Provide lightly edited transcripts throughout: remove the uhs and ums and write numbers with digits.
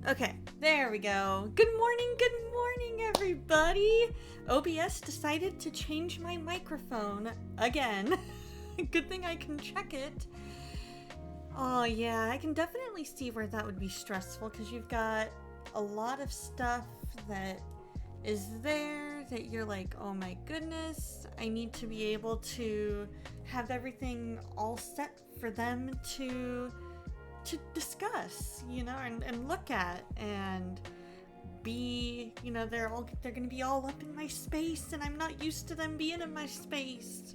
Okay, there we go. Good morning, everybody. OBS decided to change my microphone again. Good thing I can check it. Oh yeah, I can definitely see where that would be stressful because you've got a lot of stuff that is there that you're like, oh my goodness, I need to be able to have everything all set for them to discuss, and look at and be, they're gonna be all up in my space and I'm not used to them being in my space.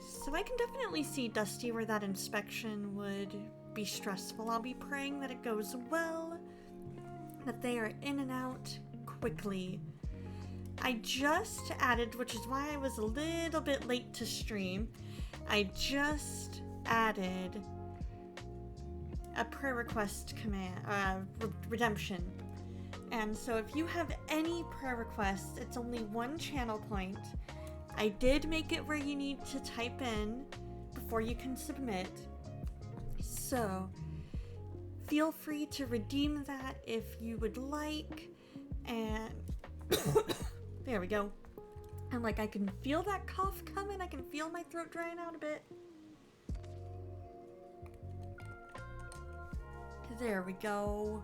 So I can definitely see, Dusty, where that inspection would be stressful. I'll be praying that it goes well, that they are in and out quickly. I just added, which is why I was a little bit late to stream, I just added a prayer request command, redemption. And so if you have any prayer requests, it's only one channel point. I did make it where you need to type in before you can submit. So feel free to redeem that if you would like. And there we go. And like, I can feel that cough coming. I can feel my throat drying out a bit. There we go.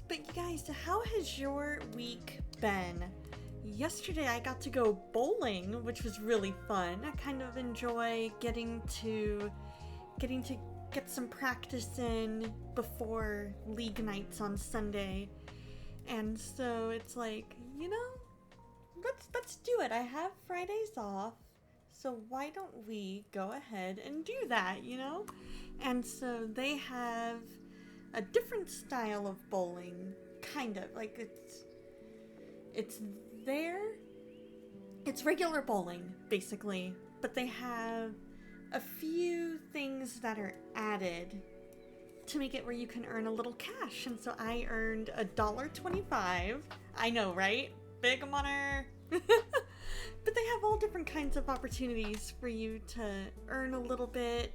But you guys, how has your week been? Yesterday I got to go bowling, which was really fun. I kind of enjoy getting to get some practice in before league nights on Sunday. And so it's like, let's do it. I have Fridays off. So why don't we go ahead and do that, And so they have a different style of bowling, kind of. Like it's regular bowling, basically. But they have a few things that are added to make it where you can earn a little cash. And so I earned $1.25. I know, right? Big money. But they have all different kinds of opportunities for you to earn a little bit,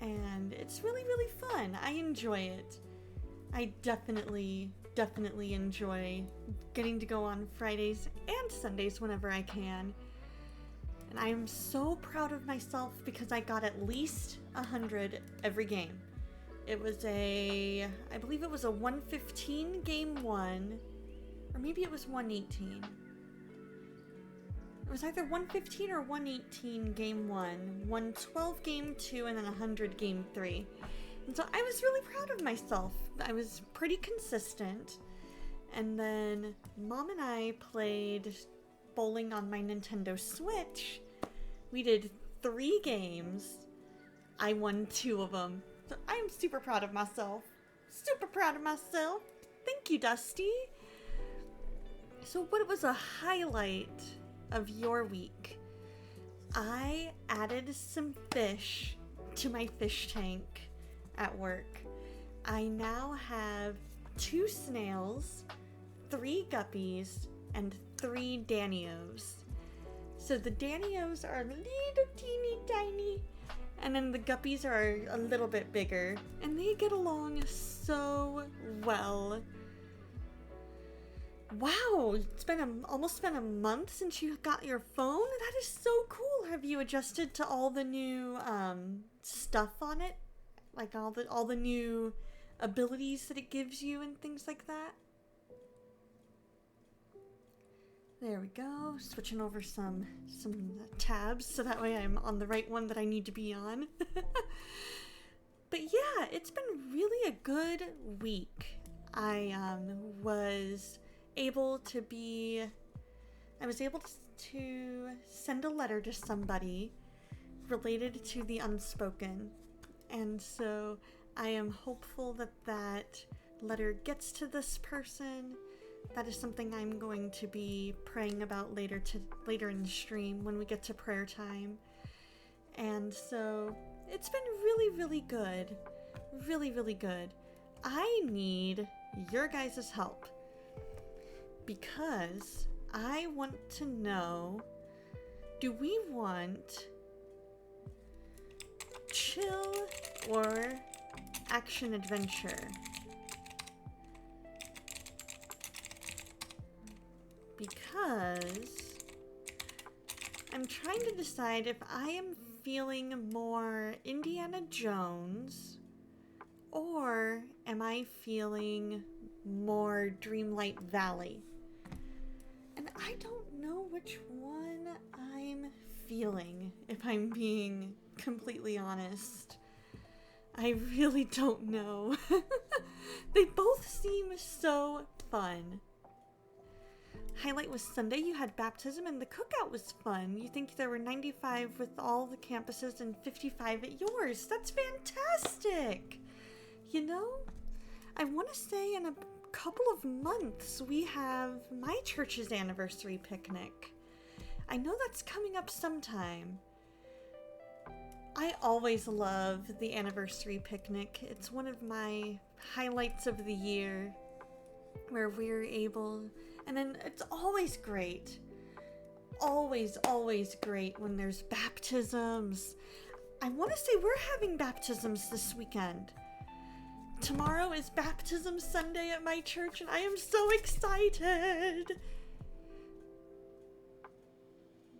and it's really, really fun. I enjoy it. I definitely enjoy getting to go on Fridays and Sundays whenever I can. And I am so proud of myself because I got at least 100 every game. It was I believe it was a 115 game 1, or maybe it was 118. It was either 115 or 118 game 1, 112 game 2, and then 100 game 3. And so I was really proud of myself. I was pretty consistent. And then Mom and I played bowling on my Nintendo Switch. We did 3 games. I won 2 of them. So I am super proud of myself. Super proud of myself. Thank you, Dusty. So what was a highlight of your week? I added some fish to my fish tank at work. I now have 2 snails, 3 guppies, and 3 danios. So the danios are little teeny tiny, and then the guppies are a little bit bigger, and they get along so well. Wow, it's been almost been a month since you got your phone? That is so cool. Have you adjusted to all the new stuff on it? Like all the new abilities that it gives you and things like that? There we go. Switching over some tabs so that way I'm on the right one that I need to be on. But yeah, it's been really a good week. I was able to send a letter to somebody related to the unspoken, and so I am hopeful that that letter gets to this person. That is something I'm going to be praying about later in the stream when we get to prayer time. And so it's been really, really good. Really, really good. I need your guys' help because I want to know, do we want chill or action adventure. Because I'm trying to decide if I am feeling more Indiana Jones or am I feeling more Dreamlight Valley. And I don't know which one I'm feeling, if I'm being completely honest. I really don't know. They both seem so fun. Highlight was Sunday, you had baptism, and the cookout was fun. You think there were 95 with all the campuses and 55 at yours. That's fantastic! You know, I want to say in a couple of months we have my church's anniversary picnic. I know that's coming up sometime. I always love the anniversary picnic. It's one of my highlights of the year where we're able, and then it's always great. Always great when there's baptisms. I want to say we're having baptisms this weekend. Tomorrow is Baptism Sunday at my church, and I am so excited.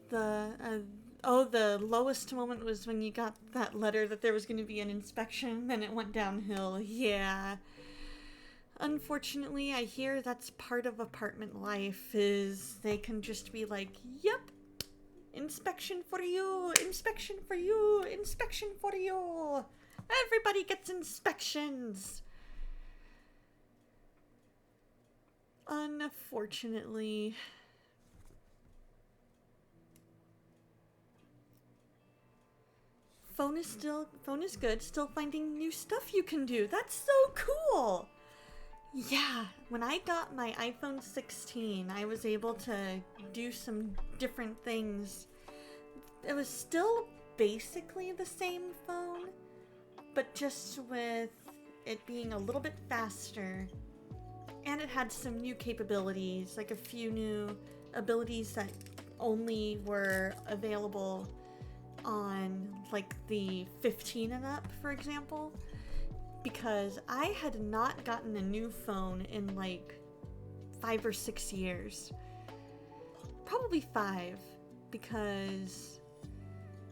The lowest moment was when you got that letter that there was going to be an inspection, then it went downhill. Yeah. Unfortunately, I hear that's part of apartment life, is they can just be like, yep, inspection for you, inspection for you, inspection for you. Everybody gets inspections. Unfortunately. Phone is good. Still finding new stuff you can do. That's so cool. Yeah, when I got my iPhone 16, I was able to do some different things. It was still basically the same phone, but just with it being a little bit faster. And it had some new capabilities, like a few new abilities that only were available on like the 15 and up, for example. Because I had not gotten a new phone in like 5 or 6 years. Probably 5, because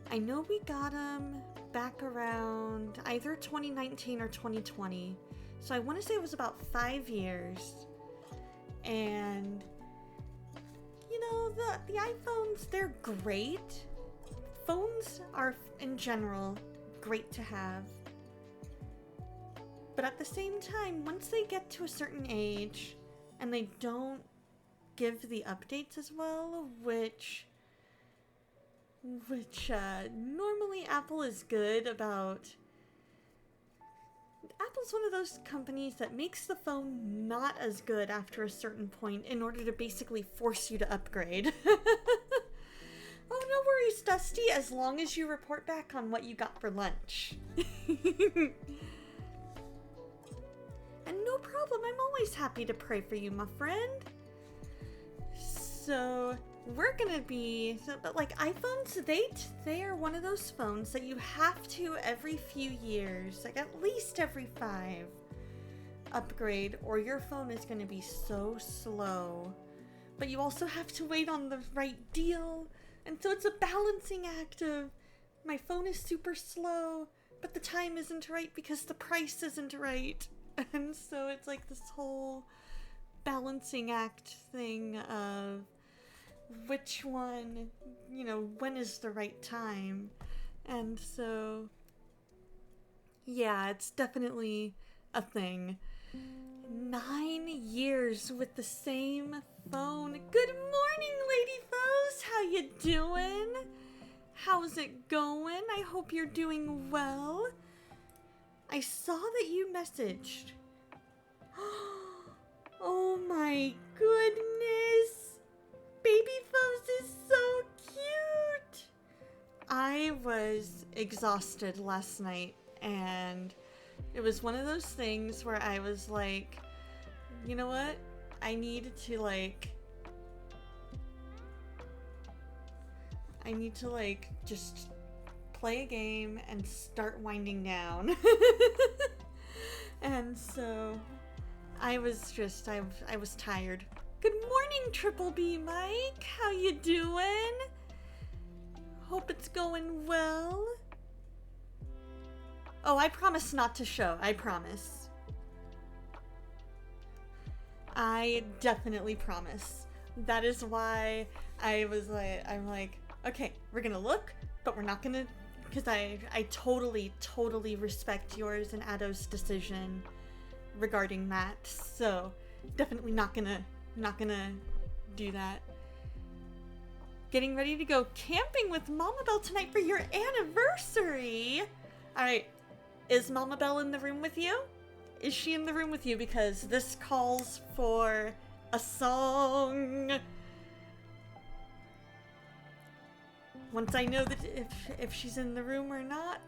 I know we got them back around either 2019 or 2020. So I want to say it was about 5 years. And, you know, the iPhones, they're great. Phones are, in general, great to have. But at the same time, once they get to a certain age and they don't give the updates as well, which normally Apple is good about. Apple's one of those companies that makes the phone not as good after a certain point in order to basically force you to upgrade. Oh, no worries, Dusty, as long as you report back on what you got for lunch. And no problem, I'm always happy to pray for you, my friend. So, we're gonna be, but like iPhones, they are one of those phones that you have to every few years, like at least every 5, upgrade, or your phone is gonna be so slow. But you also have to wait on the right deal, and so it's a balancing act of, my phone is super slow, but the time isn't right because the price isn't right. And so it's like this whole balancing act thing of which one, you know, when is the right time. And so, yeah, it's definitely a thing. 9 years with the same phone. Good morning, Lady Foes. How you doing? How's it going? I hope you're doing well. I saw that you messaged. Oh my goodness. Baby Foes is so cute. I was exhausted last night, and it was one of those things where I was like, you know what? I need to just play a game and start winding down. And so I was tired. Good morning, Triple B Mike. How you doing? Hope it's going well. Oh, I promise not to show. I promise. I definitely promise. That is why I'm like, okay, we're gonna look, but we're not gonna, because I totally respect yours and Addo's decision regarding that. So definitely not gonna do that. Getting ready to go camping with Mama Belle tonight for your anniversary. All right, is Mama Belle in the room with you? Is she in the room with you? Because this calls for a song. Once I know that if she's in the room or not,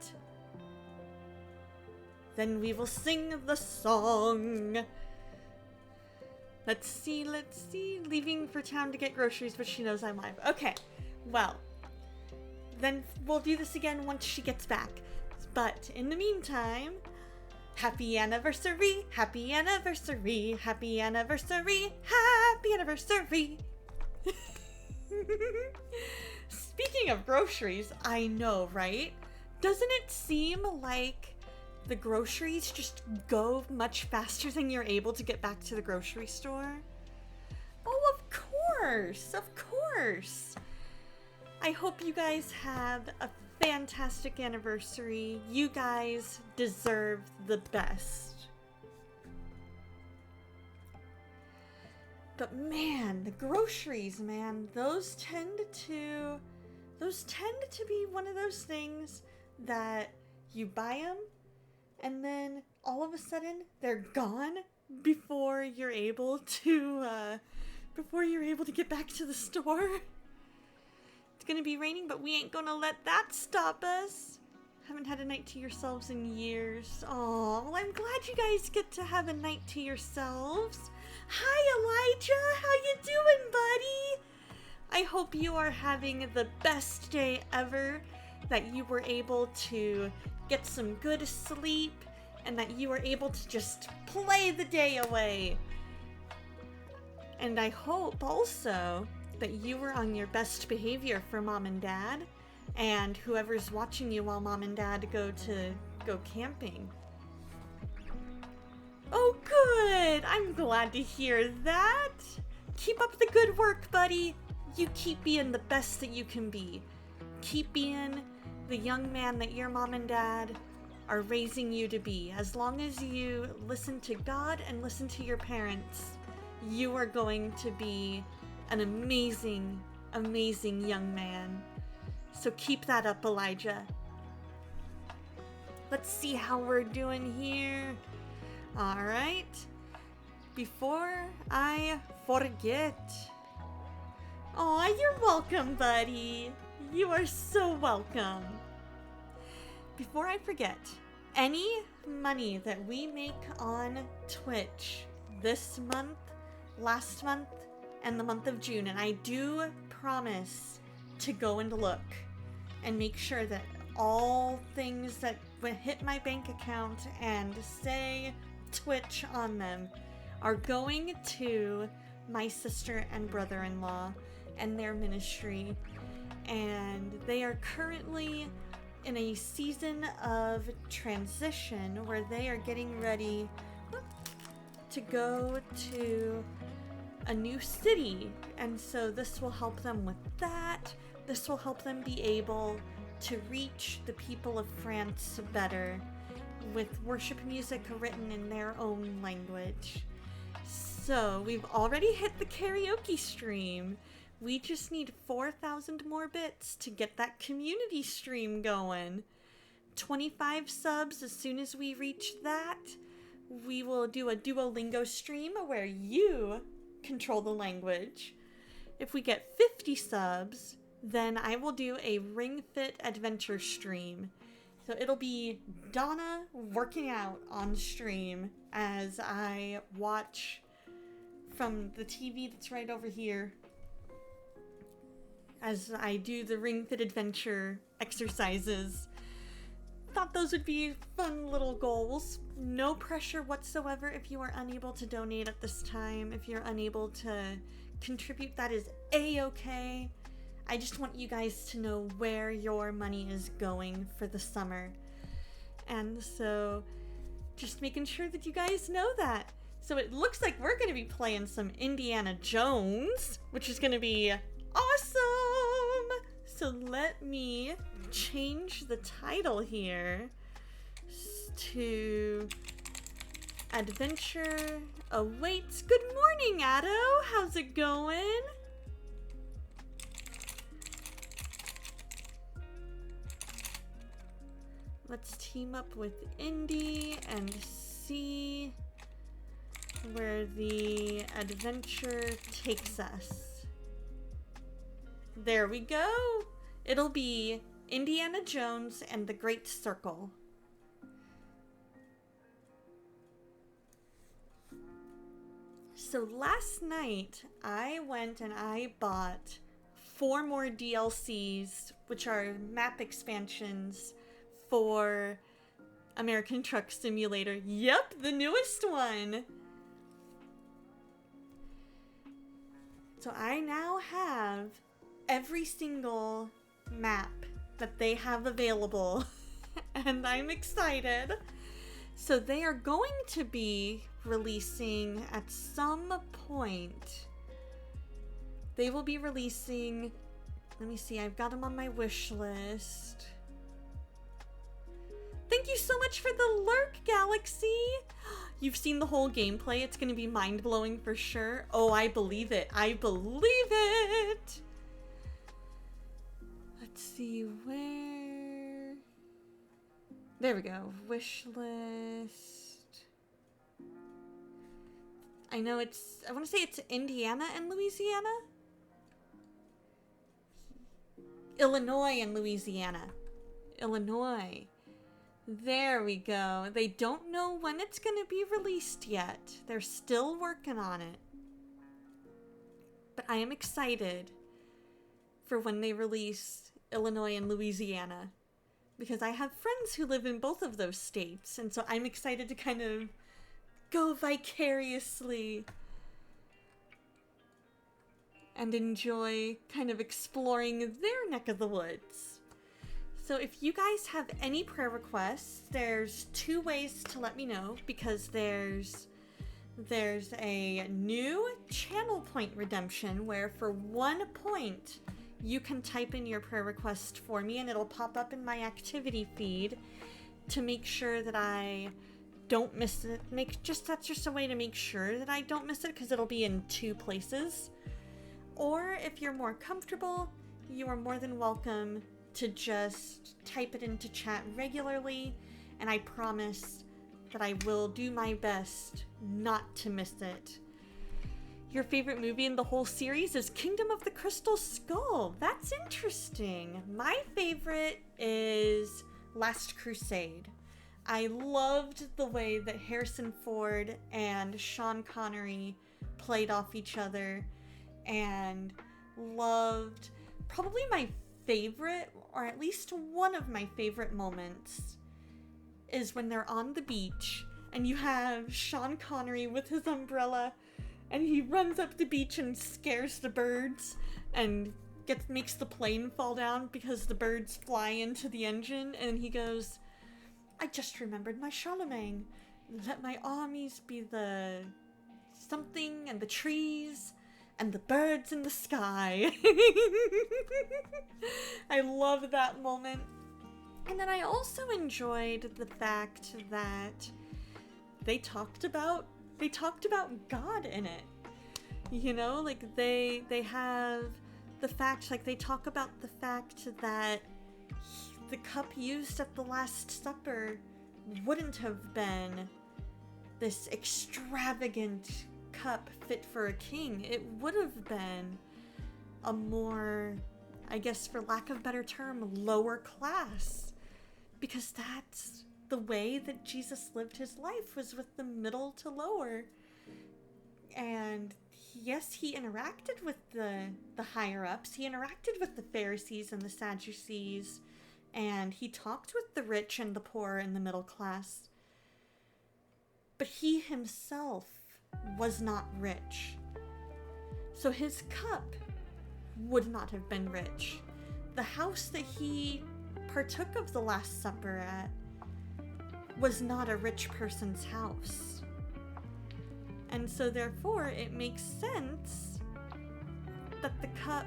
then we will sing the song. Let's see. Leaving for town to get groceries, but she knows I'm live. Okay, well, then we'll do this again once she gets back. But in the meantime, happy anniversary, happy anniversary, happy anniversary, happy anniversary. Speaking of groceries, I know, right? Doesn't it seem like the groceries just go much faster than you're able to get back to the grocery store? Oh, of course, of course. I hope you guys have a fantastic anniversary. You guys deserve the best. But man, the groceries, man, those tend to be one of those things that you buy them and then all of a sudden they're gone before you're able to get back to the store. It's gonna be raining, but we ain't gonna let that stop us. Haven't had a night to yourselves in years. Aw, well, I'm glad you guys get to have a night to yourselves. Hi, Elijah. How you doing, buddy? I hope you are having the best day ever, that you were able to get some good sleep, and that you were able to just play the day away. And I hope also that you were on your best behavior for Mom and Dad, and whoever's watching you while Mom and Dad go camping. Oh, good! I'm glad to hear that! Keep up the good work, buddy! You keep being the best that you can be. Keep being the young man that your Mom and Dad are raising you to be. As long as you listen to God and listen to your parents, you are going to be an amazing, amazing young man. So keep that up, Elijah. Let's see how we're doing here. All right. Before I forget. Aw, you're welcome, buddy. You are so welcome. Before I forget, any money that we make on Twitch this month, last month, and the month of June, and I do promise to go and look and make sure that all things that hit my bank account and say Twitch on them are going to my sister and brother-in-law and their ministry, and they are currently in a season of transition where they are getting ready to go to a new city, and so this will help them with that. This will help them be able to reach the people of France better with worship music written in their own language. So we've already hit the karaoke stream. We just need 4,000 more bits to get that community stream going. 25 subs. As soon as we reach that, we will do a Duolingo stream where you control the language. If we get 50 subs, then I will do a Ring Fit Adventure stream. So it'll be Donna working out on stream as I watch from the TV that's right over here, as I do the Ring Fit Adventure exercises. thought those would be fun little goals. No pressure whatsoever if you are unable to donate at this time. If you're unable to contribute, that is a-okay. I just want you guys to know where your money is going for the summer. And so just making sure that you guys know that. So it looks like we're going to be playing some Indiana Jones, which is going to be awesome. So let me change the title here to Adventure Awaits. Good morning, Addo. How's it going? Let's team up with Indy and see where the adventure takes us. There we go. It'll be Indiana Jones and the Great Circle. So last night, I went and I bought 4 more DLCs, which are map expansions for American Truck Simulator. Yep, the newest one. So I now have every single map that they have available, and I'm excited. So they are going to be releasing at some point. They will be releasing, let me see, I've got them on my wish list. Thank you so much for the lurk, Galaxy. You've seen the whole gameplay. It's going to be mind-blowing for sure. Oh, I believe it. I believe it. Let's see where... There we go. Wish list. I know it's... I want to say it's Indiana and Louisiana? Illinois and Louisiana. Illinois. There we go. They don't know when it's going to be released yet. They're still working on it. But I am excited for when they release Illinois and Louisiana, because I have friends who live in both of those states, and so I'm excited to kind of go vicariously and enjoy kind of exploring their neck of the woods. So if you guys have any prayer requests, there's 2 ways to let me know, because there's a new channel point redemption where for 1 point you can type in your prayer request for me and it'll pop up in my activity feed to make sure that I don't miss it. That's just a way to make sure that I don't miss it, because it'll be in 2 places. Or if you're more comfortable, you are more than welcome to just type it into chat regularly, and I promise that I will do my best not to miss it. Your favorite movie in the whole series is Kingdom of the Crystal Skull. That's interesting. My favorite is Last Crusade. I loved the way that Harrison Ford and Sean Connery played off each other, and loved probably my favorite, or at least one of my favorite moments, is when they're on the beach and you have Sean Connery with his umbrella and he runs up the beach and scares the birds and makes the plane fall down because the birds fly into the engine, and he goes, "I just remembered my Charlemagne. Let my armies be the something and the trees and the birds in the sky." I love that moment. And then I also enjoyed the fact that they talked about God in it. You know, like they have the fact, like they talk about the fact that the cup used at the Last Supper wouldn't have been this extravagant cup fit for a king. It would have been a more, I guess for lack of a better term, lower class, because that's the way that Jesus lived his life, was with the middle to lower. And yes, he interacted with the higher ups. He interacted with the Pharisees and the Sadducees and he talked with the rich and the poor and the middle class. But he himself was not rich. So his cup would not have been rich. The house that he partook of the Last Supper at was not a rich person's house. And so therefore it makes sense that the cup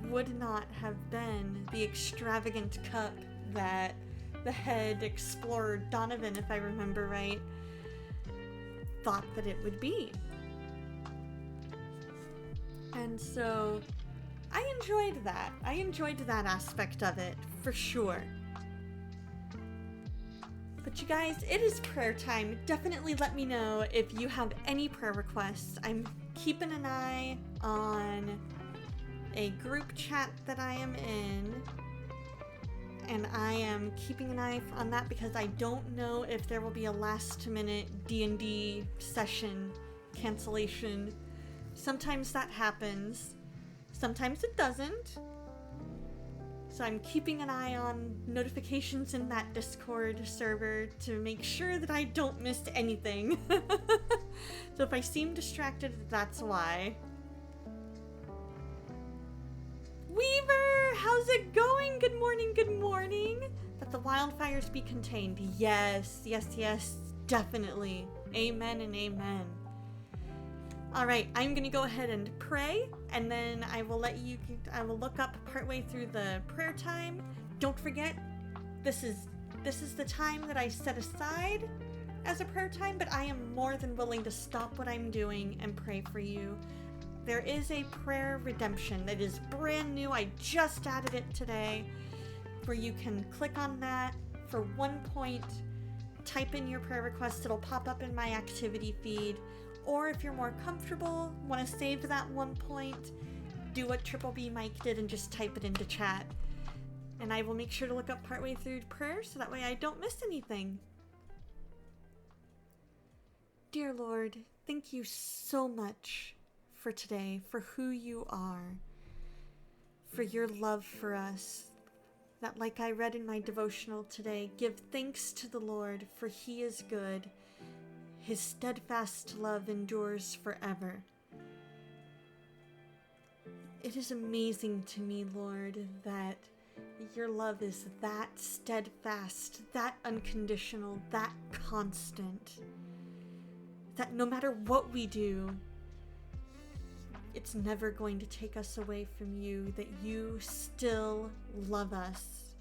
would not have been the extravagant cup that the head explorer Donovan, if I remember right, thought that it would be. And so I enjoyed that. I enjoyed that aspect of it, for sure. But you guys, it is prayer time. Definitely let me know if you have any prayer requests. I'm keeping an eye on a group chat that I am in, and I am keeping an eye on that because I don't know if there will be a last-minute D&D session cancellation. Sometimes that happens. Sometimes it doesn't. So I'm keeping an eye on notifications in that Discord server to make sure that I don't miss anything. So if I seem distracted, that's why. Weaver, how's it going? Good morning, good morning. That the wildfires be contained. Yes, yes, yes, definitely. Amen and amen. All right, I'm gonna go ahead and pray, and then I will look up partway through the prayer time. Don't forget, this is the time that I set aside as a prayer time, but I am more than willing to stop what I'm doing and pray for you. There is a prayer redemption that is brand new. I just added it today, where you can click on that for 1 point, type in your prayer request, it'll pop up in my activity feed. Or if you're more comfortable, want to save that 1 point, do what Triple B Mike did and just type it into chat. And I will make sure to look up partway through prayer so that way I don't miss anything. Dear Lord, thank you so much for today, for who you are, for your love for us. That, like I read in my devotional today, give thanks to the Lord, for he is good. His steadfast love endures forever. It is amazing to me, Lord, that your love is that steadfast, that unconditional, that constant, that no matter what we do, it's never going to take us away from you, that you still love us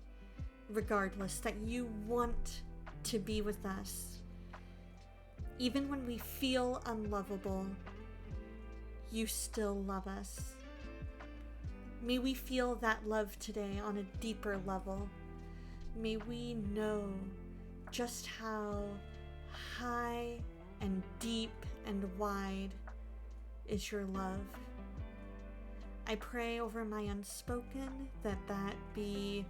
regardless, that you want to be with us. Even when we feel unlovable, you still love us. May we feel that love today on a deeper level. May we know just how high and deep and wide is your love. I pray over my unspoken that be,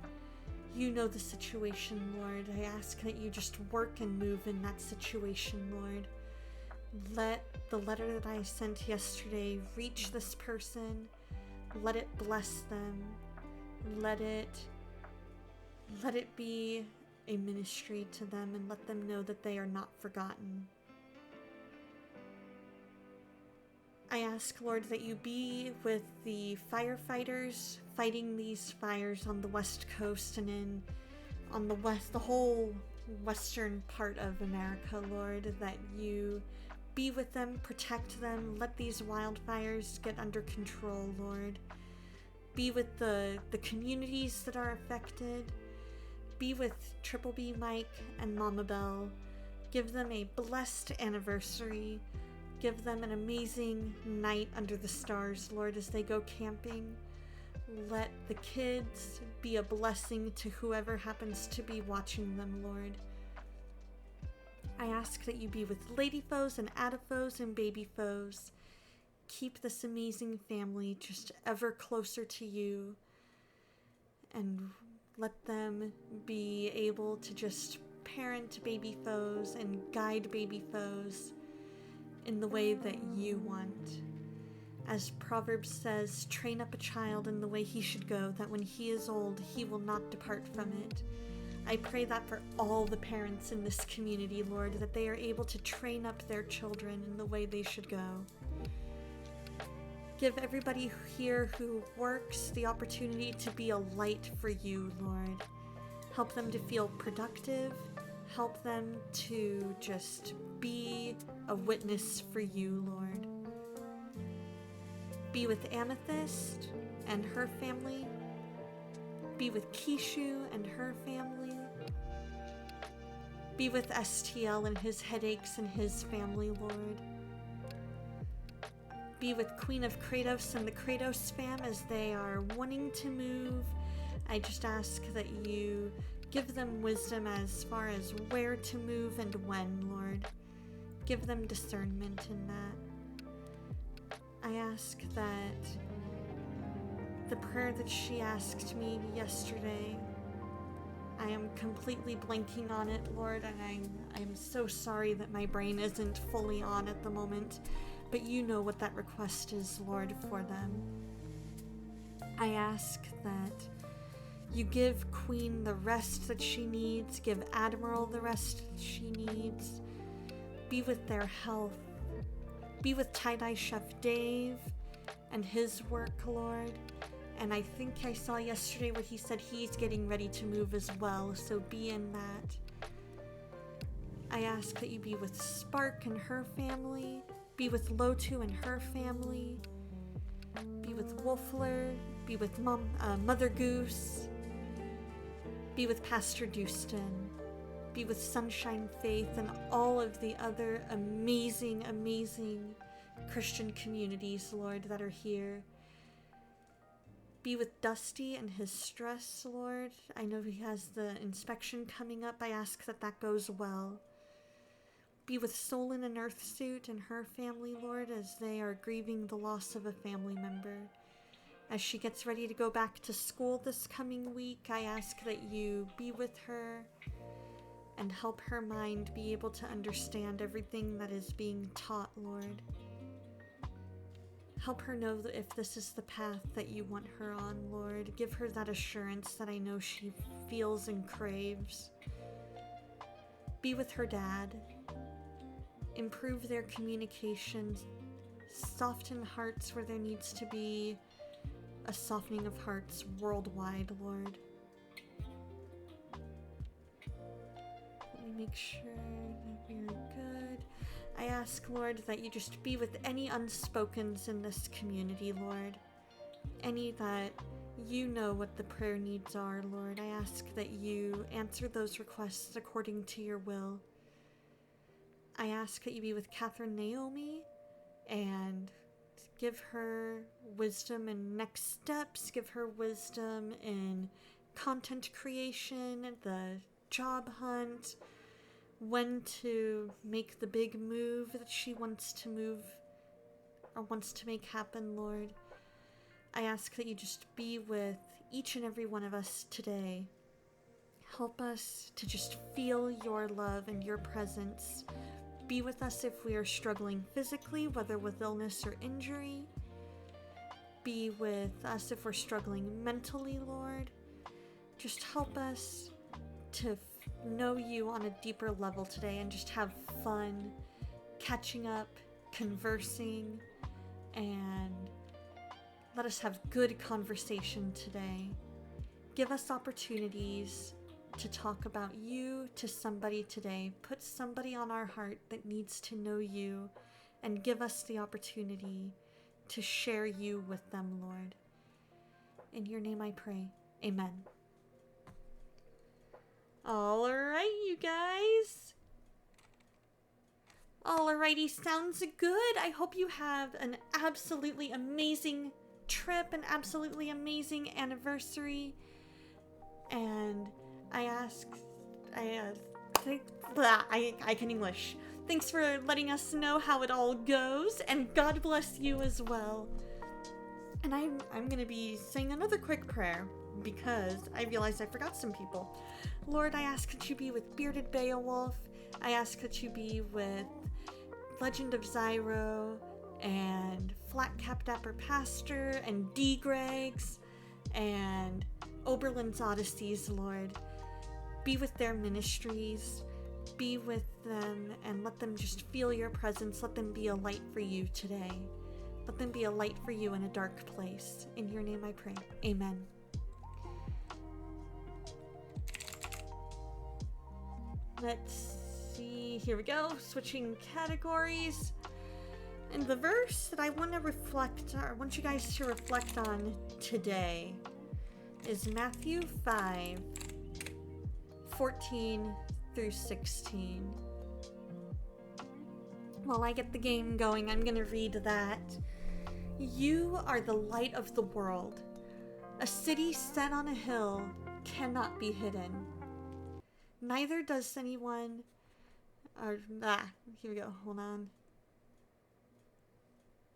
you know the situation, Lord. I ask that you just work and move in that situation, Lord. Let the letter that I sent yesterday reach this person. Let it bless them. Let it be a ministry to them, and let them know that they are not forgotten. I ask, Lord, that you be with the firefighters fighting these fires on the West Coast and on the whole western part of America, Lord, that you be with them, protect them, let these wildfires get under control, Lord. Be with the communities that are affected. Be with Triple B Mike and Mama Bell. Give them a blessed anniversary. Give them an amazing night under the stars, Lord, as they go camping. Let the kids be a blessing to whoever happens to be watching them, Lord. I ask that you be with Lady Foes and Adaphos and Baby Foes. Keep this amazing family just ever closer to you, and let them be able to just parent Baby Foes and guide Baby Foes in the way that you want. As Proverbs says, train up a child in the way he should go, that when he is old, he will not depart from it. I pray that for all the parents in this community, Lord, that they are able to train up their children in the way they should go. Give everybody here who works the opportunity to be a light for you, Lord. Help them to feel productive. Help them to just be a witness for you, Lord. Be with Amethyst and her family. Be with Kishu and her family. Be with STL and his headaches and his family, Lord. Be with Queen of Kratos and the Kratos fam as they are wanting to move. I just ask that you give them wisdom as far as where to move and when, Lord. Give them discernment in that. I ask that the prayer that she asked me yesterday, I am completely blanking on it, Lord, and I'm so sorry that my brain isn't fully on at the moment, but you know what that request is, Lord, for them. I ask that you give Queen the rest that she needs, give Admiral the rest that she needs, be with their health, be with Tie-Dye Chef Dave and his work, Lord. And I think I saw yesterday what he said he's getting ready to move as well, so be in that. I ask that you be with Spark and her family, be with Lotu and her family, be with Wolfler, be with Mother Goose, be with Pastor Dustin, be with Sunshine Faith and all of the other amazing, amazing Christian communities, Lord, that are here. Be with Dusty and his stress, Lord. I know he has the inspection coming up. I ask that that goes well. Be with Solon and Earthsuit and her family, Lord, as they are grieving the loss of a family member. As she gets ready to go back to school this coming week, I ask that you be with her and help her mind be able to understand everything that is being taught, Lord. Help her know that if this is the path that you want her on, Lord. Give her that assurance that I know she feels and craves. Be with her dad. Improve their communication. Soften hearts where there needs to be a softening of hearts worldwide, Lord. Let me make sure that we're good. I ask, Lord, that you just be with any unspokens in this community, Lord. Any that you know what the prayer needs are, Lord. I ask that you answer those requests according to your will. I ask that you be with Catherine Naomi and give her wisdom in next steps, give her wisdom in content creation, the job hunt, when to make the big move that she wants to move or wants to make happen, Lord. I ask that you just be with each and every one of us today. Help us to just feel your love and your presence. Be with us if we are struggling physically, whether with illness or injury. Be with us if we're struggling mentally, Lord. Just help us to know you on a deeper level today and just have fun catching up, conversing, and let us have good conversation today. Give us opportunities to talk about you to somebody today. Put somebody on our heart that needs to know you and give us the opportunity to share you with them, Lord. In your name I pray. Amen. All right, you guys. Alrighty, sounds good. I hope you have an absolutely amazing trip, an absolutely amazing anniversary. And I can English. Thanks for letting us know how it all goes, and God bless you as well. And I'm gonna be saying another quick prayer because I realized I forgot some people. Lord, I ask that you be with Bearded Beowulf. I ask that you be with Legend of Zyro and Flat-Cap Dapper Pastor, and D-Gregs, and Oberlin's Odysseys, Lord. Be with their ministries, be with them, and let them just feel your presence. Let them be a light for you today. Let them be a light for you in a dark place. In your name I pray. Amen. Let's see. Here we go. Switching categories. And the verse that I want to reflect, or I want you guys to reflect on today, is Matthew 5:14 through 16. While I get the game going, I'm going to read that. You are the light of the world. A city set on a hill cannot be hidden. Neither does anyone... here we go. Hold on.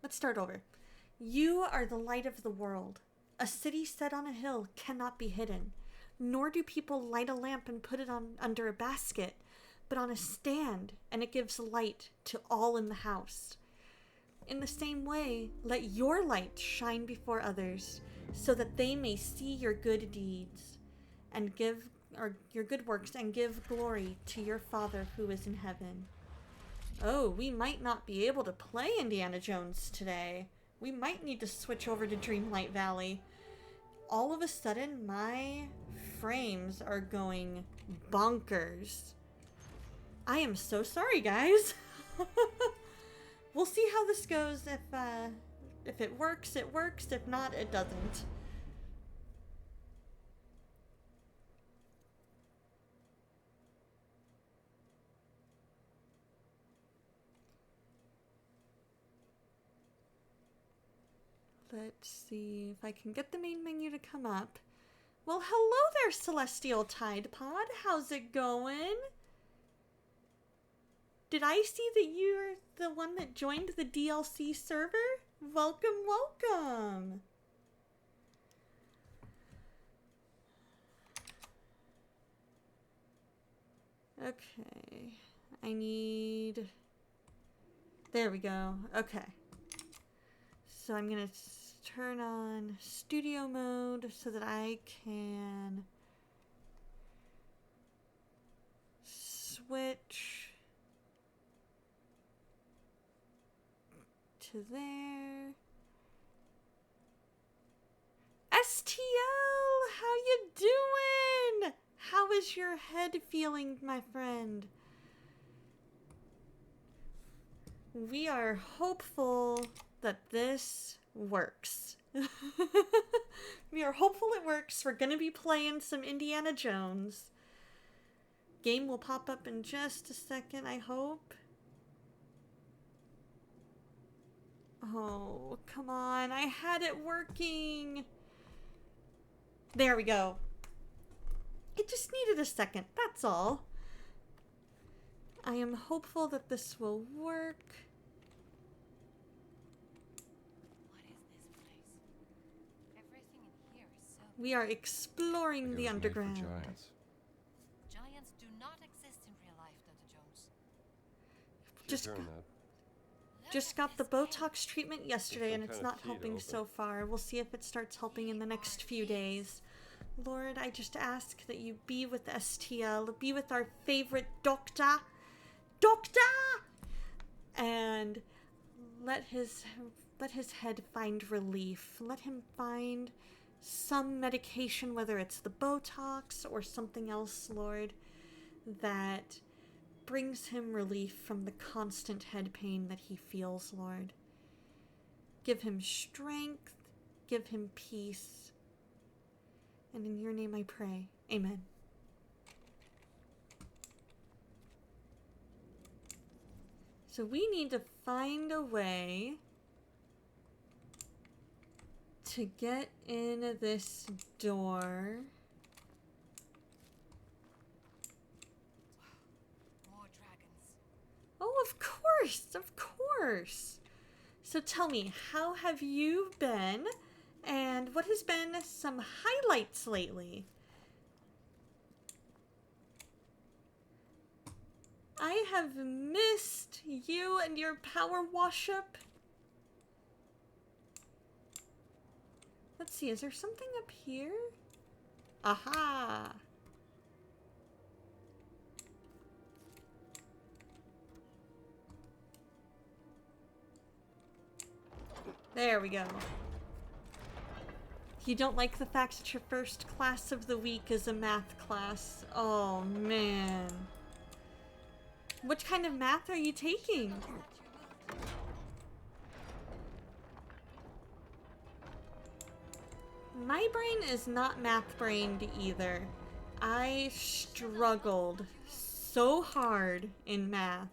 Let's start over. You are the light of the world. A city set on a hill cannot be hidden. Nor do people light a lamp and put it under a basket, but on a stand, and it gives light to all in the house. In the same way, let your light shine before others, so that they may see your good deeds and your good works and give glory to your Father who is in heaven. Oh, we might not be able to play Indiana Jones today. We might need to switch over to Dreamlight Valley. All of a sudden, my frames are going bonkers. I am so sorry, guys. We'll see how this goes. If it works, it works. If not, it doesn't. Let's see if I can get the main menu to come up. Well, hello there, Celestial Tide Pod. How's it going? Did I see that you're the one that joined the DLC server? Welcome, welcome. Okay. I need... There we go. Okay. So I'm going to turn on studio mode so that I can switch to there. STL, how you doing? How is your head feeling, my friend? We are hopeful that this works. We are hopeful it works. We're gonna be playing some Indiana Jones. Game will pop up in just a second, I hope. Oh, come on. I had it working. There we go. It just needed a second, that's all. I am hopeful that this will work. What is this place? Everything in here is so... We are exploring the underground. Giants. Giants do not exist in real life, Dr. Jones. Just got the Botox treatment yesterday and it's kind of not key to helping open. so far. We'll see if it starts helping in the next few days. Lord, I just ask that you be with STL, be with our favorite doctor, and let his head find relief. Let him find some medication, whether it's the Botox or something else, Lord, that brings him relief from the constant head pain that he feels, Lord. Give him strength, give him peace, and in your name I pray. Amen. So we need to find a way to get in this door. More dragons. Oh, of course, of course. So tell me, how have you been? And what has been some highlights lately? I have missed you and your power wash-up. Let's see, is there something up here? Aha! There we go. You don't like the fact that your first class of the week is a math class. Oh, man. What kind of math are you taking? My brain is not math-brained either. I struggled so hard in math.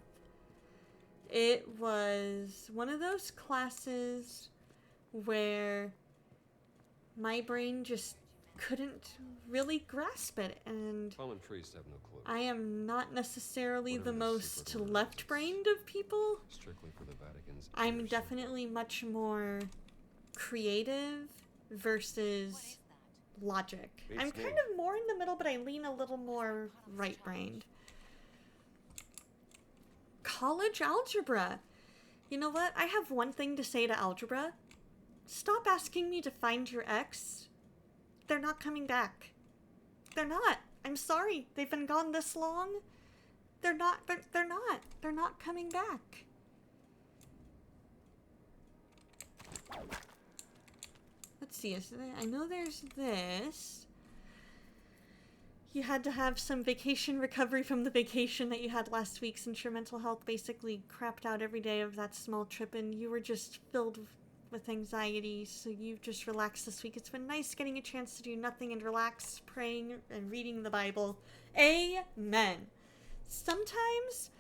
It was one of those classes where my brain just couldn't really grasp it, and Common priests have no clue. I am not necessarily Whatever the the most secret order is, left-brained of people. Strictly for the Vatican's I'm ears. definitely much more creative versus logic. Beats I'm me. kind of more in the middle, but I lean a little more right-brained. College algebra. You know what? I have one thing to say to algebra. Stop asking me to find your ex. They're not coming back. They're not. I'm sorry. They've been gone this long. They're not. They're not coming back. Let's see. I know there's this. You had to have some vacation recovery from the vacation that you had last week, since your mental health basically crapped out every day of that small trip and you were just filled with anxiety, so you've just relaxed this week. It's been nice getting a chance to do nothing and relax, praying and reading the Bible. Amen. Sometimes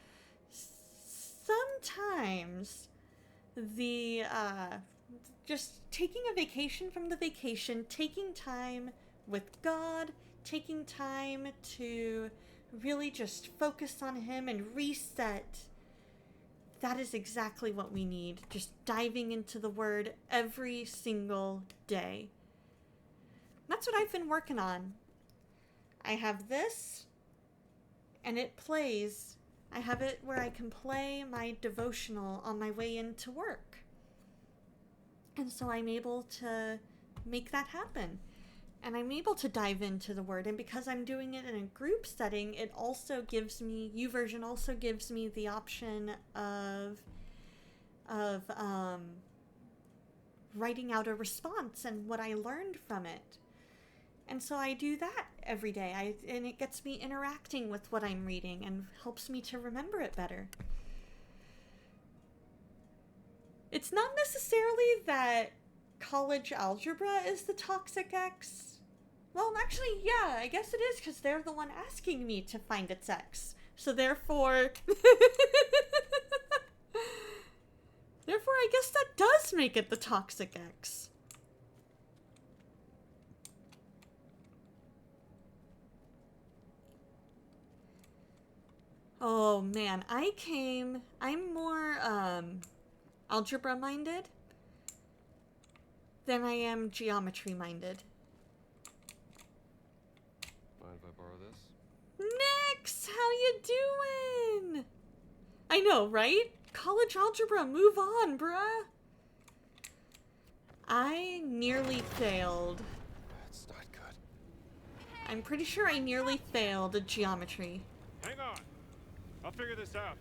the just taking a vacation from the vacation, taking time with God, taking time to really just focus on Him and reset. That is exactly what we need. Just diving into the Word every single day. That's what I've been working on. I have this, and it plays. I have it where I can play my devotional on my way into work. And so I'm able to make that happen. And I'm able to dive into the Word, and because I'm doing it in a group setting, it also gives me, YouVersion also gives me the option of writing out a response and what I learned from it. And so I do that every day, and it gets me interacting with what I'm reading and helps me to remember it better. It's not necessarily that college algebra is the toxic ex. Well, actually, yeah, I guess it is, because they're the one asking me to find its ex. So therefore... therefore, I guess that does make it the toxic ex. Oh, man, I'm more, algebra-minded than I am geometry-minded. Mind if I borrow this? Nix, how you doing? I know, right? College algebra, move on, bruh. I nearly failed. That's not good. I'm pretty sure I nearly failed geometry. Hang on. I'll figure this out.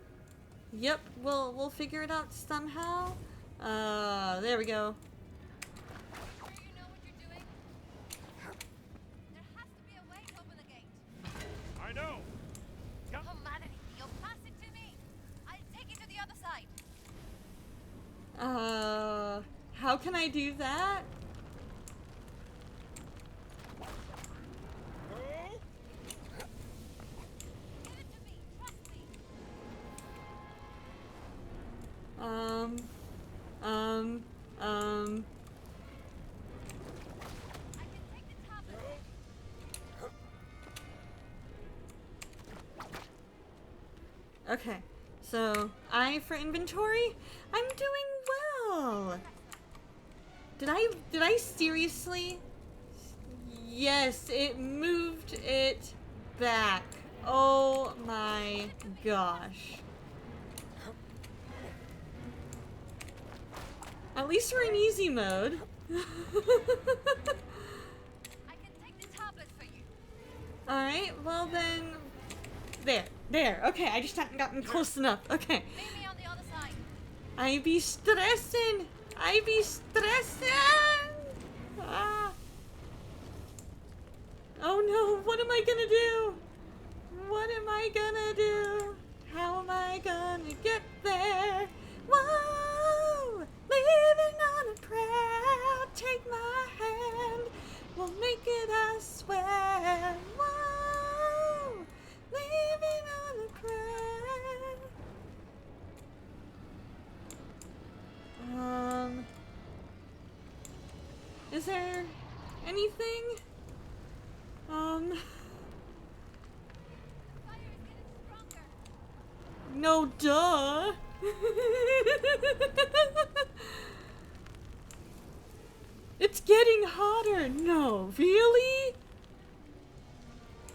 Yep, we'll figure it out somehow. There we go. Sure you know what you're doing? There has to be a way to open the gate. I know. Humanity, you'll pass it to me. I'll take it to the other side. How can I do that? Give it to me. Trust me. I can take the tablet. Okay, so I for inventory, I'm doing well. Did I seriously? Yes, it moved it back. Oh my gosh. At least we're in easy mode. I can take the tablet for you. Alright, well then... There. Okay, I just hadn't gotten close enough. Okay. Meet me on the other side. I be stressing! Ah. Oh no, what am I gonna do? What am I gonna do? How am I gonna get there? Whoa! Living on a prayer. Take my hand. We'll make it, I swear. Whoa! Living on a prayer. Is there anything? The fire is getting stronger. No, duh. It's getting hotter. No, really?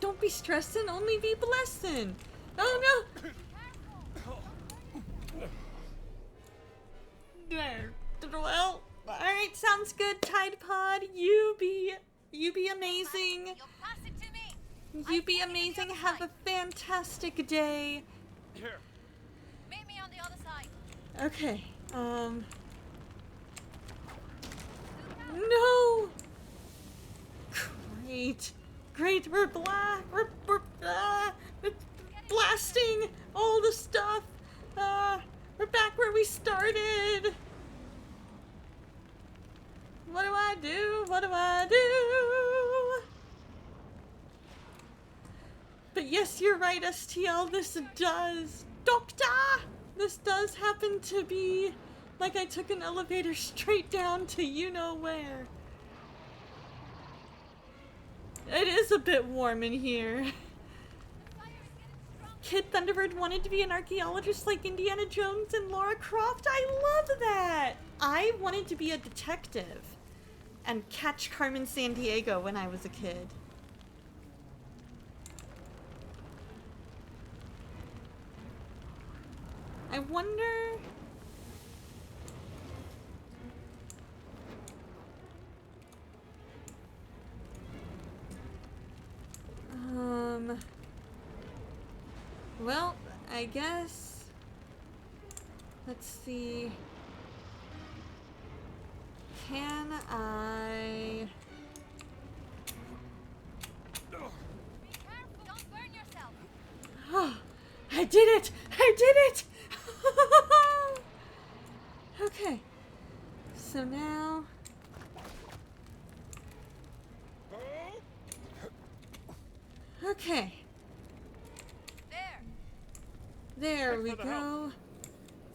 Don't be stressing, only be blessing. Oh no. There. Well, alright, sounds good, Tide Pod. You be amazing. You'll pass it to me. You be amazing. Have a fantastic day. Here. Meet me on the other side. Okay, Look out. no! Great, we're blasting all the stuff. We're back where we started. What do I do? But yes, you're right, STL, this does happen to be like I took an elevator straight down to you-know-where. It is a bit warm in here. The fire is getting stronger. Kid Thunderbird wanted to be an archaeologist like Indiana Jones and Lara Croft. I love that! I wanted to be a detective and catch Carmen Sandiego when I was a kid. I wonder... Well, I guess... Let's see... Can I... Be careful. Don't burn yourself. Oh, I did it! Okay. So now... Okay. There Thanks we for the go. help.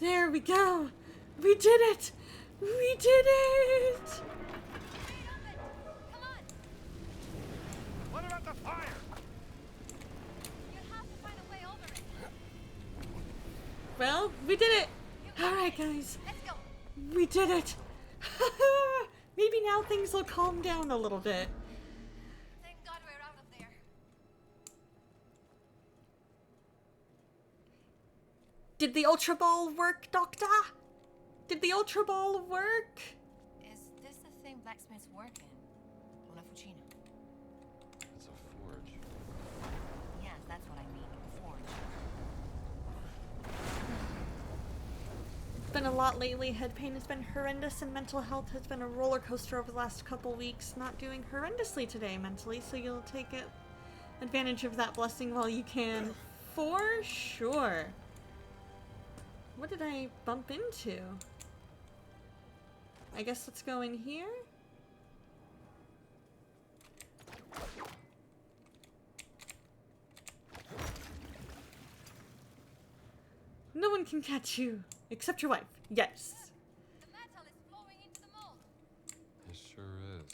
There we go. We did it! We did it! Speed up it. Come on. What about the fire? You'll have to find a way over it. Well, we did it! You got Alright, it. guys. Let's go. We did it! Maybe now things will calm down a little bit. Thank God we're out of there. Did the Ultra Ball work, Doctor? Did the Ultra Ball work? Is this the thing blacksmiths work in? Una fucina. It's a forge. Yes, that's what I mean. Forge. It's been a lot lately. Head pain has been horrendous and mental health has been a roller coaster over the last couple weeks. Not doing horrendously today mentally, so you'll take advantage of that blessing while you can. For sure. What did I bump into? I guess let's go in here. No one can catch you, except your wife. Yes. The metal is flowing into the mold. It sure is.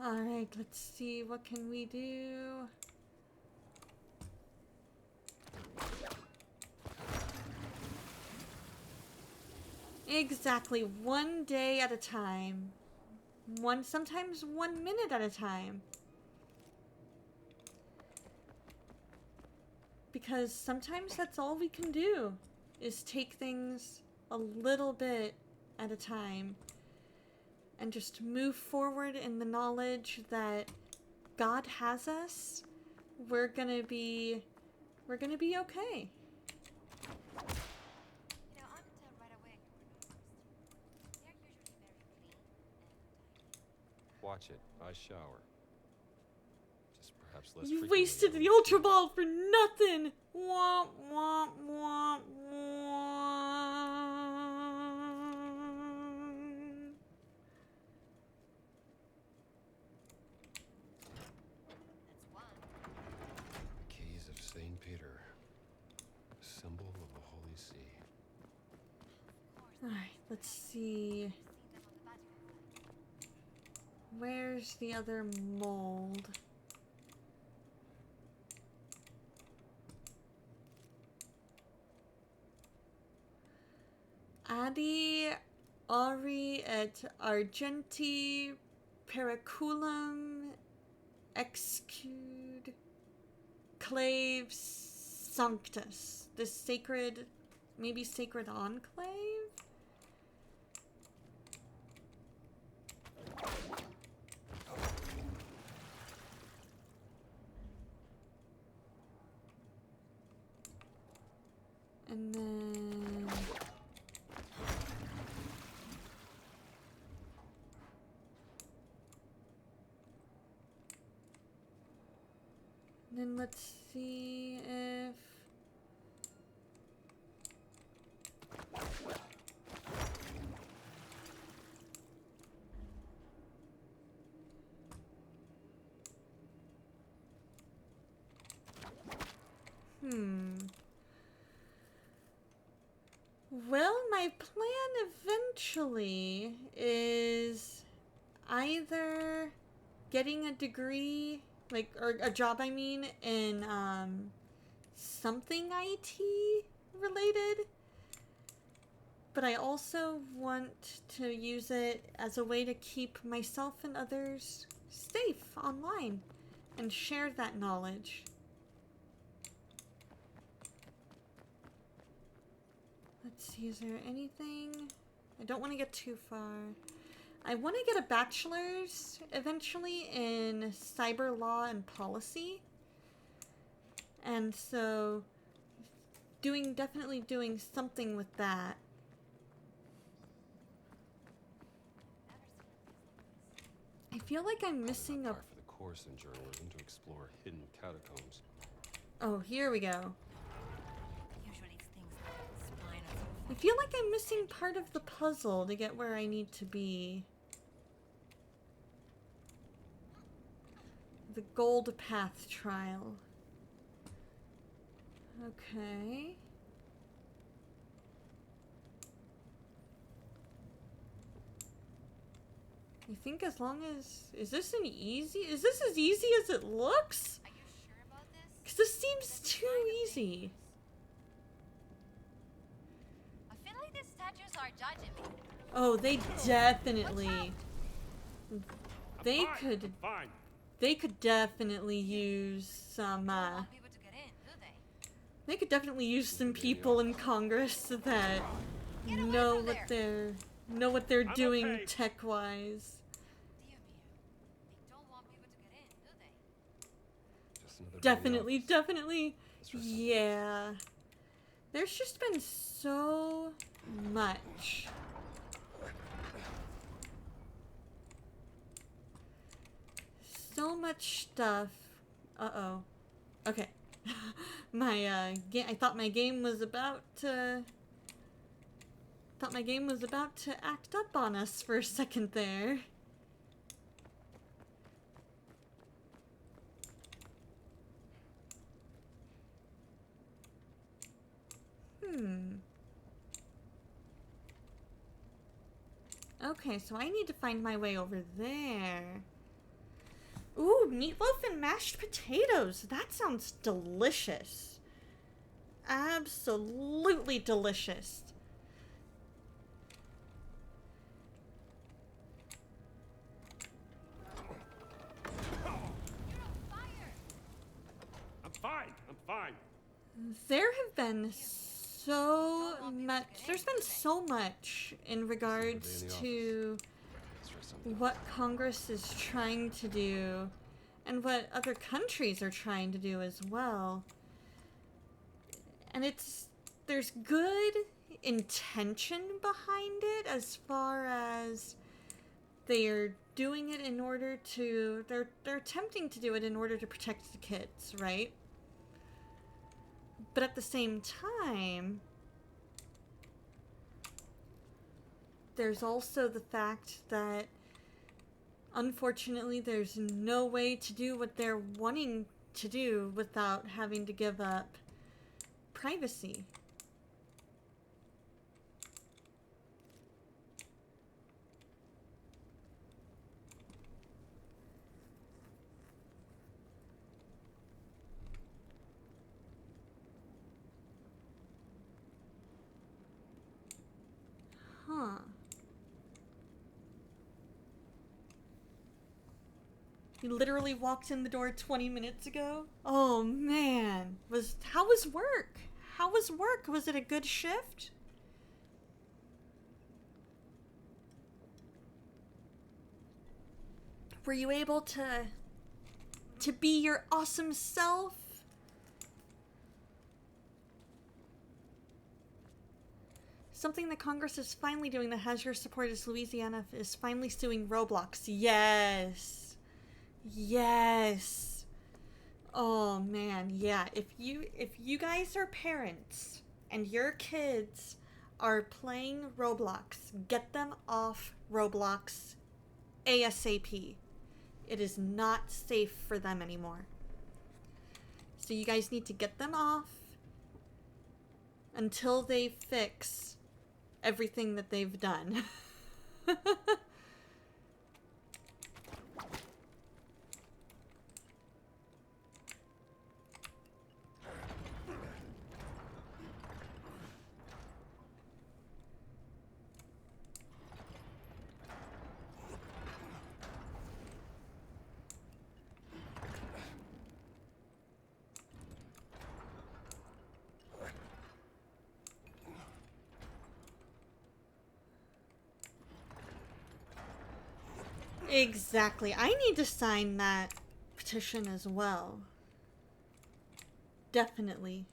Alright, let's see, what can we do? Exactly, 1 day at a time. Sometimes 1 minute at a time. Because sometimes that's all we can do, is take things a little bit at a time. and just move forward in the knowledge that God has us, we're gonna be okay. You know, I'm tell right away you were no ghost. They're usually very clean and tidy. Watch it. I shower. Just perhaps less You frequently wasted than the we Ultra should. Ball for nothing! Womp womp womp womp. That's one. Keys of St. Peter. Symbol of the Holy See. Of course, Alright, let's see. I've seen them on the Vatican flag. Where's the other mold? Adi Auri et Argenti Periculum Excude Clave Sanctus. The sacred, maybe sacred enclave? And then... Then let's see if... Well, my plan eventually is either getting a degree, like, or a job, I mean, in something IT related. But I also want to use it as a way to keep myself and others safe online and share that knowledge. Let's see, is there anything? I don't want to get too far. I want to get a bachelor's eventually in cyber law and policy. And so definitely doing something with that. I feel like I'm missing a... Par for the course in journalism to explore hidden catacombs. Oh, here we go. Usually it's things like spine or I feel like I'm missing part of the puzzle to get where I need to be. The Gold Path Trial. Okay. I think as long as... Is this as easy as it looks? Are you sure about this? Because this seems too easy. I feel like these statues are judging me. Oh, they definitely... They Fine, could... Fine. They could definitely use some, They don't want people to get in, do they? They could definitely use some people in Congress that Get away know from what they're I'm doing okay. tech-wise. Dear me, they don't want people to get in, do they? Just another day in the Definitely, office. definitely. Let's rest up. Yeah. There's just been so much. So much stuff. Uh-oh. Okay. I thought my game was about to... act up on us for a second there. Okay, so I need to find my way over there. Ooh, meatloaf and mashed potatoes. That sounds delicious. Absolutely delicious. You're on fire! I'm fine. I'm fine. There have been so much. There's been so much in regards to try something. what Congress is trying to do and what other countries are trying to do as well. And there's good intention behind it as far as they're doing it in order to, they're attempting to do it in order to protect the kids, right? But at the same time, there's also the fact that unfortunately there's no way to do what they're wanting to do without having to give up privacy. Huh. He literally walked in the door 20 minutes ago? Oh man. How was work? How was work? Was it a good shift? Were you able to be your awesome self? Something that Congress is finally doing that has your support is Louisiana is finally suing Roblox. Yes. Yes. Oh man, yeah. If you guys are parents and your kids are playing Roblox, get them off Roblox ASAP. It is not safe for them anymore. So you guys need to get them off until they fix everything that they've done. Exactly. I need to sign that petition as well. Definitely.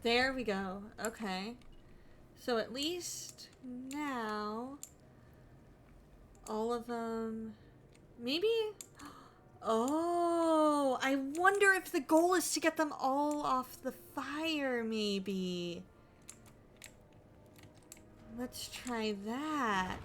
There we go. Okay. So at least now all of them, maybe. Oh, I wonder if the goal is to get them all off the fire, maybe. Let's try that.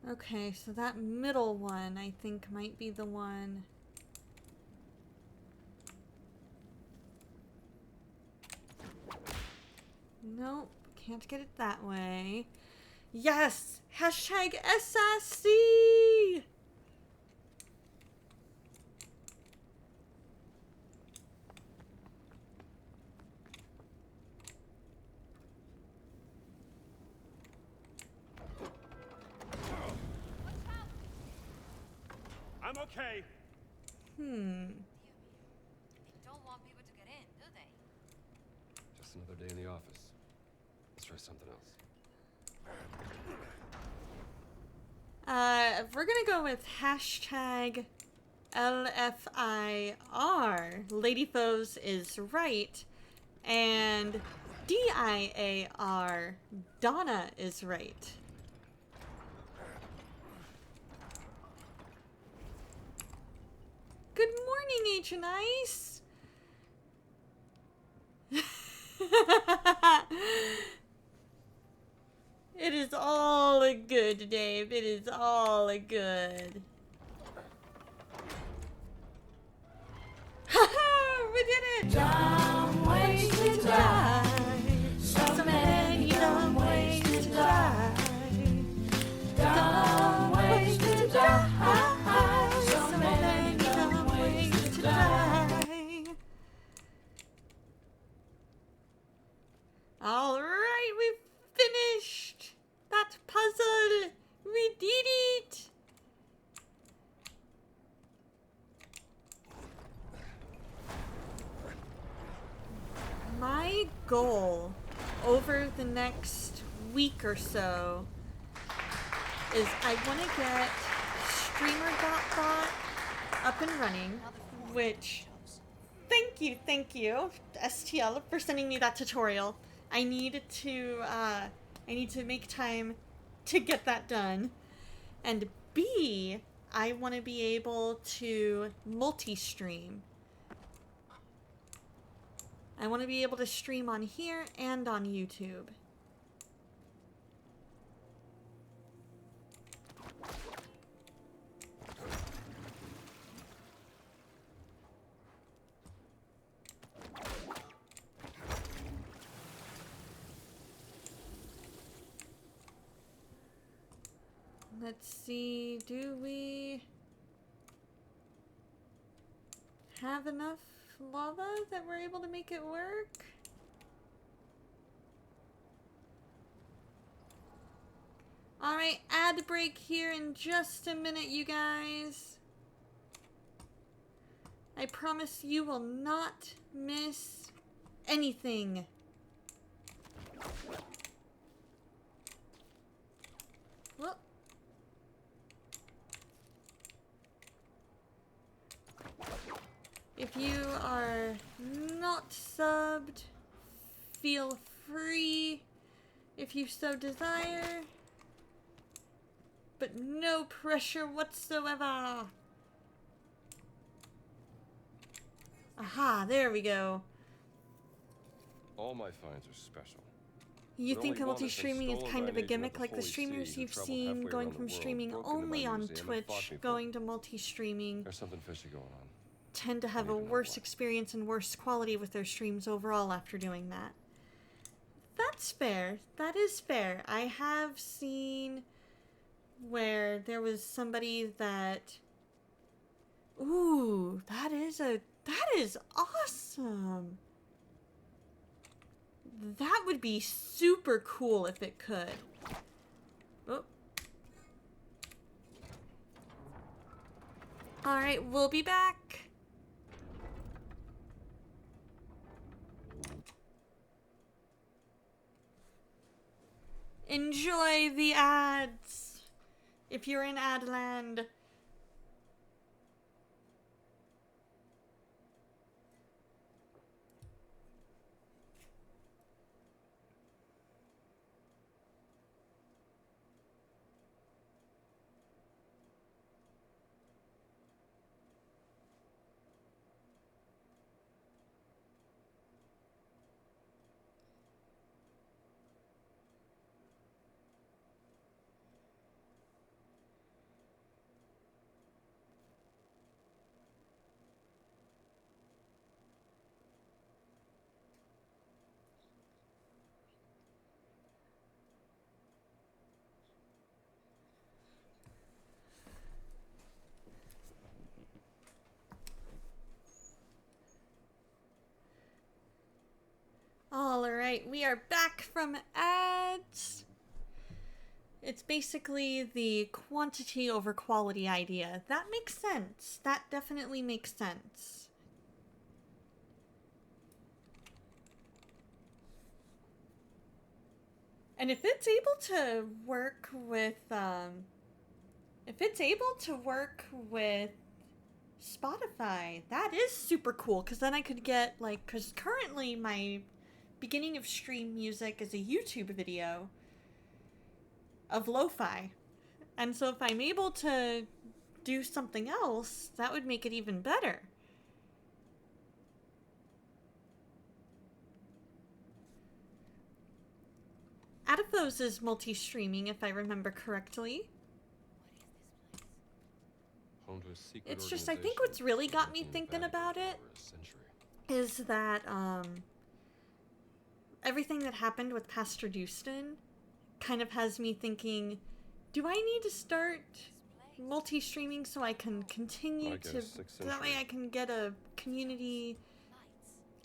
Okay, so that middle one, I think, might be the one. Nope, can't get it that way. Yes! Hashtag SSC! I'm okay. They don't want people to get in, do they? Just another day in the office. Let's try something else. We're gonna go with hashtag LFIR. Lady Foes is right. And DIAR. Donna is right. Good morning, Agent Ice. It is all good, Dave. It is all good. Haha, we did it! Dumb ways to die. So many dumb ways to die. Dumb ways to die. goal over the next week or so is I want to get Streamer.bot up and running, which, thank you, STL, for sending me that tutorial. I need to make time to get that done. And B, I want to be able to multi-stream. I want to be able to stream on here and on YouTube. Let's see, do we have enough lava that we're able to make it work? Alright, ad break here in just a minute, you guys. I promise you will not miss anything. Well, if you are not subbed, feel free if you so desire, but no pressure whatsoever. Aha, there we go. All my finds are special. You But think only one has been multi-streaming is stolen kind by of a an agent of gimmick the like the Holy streamers See who you've traveled seen halfway going around from the world, streaming broke into only my on museum, and fought Twitch, me for going it. to multi-streaming, There's something fishy going on. tend to have a need to know worse what. experience and worse quality with their streams overall after doing that. That's fair. That is fair. I have seen where there was somebody that... Ooh, that is awesome. That would be super cool if it could. Oh. Alright, we'll be back. Enjoy the ads if you're in Adland. Alright, we are back from ads. It's basically the quantity over quality idea. That makes sense. That definitely makes sense. And if it's able to work with, Spotify, that is super cool, because then I could get, like, because currently my beginning of stream music is a YouTube video of lo-fi. And so if I'm able to do something else, that would make it even better. Adipose is multi-streaming, if I remember correctly. Home to a secret It's just, I think what's really got me thinking about it is that, everything that happened with Pastor Dustin kind of has me thinking, do I need to start multi-streaming so I can continue to... That way I can get a community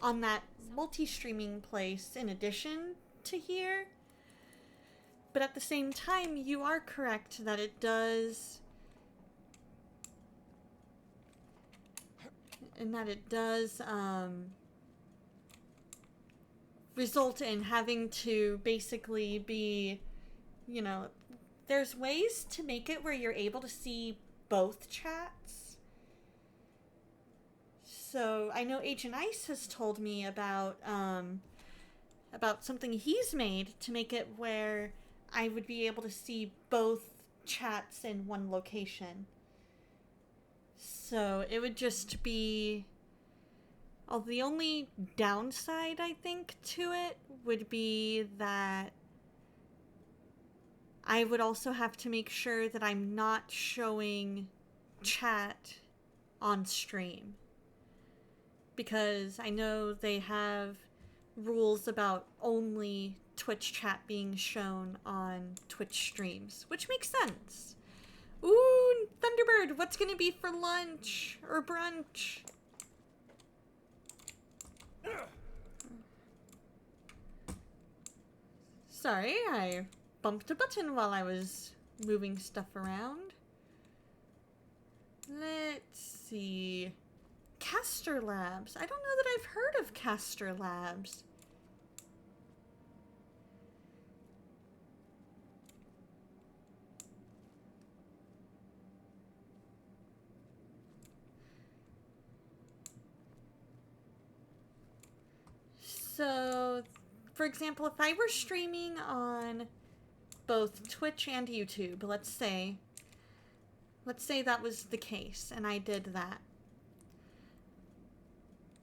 on that multi-streaming place in addition to here? But at the same time, you are correct that it does... result in having to basically be, you know, there's ways to make it where you're able to see both chats. So I know Agent Ice has told me about something he's made to make it where I would be able to see both chats in one location. So it would just be... Oh, the only downside, I think, to it would be that I would also have to make sure that I'm not showing chat on stream. Because I know they have rules about only Twitch chat being shown on Twitch streams, which makes sense. Ooh, Thunderbird, what's gonna be for lunch or brunch? Sorry, I bumped a button while I was moving stuff around. Let's see. Castor Labs. I don't know that I've heard of Castor Labs. So, for example, if I were streaming on both Twitch and YouTube, let's say that was the case, and I did that.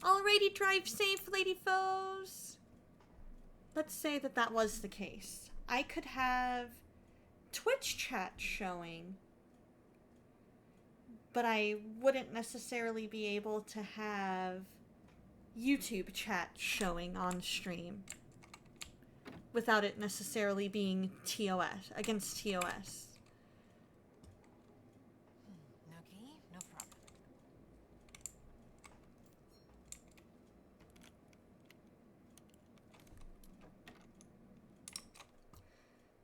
Alrighty, drive safe, lady foes. Let's say that that was the case. I could have Twitch chat showing, but I wouldn't necessarily be able to have YouTube chat showing on stream without it necessarily being TOS, against TOS. Okay, no problem.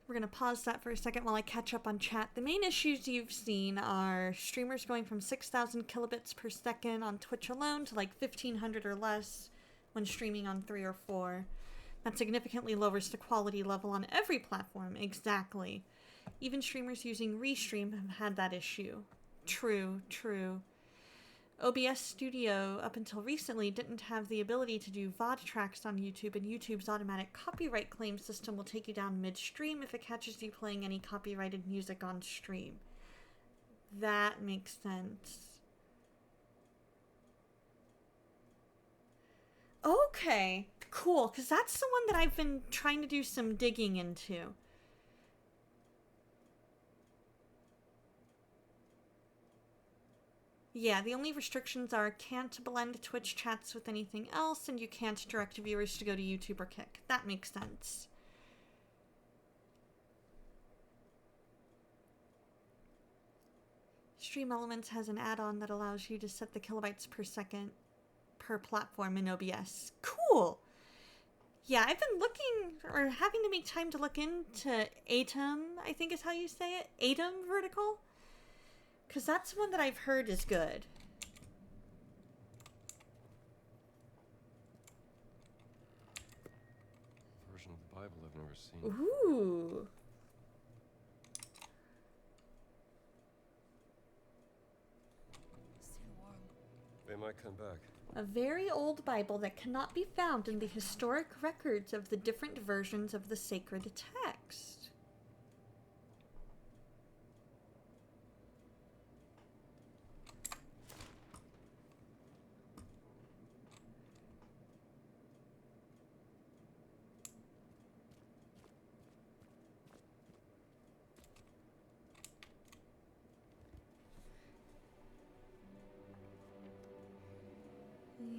We're going to pause that for a second while I catch up on chat. The main issues you've seen are streamers going from 6,000 kilobits per second on Twitch alone to like 1,500 or less when streaming on 3 or 4. That significantly lowers the quality level on every platform, exactly. Even streamers using Restream have had that issue. True, true. OBS Studio, up until recently, didn't have the ability to do VOD tracks on YouTube, and YouTube's automatic copyright claim system will take you down mid-stream if it catches you playing any copyrighted music on stream. That makes sense. Okay, cool, because that's the one that I've been trying to do some digging into. Yeah, the only restrictions are can't blend Twitch chats with anything else, and you can't direct viewers to go to YouTube or Kick. That makes sense. Stream Elements has an add-on that allows you to set the kilobytes per second per platform in OBS. Cool! Yeah, I've been looking, or having to make time to look into Atom, I think is how you say it. Atom Vertical? Because that's one that I've heard is good. Version of the Bible I've never seen. Ooh. Still warm. They might come back. A very old Bible that cannot be found in the historic records of the different versions of the sacred text.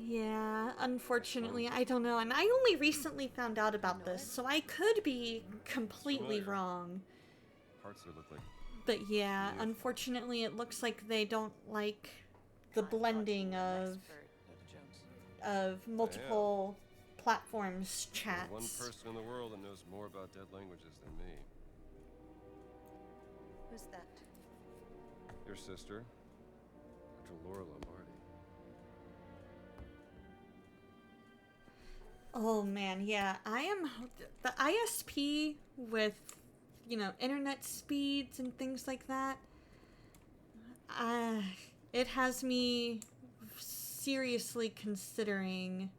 Yeah, unfortunately, I don't know. And I only recently found out about this, so I could be completely wrong. Parts that look like But yeah, unfortunately, it looks like they don't like the blending of multiple platforms there's chats. one person in the world that knows more about dead languages than me. Who's that? Your sister, Dr. Laura Lombardi. Oh man, yeah. I am the ISP with, internet speeds and things like that. It has me seriously considering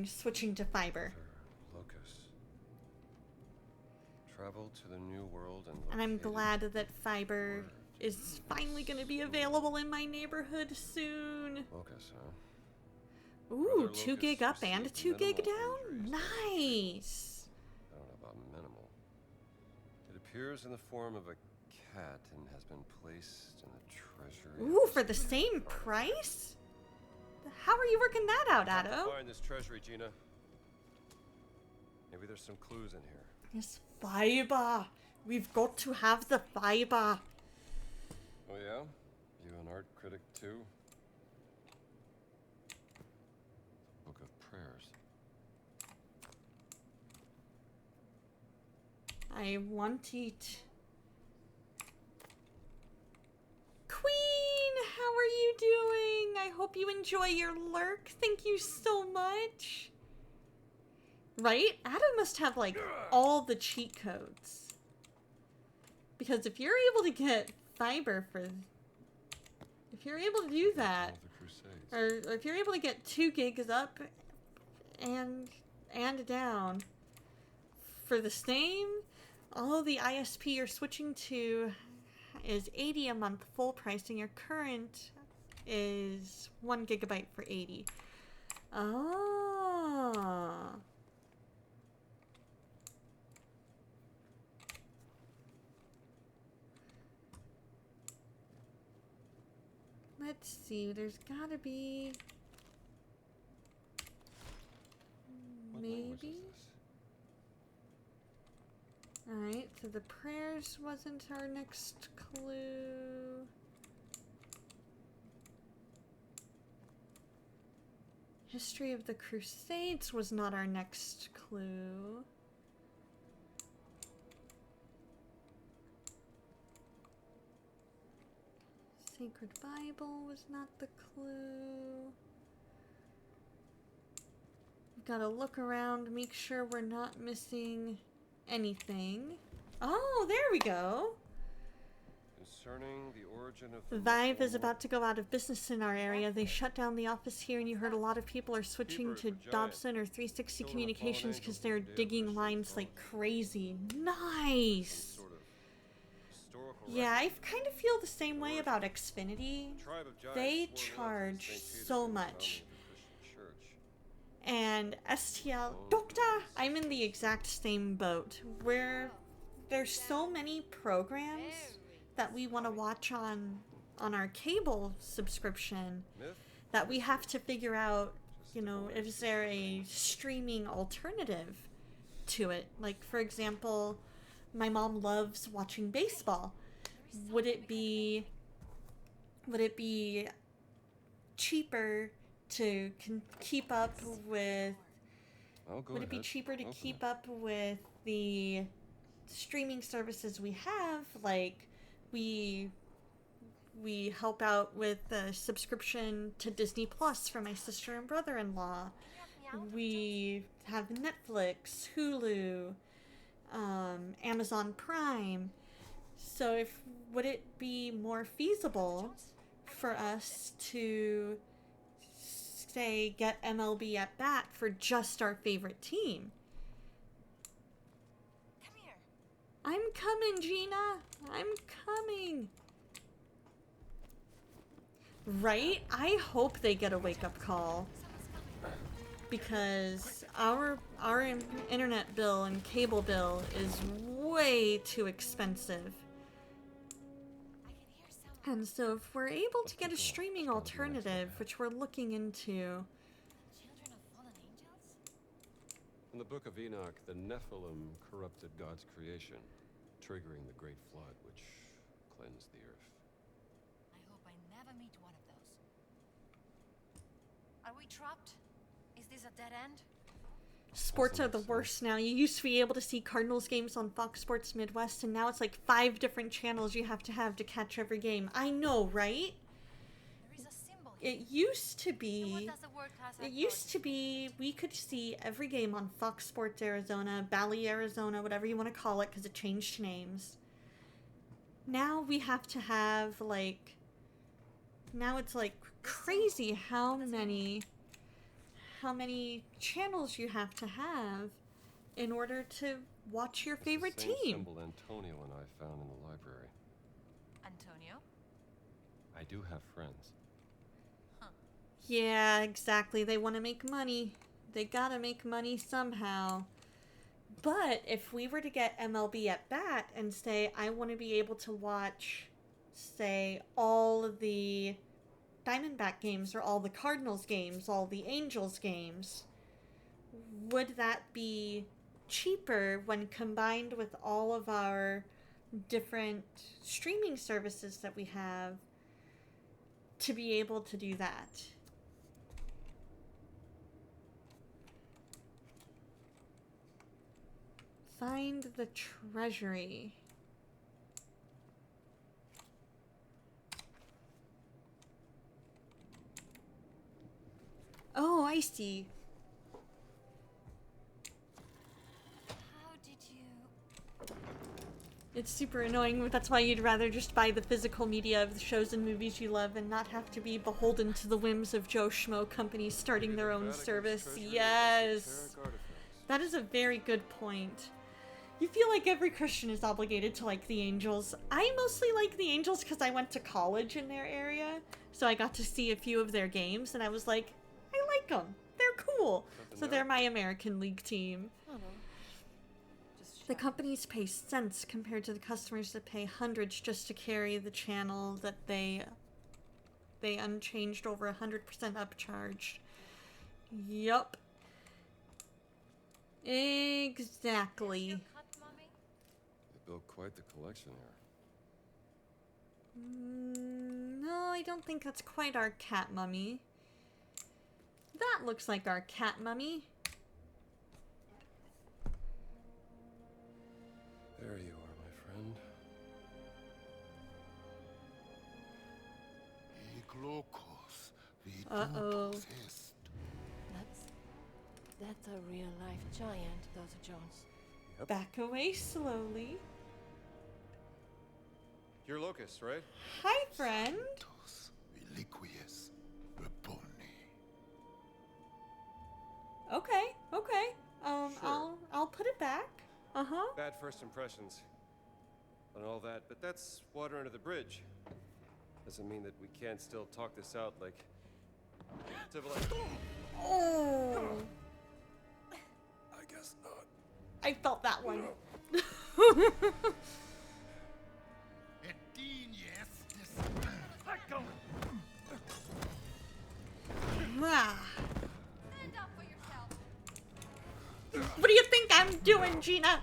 switching to fiber. Locus. Travel to the new world And I'm located- glad that fiber is finally going to be available in my neighborhood soon. Locus, huh? Ooh, Brother 2 gig Locust up and received 2 gig minimal down? injuries. Nice. I don't know about minimal. It appears in the form of a cat and has been placed in the treasury. of Ooh, for the this same guard. price? How are you working that out, Have to Addo? find this treasury, Gina. Maybe there's some clues in here. Yes, fiber. We've got to have the fiber. Oh yeah? You an art critic too? Book of Prayers. I want it. Queen, how are you doing? I hope you enjoy your lurk. Thank you so much. Right? Adam must have, like, all the cheat codes. Because if you're able to get fiber for... If you're able to do that, Of the Crusades. or if you're able to get 2 gigs up and down for the same, all the ISP you're switching to is $80 a month full price, and your current is 1 gigabyte for $80. Ah. Let's see, there's gotta be... What language Maybe? is this? Alright, so the prayers wasn't our next clue. History of the Crusades was not our next clue. Sacred Bible was not the clue. We've got to look around, make sure we're not missing anything. Oh, there we go. Concerning the origin of the Vive is Nephilim- about to go out of business in our area. They shut down the office here, and you heard a lot of people are switching Keepers to were giant. Dobson or 360 Children of Communications fallen because angels they're and digging Judeo lines Christian like thrones. crazy. Some Nice! sort of historical Yeah, I record. kind of feel the same way about Xfinity. The tribe of giants They swore an oath to charge Saint Peter so and much. founded the Christian church. And STL, Doctor, I'm in the exact same boat where there's so many programs that we want to watch on our cable subscription Myth? that we have to figure out, is there a streaming alternative to it? Like, for example, my mom loves watching baseball. Would it be cheaper to keep up with Oh, go would it be ahead. cheaper to Open keep it. up with the streaming services we have? Like, we help out with the subscription to Disney Plus for my sister and brother-in-law. We have Netflix, Hulu, Amazon Prime. So would it be more feasible for us to say get MLB at bat for just our favorite team? Come here. I'm coming, Gina. I'm coming. Right? I hope they get a wake-up call, Someone's coming. because our internet bill and cable bill is way too expensive. I can hear someone. And so if we're able to get a streaming alternative, which we're looking into, Children of fallen angels? In the Book of Enoch, the Nephilim corrupted God's creation, triggering the Great Flood, which cleansed the earth. I hope I never meet one of those. Are we trapped? Is this a dead end? sports are the Doesn't make worst now. You used to be able to see Cardinals games on Fox Sports Midwest, and now it's like 5 different channels you have to catch every game. I know, right? There is a symbol It used to And what be. does a world-class It actor used to be we could see every game on Fox Sports Arizona, Bally Arizona, whatever you want to call it, because it changed names. Now we have to have like. Now it's like crazy how many channels you have to have in order to watch your favorite It's the same team. symbol Antonio and I found in the library. Antonio? I do have friends. Yeah, exactly. They want to make money. They gotta make money somehow. But if we were to get MLB at bat and say, I want to be able to watch, say, all of the Diamondback games or all the Cardinals games, all the Angels games, would that be cheaper when combined with all of our different streaming services that we have to be able to do that? Find the treasury. Oh, I see. How did you... It's super annoying, but that's why you'd rather just buy the physical media of the shows and movies you love and not have to be beholden to the whims of Joe Schmo companies starting their own service. Yes! That is a very good point. You feel like every Christian is obligated to like the Angels. I mostly like the Angels because I went to college in their area, so I got to see a few of their games, and I was like, I like them. They're cool. So they're my American League team. Oh, no. Just The companies pay cents compared to the customers that pay hundreds just to carry the channel that they unchanged over 100% upcharged. Yup. Exactly. Your cut, Mommy? They built quite the collection here. No, I don't think that's quite our cat mummy. That looks like our cat mummy. There you are, my friend. Uh-oh. That's a real life giant, Dr. Jones. Back away slowly. You're Locust, right? Hi, friend. Okay, okay. Sure. I'll put it back. Uh-huh. Bad first impressions and all that, but that's water under the bridge. Doesn't mean that we can't still talk this out like civilized. Oh, I guess not. I felt that one. Let go! Ah. Stand up for yourself. What do you think I'm doing, Gina?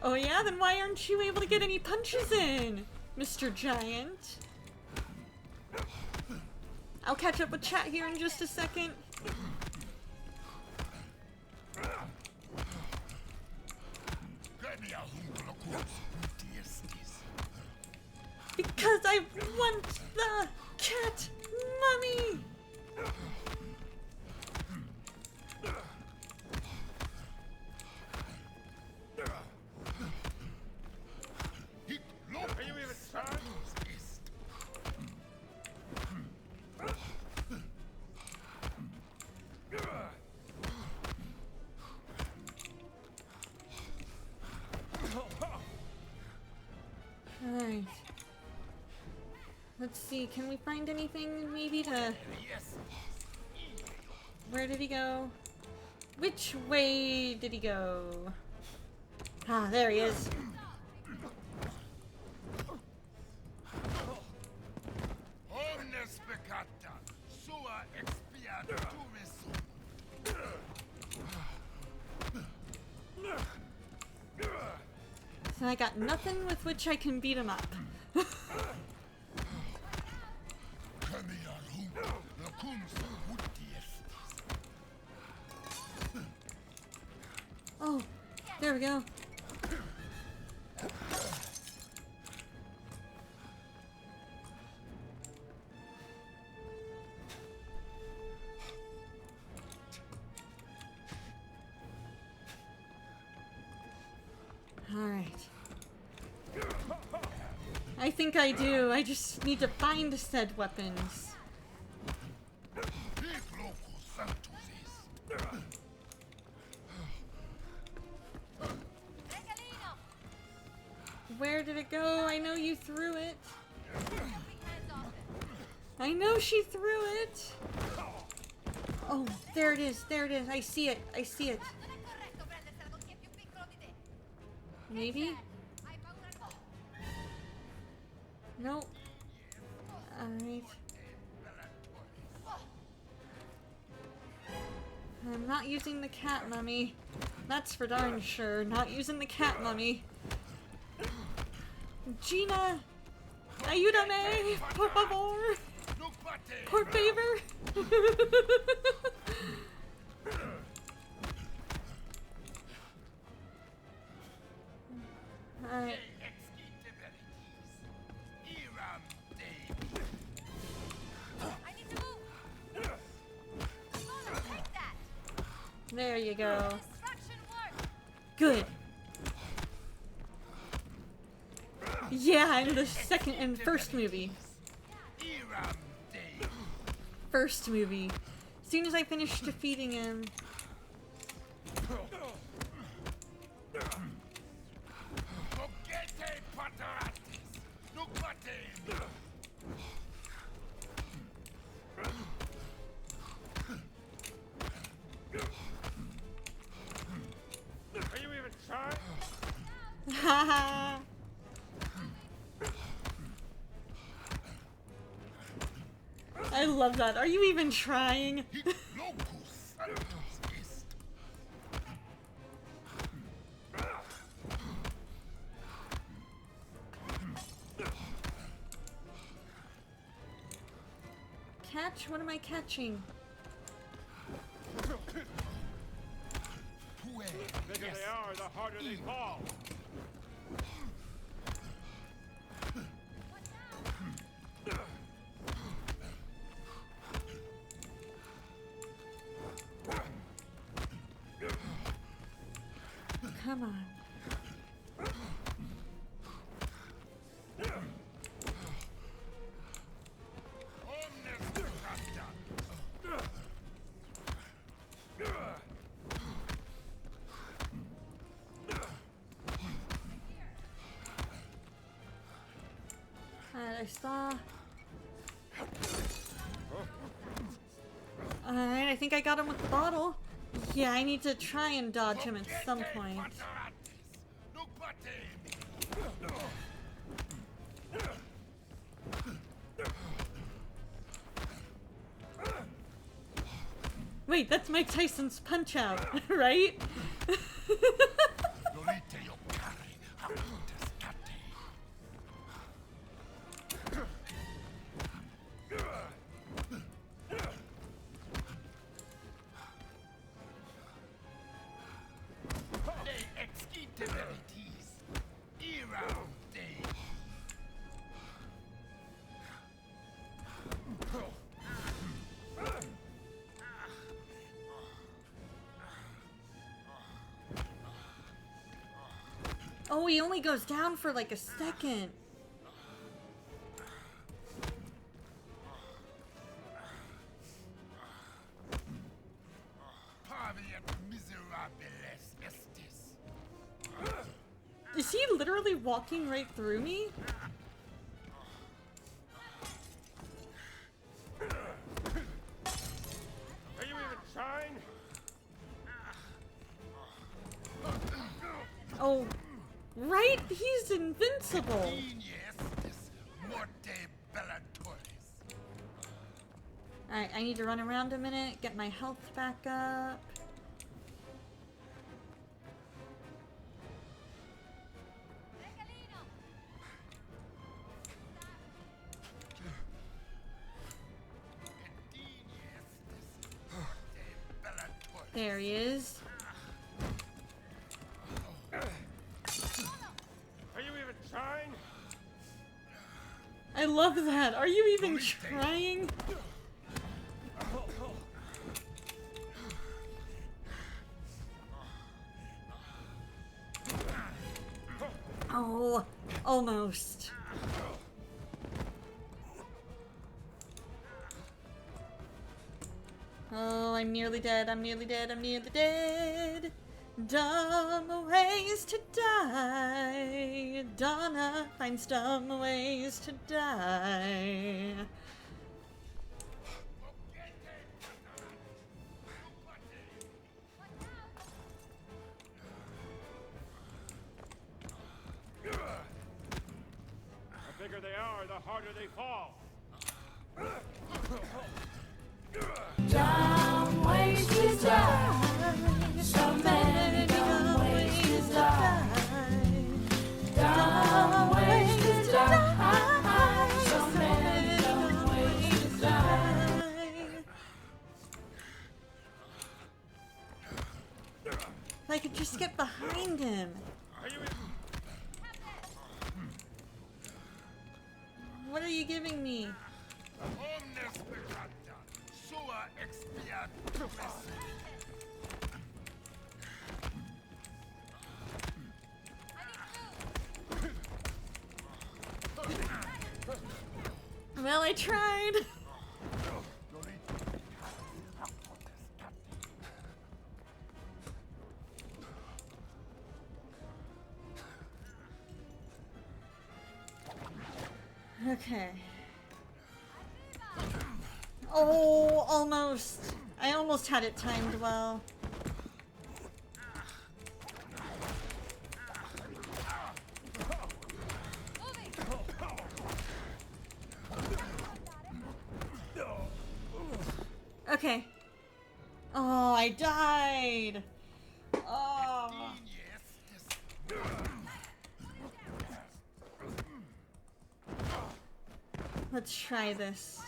Oh yeah? Then why aren't you able to get any punches in, Mr. Giant? I'll catch up with chat here in just a second. Because I want the cat mummy! Are you even trying? Alright. Let's see, can we find anything maybe to... Where did he go? Which way did he go? Ah, there he is. Omnes peccata, sua expiatur sum. So I got nothing with which I can beat him up. There we go. Alright. I think I do. I just need to find said weapons. Hic locus sanctus est. Regalino! Where did it go? I know you threw it. Quick hands off it. I know she threw it. Oh, there it is. There it is. I see it. I see it. Non è corretto prendersela con chi è più piccolo di te. Maybe? Hai paura tu? Nope. Alright. I'm not using the cat mummy. That's for darn sure. Not using the cat mummy. Gina! Ayúdame! Por favor! Nunc pater. Por favor! Alright. Exquite verities. Iram Dei. I need to move. Mona, take that. There you go. Distraction work. Good. Yeah, in the second and first movie. Iram Dei. First movie. As soon as I finished defeating him. Cogete pateratis. Nunc pater. Are you even trying? Haha. I love that. Are you even trying? Hic locus sanctus est. Catch? What am I catching? Pue. The bigger they are, the harder they fall. Come on. Omnes peccata. Alright, I saw. Alright, I think I got him with the bottle. Yeah, I need to try and dodge him at some Cogete point. pateratis. Nunc pater. Wait, that's Mike Tyson's Punch Out, right? Dolite iocare autestate. De exquite verities. Iram Dei. Oh, he only goes down for like a second. Paviat miserabilis estis. Is he literally walking right through me? Are you even trying? Oh, right? He's invincible. Digni estis morte bellatoris. Alright, I need to run around a minute, get my health back up. Regalino! Digni estis morte bellatoris. There he is. I love that. Are you even trying? Oh, almost. Oh, I'm nearly dead. I'm nearly dead. I'm nearly dead. Dumb ways to die. Donna finds dumb ways to die. The bigger they are, the harder they fall. Dumb ways to die. So many dumb ways to die. Dumb ways to die. So many dumb ways to die. If I could just get behind him. Are you What are you giving me? Omnes peccata, sua expiat Well, I tried. Okay. Oh, almost. I almost had it timed well. Okay. Oh, I died. Oh. Let's try this.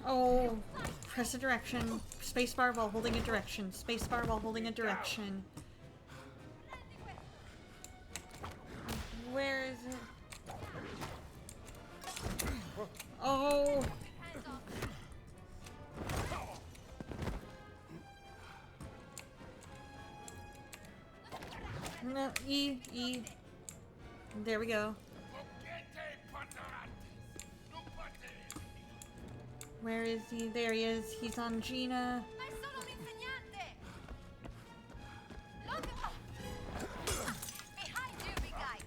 Oh, press a direction. Spacebar while holding a direction. Spacebar while holding a direction. Where is it? Oh. No, E. There we go. Where is he? There he is. He's on Gina. Ma è solo un insegnante! Look! Behind you, big guy!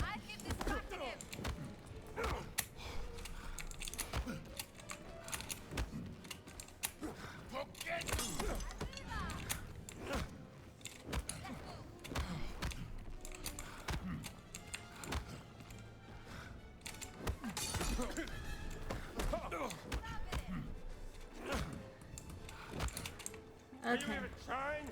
I'll keep distracting him! Are you Okay. even trying?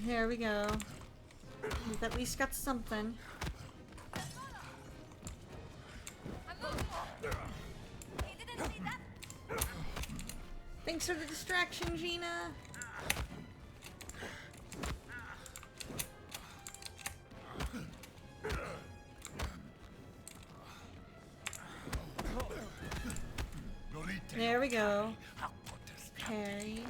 Here we go. We've at least got something. I'm moving! He didn't see that! Thanks for the distraction, Gina. There we go. Parry.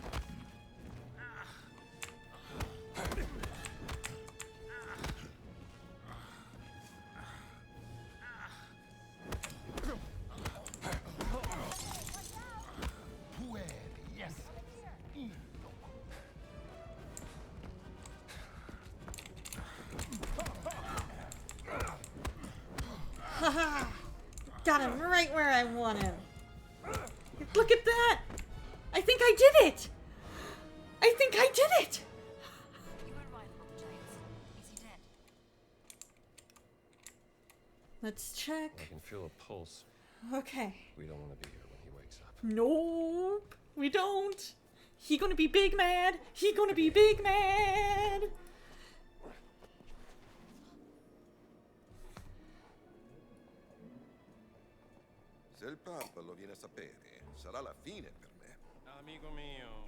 Haha! Got him right where I want him. Look at that! I think I did it! I think I did it! You were right about the giants. Is he dead? Let's check. I can feel a pulse. Okay. We don't want to be here when he wakes up. Nope, we don't. He gonna be big mad. He gonna be big mad. il Papa lo viene a sapere, sarà la fine per me. Amico mio,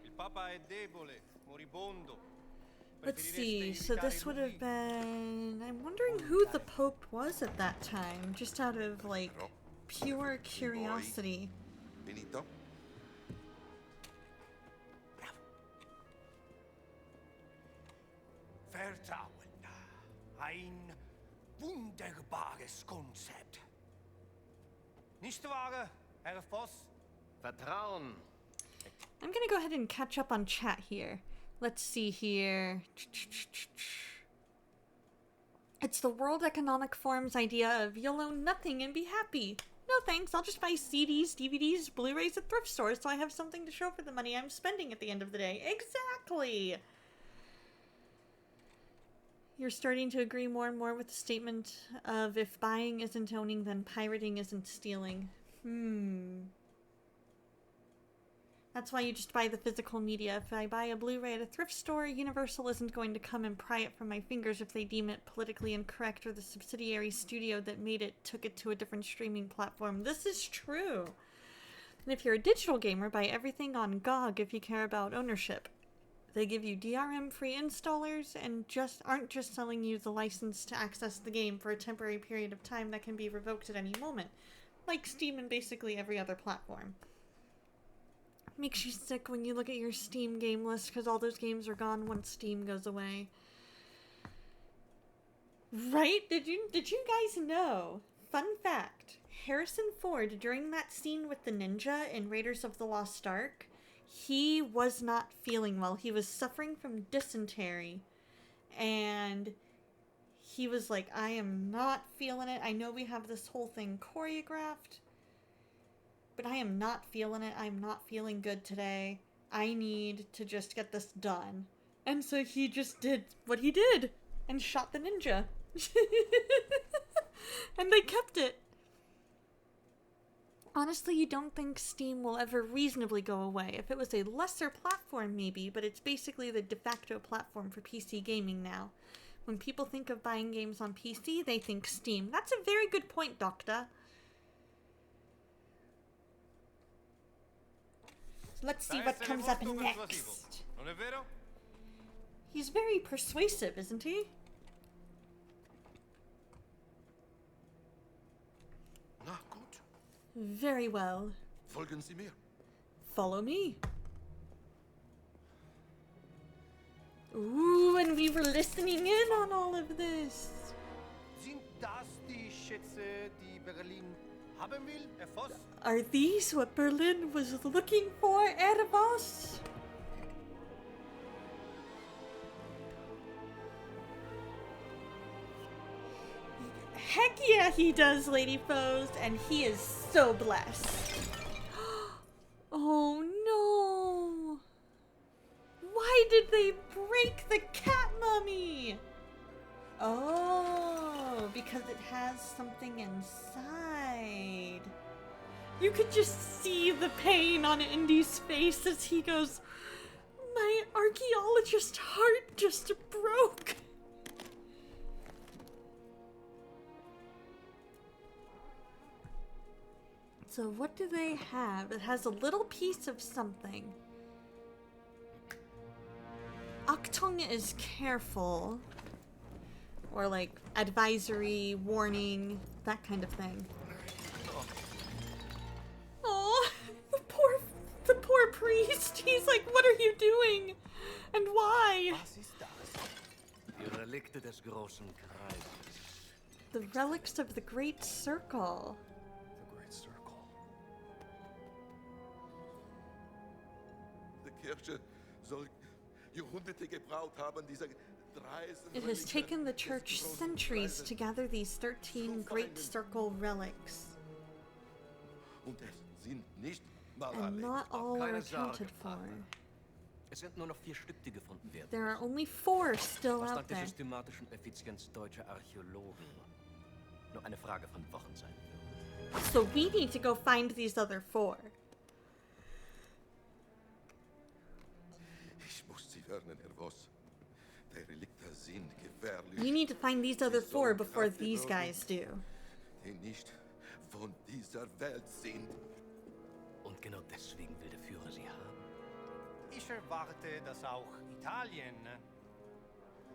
il Papa è debole, moribondo. Let's see, so this would have been... I'm wondering who the Pope was at that time, just out of, like, Però, pure curiosity. Finito? Vertrauen. Ein wunderbares Konzept. Nicht wahr, Herr Voss? Vertrauen. I'm gonna go ahead and catch up on chat here. Let's see here. It's the World Economic Forum's idea of you'll own nothing and be happy. No thanks, I'll just buy CDs, DVDs, Blu-rays at thrift stores so I have something to show for the money I'm spending at the end of the day. Exactly! You're starting to agree more and more with the statement of if buying isn't owning, then pirating isn't stealing. That's why you just buy the physical media. If I buy a Blu-ray at a thrift store, Universal isn't going to come and pry it from my fingers if they deem it politically incorrect or the subsidiary studio that made it took it to a different streaming platform. This is true. And if you're a digital gamer, buy everything on GOG if you care about ownership. They give you DRM-free installers and aren't just selling you the license to access the game for a temporary period of time that can be revoked at any moment, like Steam and basically every other platform. Makes you sick when you look at your Steam game list because all those games are gone once Steam goes away. Right? Did you guys know? Fun fact. Harrison Ford, during that scene with the ninja in Raiders of the Lost Ark, he was not feeling well. He was suffering from dysentery. And he was like, I am not feeling it. I know we have this whole thing choreographed, but I am not feeling it. I'm not feeling good today. I need to just get this done. And so he just did what he did and shot the ninja. And they kept it. Honestly, you don't think Steam will ever reasonably go away. If it was a lesser platform, maybe, but it's basically the de facto platform for PC gaming now. When people think of buying games on PC, they think Steam. That's a very good point, Doctor. Let's see what comes up next. Non è vero? He's very persuasive, isn't he? Na gut, Very well. folgen Sie mir. Follow me. Ooh, and we were listening in on all of this. Sind das die Schätze, die Berlin haben will, Herr Voss? Are these what Berlin was looking for, Erebos? Heck yeah, he does, Lady Foes, and he is so blessed. Oh no! Why did they break the cat mummy? Oh, because it has something inside. You could just see the pain on Indy's face as he goes, my archaeologist heart just broke. So what do they have? It has a little piece of something. Octung is careful. Or like advisory, warning, that kind of thing. Oh, the poor priest. He's like, what are you doing? And why? Was ist das? Die Relikte des großen Kreises. The relics of the Great Circle. The Great Circle. Die Kirche soll Jahrhunderte gebraucht haben, diese It has taken the church centuries to gather these 13 Great Circle relics. Und es sind nicht mal And alle. not all are Keine Sorge, accounted for. Vater. Es sind nur noch 4 Stück, die gefunden werden. There are only 4 still Was out dank der there. systematischen Effizienz deutscher Archäologen nur eine Frage von Wochen sein wird. So we need to go find these other 4. Ich muss sie warnen, Herr Voss. Die Relikte sind gefährlich. You need to find these other 4 before these guys do. Die nicht von dieser Welt sind. Und genau deswegen will der Führer sie haben. Ich erwarte, dass auch Italien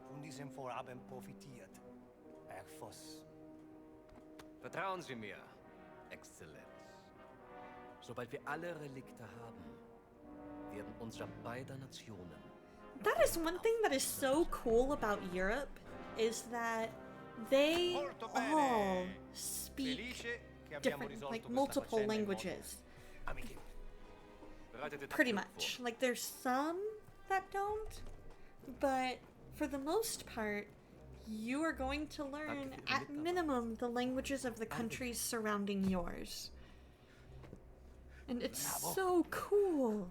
von diesem Vorhaben profitiert. Herr Voss. Vertrauen Sie mir, Exzellenz. Sobald wir alle Relikte haben, werden unser beider Nationen. That is one thing that is so cool about Europe, is that they Molto all bene. speak Felice che abbiamo different, risolto like questa multiple faccenda in modo languages. Amici, bereitet den Pretty Abflug much. vor. Like there's some that don't, but for the most part, you are going to learn at minimum the languages of the countries surrounding yours. And it's so cool.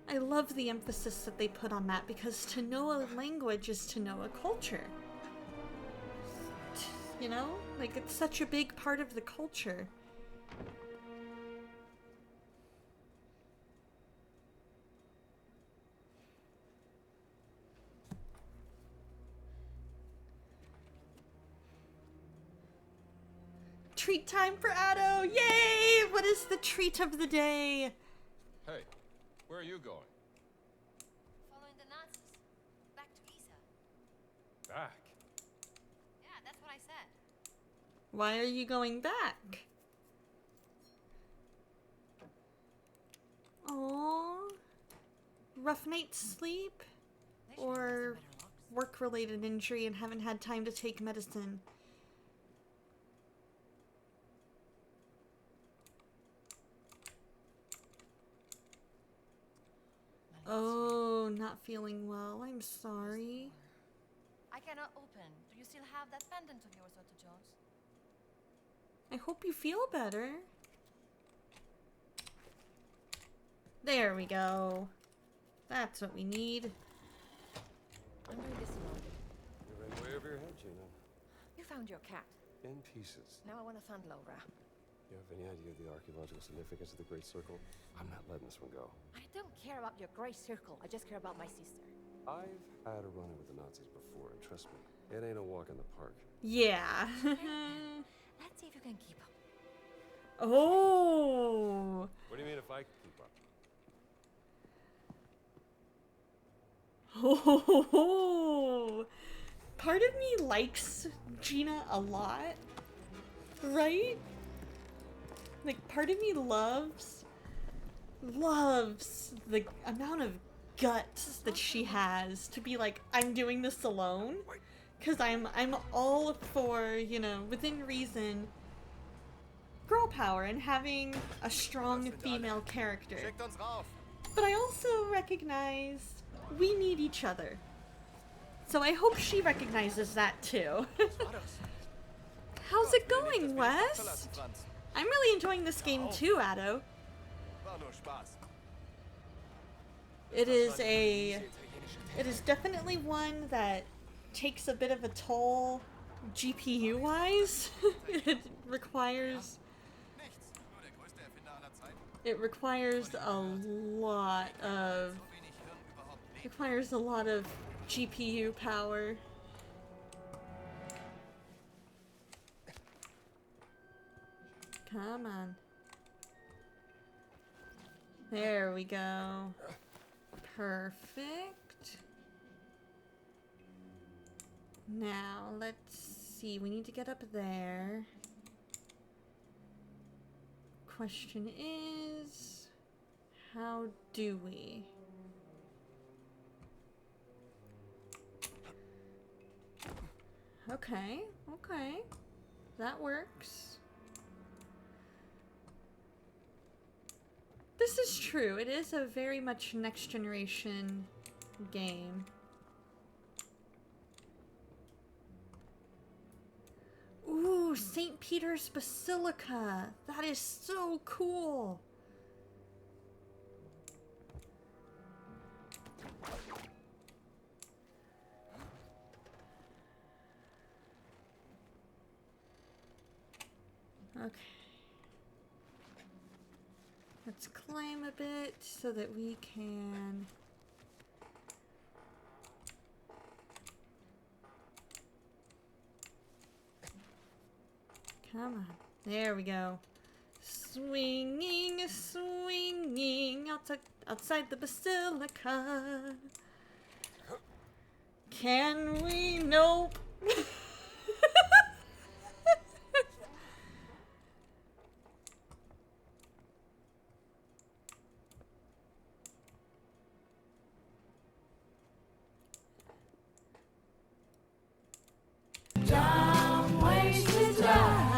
I love the emphasis that they put on that, because to know a language is to know a culture. You know? Like, it's such a big part of the culture. Treat time for Addo! Yay! What is the treat of the day? Hey, where are you going? Following the Nazis. Back to Isa. Back. Yeah, that's what I said. Why are you going back? Aww. Rough night's sleep? They should invest in Or better locks. work-related injury and haven't had time to take medicine? Oh, not feeling well. I'm sorry. I cannot open. Do you still have that pendant of yours, Otto Jones? I hope you feel better. There we go. That's what we need. I'm doing this alone. You ran way over your head, Gina. You found your cat. In pieces. Now I want to find Laura. You have any idea of the archaeological significance of the Great Circle? I'm not letting this one go. I don't care about your grey circle. I just care about my sister. I've had a run-in with the Nazis before, and trust me, it ain't a walk in the park. Yeah. Let's see if you can keep up. Oh. What do you mean if I can keep up? Oh. Part of me likes Gina a lot, right? Like, part of me loves the amount of guts that she has to be like, I'm doing this alone. Because I'm all for, you know, within reason, girl power and having a strong female character. Schickt uns rauf. But I also recognize we need each other. So I hope she recognizes that too. How's it going, West? I'm really enjoying this game too, Addo. War nur Spaß. It is definitely one that takes a bit of a toll GPU wise. It requires Nichts. Nur der größte Erfinder aller Zeiten. a lot of So wenig Hirn überhaupt lebt. requires a lot of GPU power. Come on. There we go. Perfect. Now, let's see. We need to get up there. Question is, how do we? Okay, okay. That works. This is true. It is a very much next generation game. Ooh, St. Peter's Basilica. That is so cool. Okay. Let's climb a bit so that we can... Come on. There we go. Swinging, swinging outside the basilica. Can we? Nope. Dumb ways to die.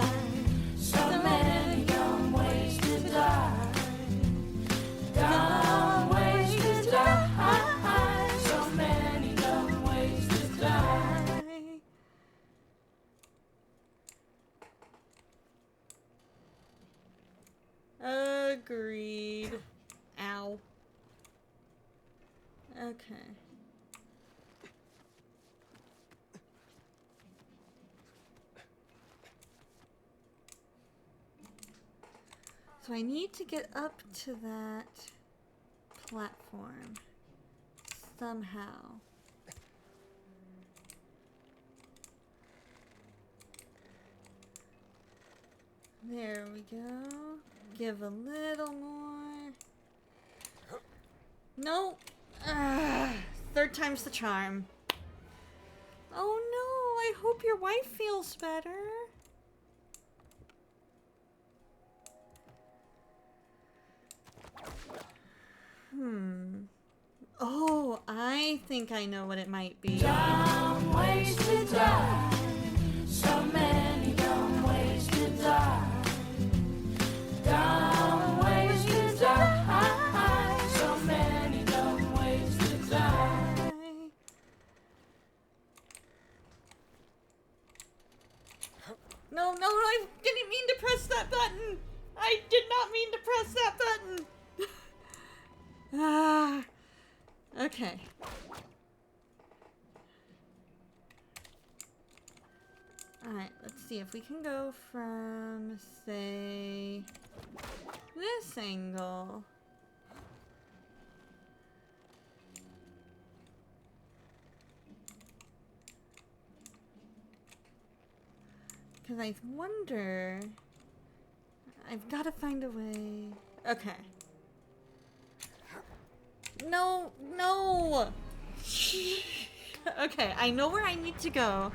So many dumb ways to die. Dumb ways to die. So many dumb ways to die. Agreed. Ow. Okay. So I need to get up to that platform somehow. There we go. Give a little more. No. Third time's the charm. Oh no, I hope your wife feels better. Oh, I think I know what it might be. Dumb ways to die. So many dumb ways to die. Dumb ways to die. So many dumb ways to die. No, I didn't mean to press that button. I did not mean to press that button. Okay. Alright, let's see if we can go from, say, this angle. Because I wonder... I've got to find a way... Okay. No! Okay, I know where I need to go.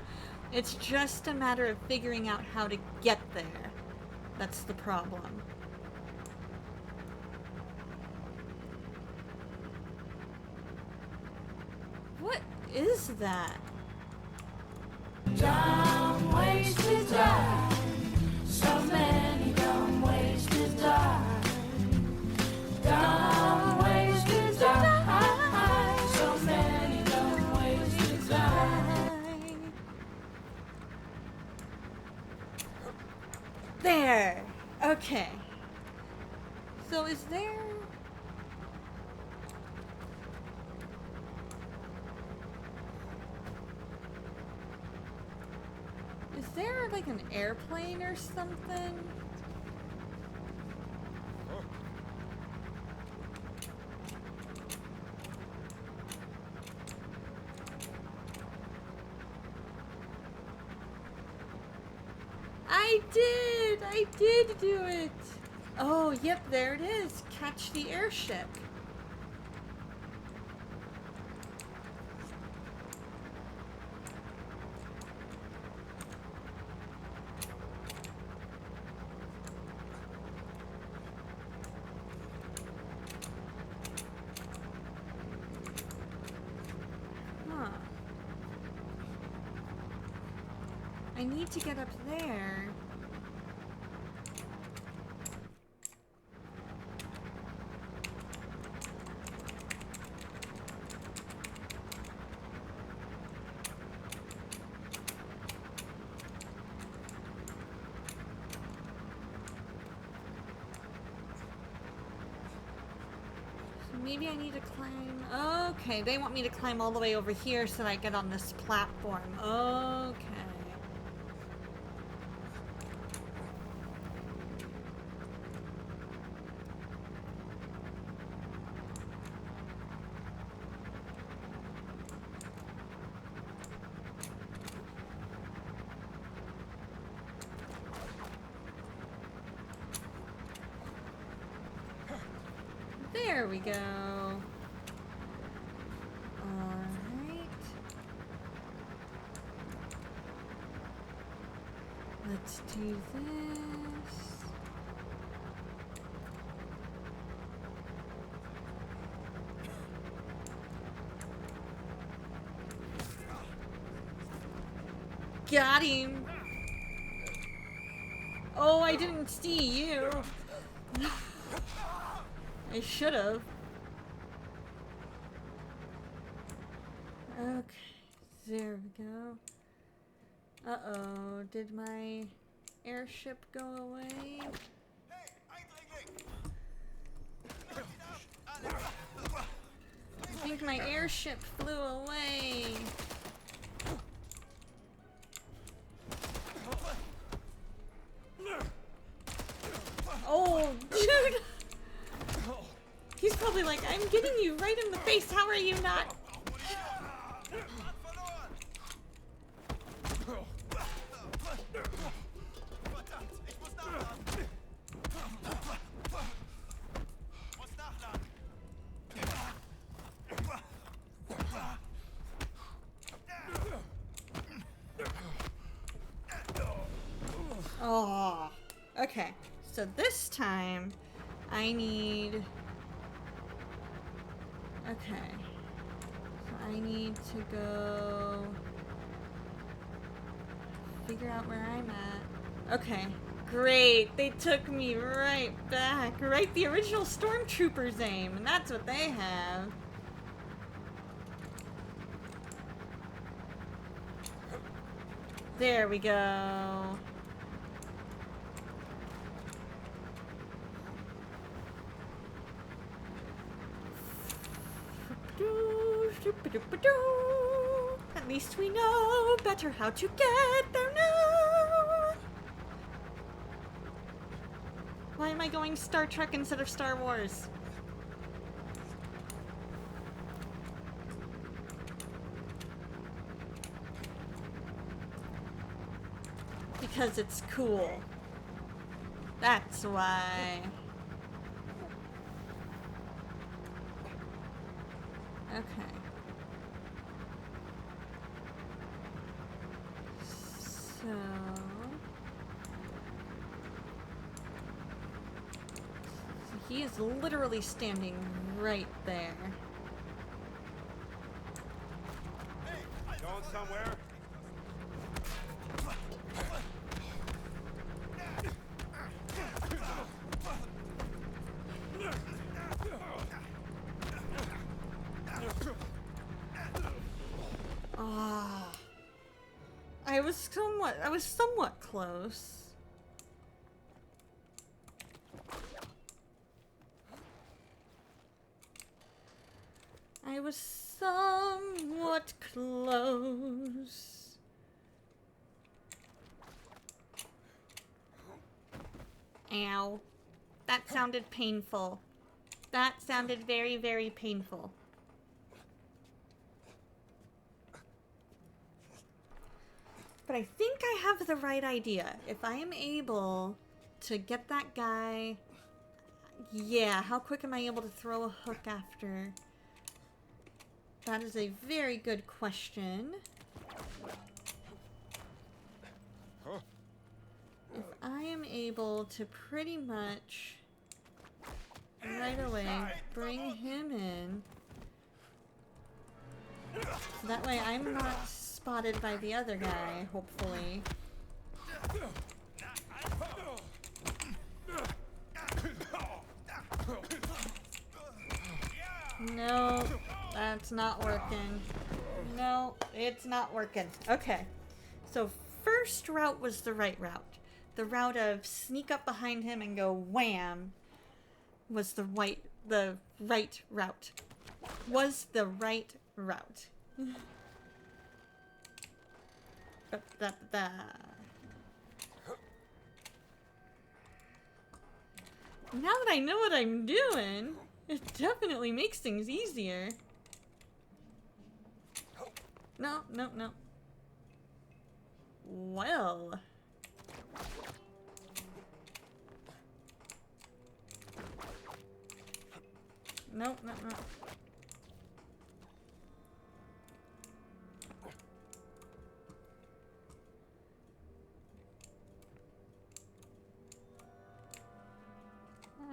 It's just a matter of figuring out how to get there. That's the problem. What is that? Dumb ways to die. So many dumb ways to die. Dumb ways to die. So many dumb ways to die. There! Okay. So is there... Is there like an airplane or something? I did do it! Oh, yep, there it is. Catch the airship. Huh. I need to get up there. Maybe I need to climb... Okay, they want me to climb all the way over here so that I get on this platform. Okay. There we go. Alright. Let's do this. Got him. Oh, I didn't see you. I should have. Okay, there we go. Uh-oh, did my airship go away? I think my airship flew away. Oh, dude! He's probably like, I'm getting you right in the face, how are you not? Oh, okay. So this time, I need... Okay. So I need to go... figure out where I'm at. Okay. Great. They took me right back. Right, the original Stormtroopers aim. And that's what they have. There we go. At least we know better how to get there now. Why am I going Star Trek instead of Star Wars? Because it's cool. That's why. Okay. So... he is literally standing right there. Going somewhere? Ah, I was somewhat close. I was somewhat close. Ow. That sounded painful. That sounded very, very painful. But I think I have the right idea. If I am able to get that guy... Yeah, how quick am I able to throw a hook after? That is a very good question. If I am able to pretty much right away bring him in, so that way I'm not spotted by the other guy, hopefully. No, that's not working. No, it's not working. Okay, so first route was the right route. The route of sneak up behind him and go wham was the right route. Was the right route. Now that I know what I'm doing, it definitely makes things easier. No, no, no. Well. Nope, nope, nope.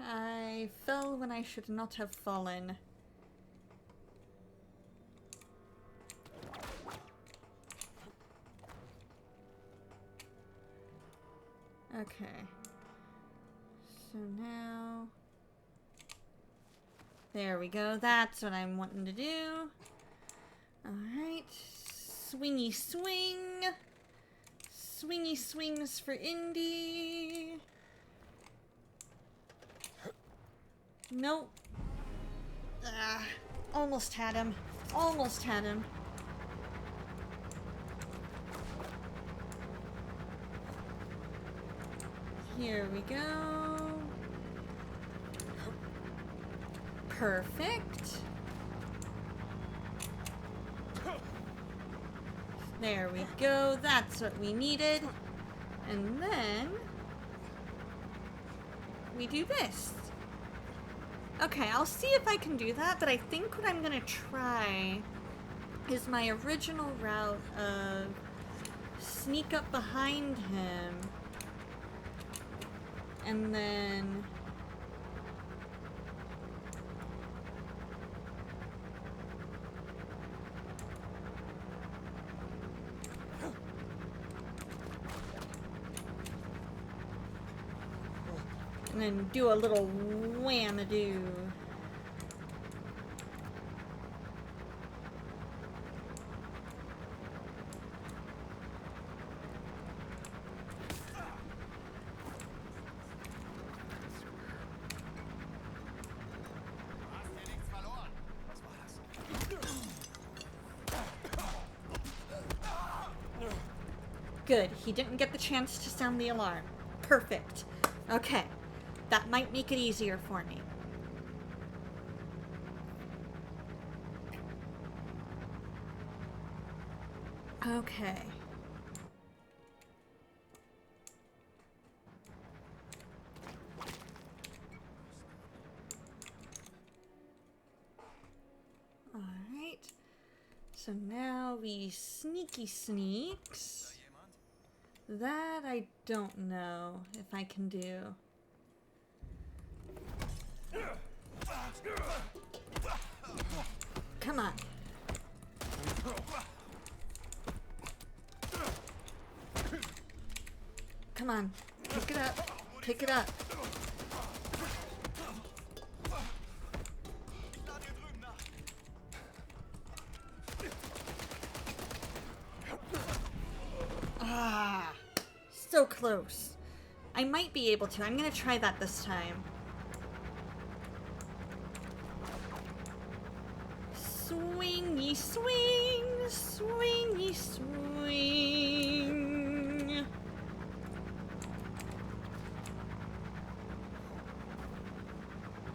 I fell when I should not have fallen. Okay. So now... There we go. That's what I'm wanting to do. Alright. Swingy swing. Swingy swings for Indy. Nope. Ah, almost had him. Almost had him. Here we go. Perfect. There we go. That's what we needed. And then we do this. Okay, I'll see if I can do that, but I think what I'm gonna try is my original route of sneak up behind him and then do a little whamadoo. Good, he didn't get the chance to sound the alarm. Perfect. Okay. That might make it easier for me. Okay. Alright. So now we sneaky sneaks. That I don't know if I can do. Come on. Come on. Pick it up. Pick it up. Ah. So close. I might be able to. I'm gonna try that this time. Swingy swing, swingy swing.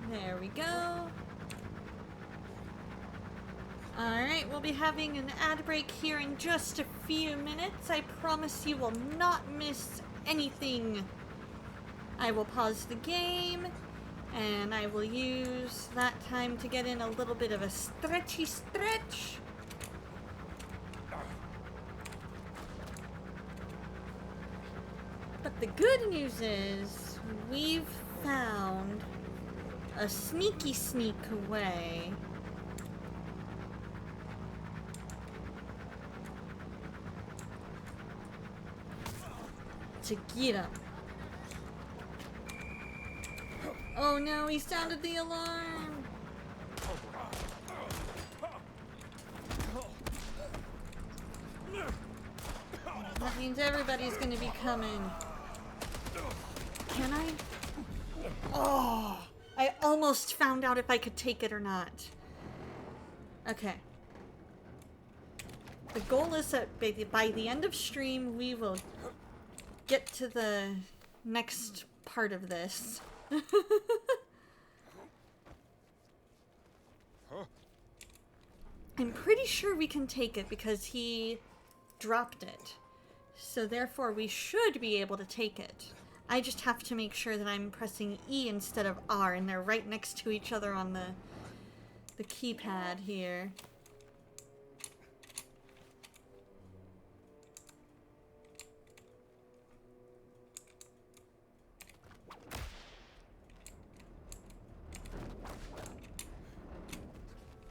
There we go. Alright, we'll be having an ad break here in just a few minutes. I promise you will not miss anything. I will pause the game. And I will use that time to get in a little bit of a stretchy stretch. But the good news is we've found a sneaky sneak way to get him. Oh no, he sounded the alarm! That means everybody's gonna be coming. Can I? Oh! I almost found out if I could take it or not. Okay. The goal is that by the end of stream, we will get to the next part of this. I'm pretty sure we can take it because he dropped it. So therefore we should be able to take it. I just have to make sure that I'm pressing E instead of R and they're right next to each other on the the keypad here.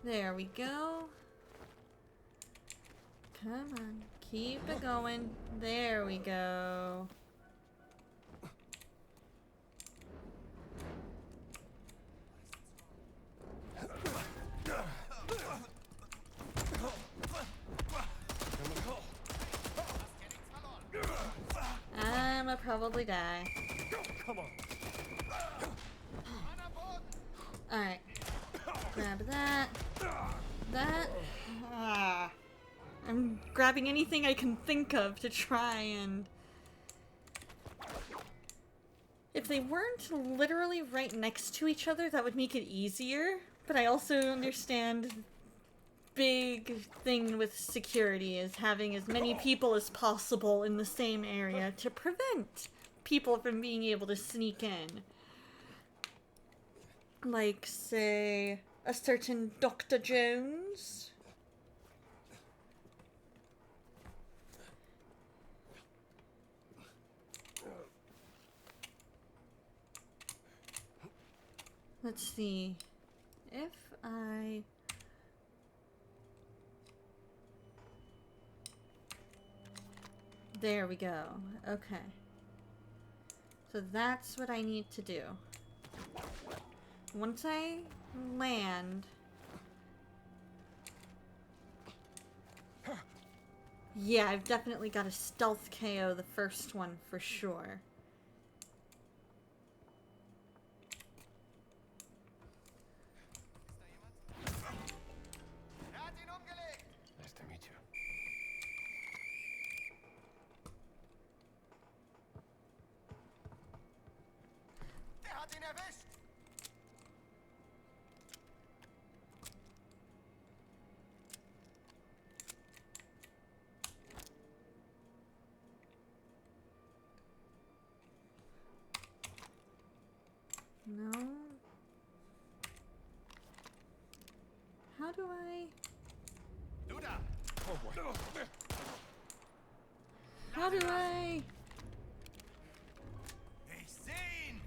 There we go. Come on, keep it going. There we go. I'ma probably die. Come on. Alright. Grab that. That. Ah. I'm grabbing anything I can think of to try and... If they weren't literally right next to each other, that would make it easier. But I also understand big thing with security is having as many people as possible in the same area to prevent people from being able to sneak in. Like, say, a certain Dr. Jones. Let's see. If I... There we go. Okay. So that's what I need to do. Once I land... Yeah, I've definitely got to stealth KO the first one for sure. Nice to meet you. Der hat ihn erwischt! No. How do I... Du da! How do I... Ich seh ihn!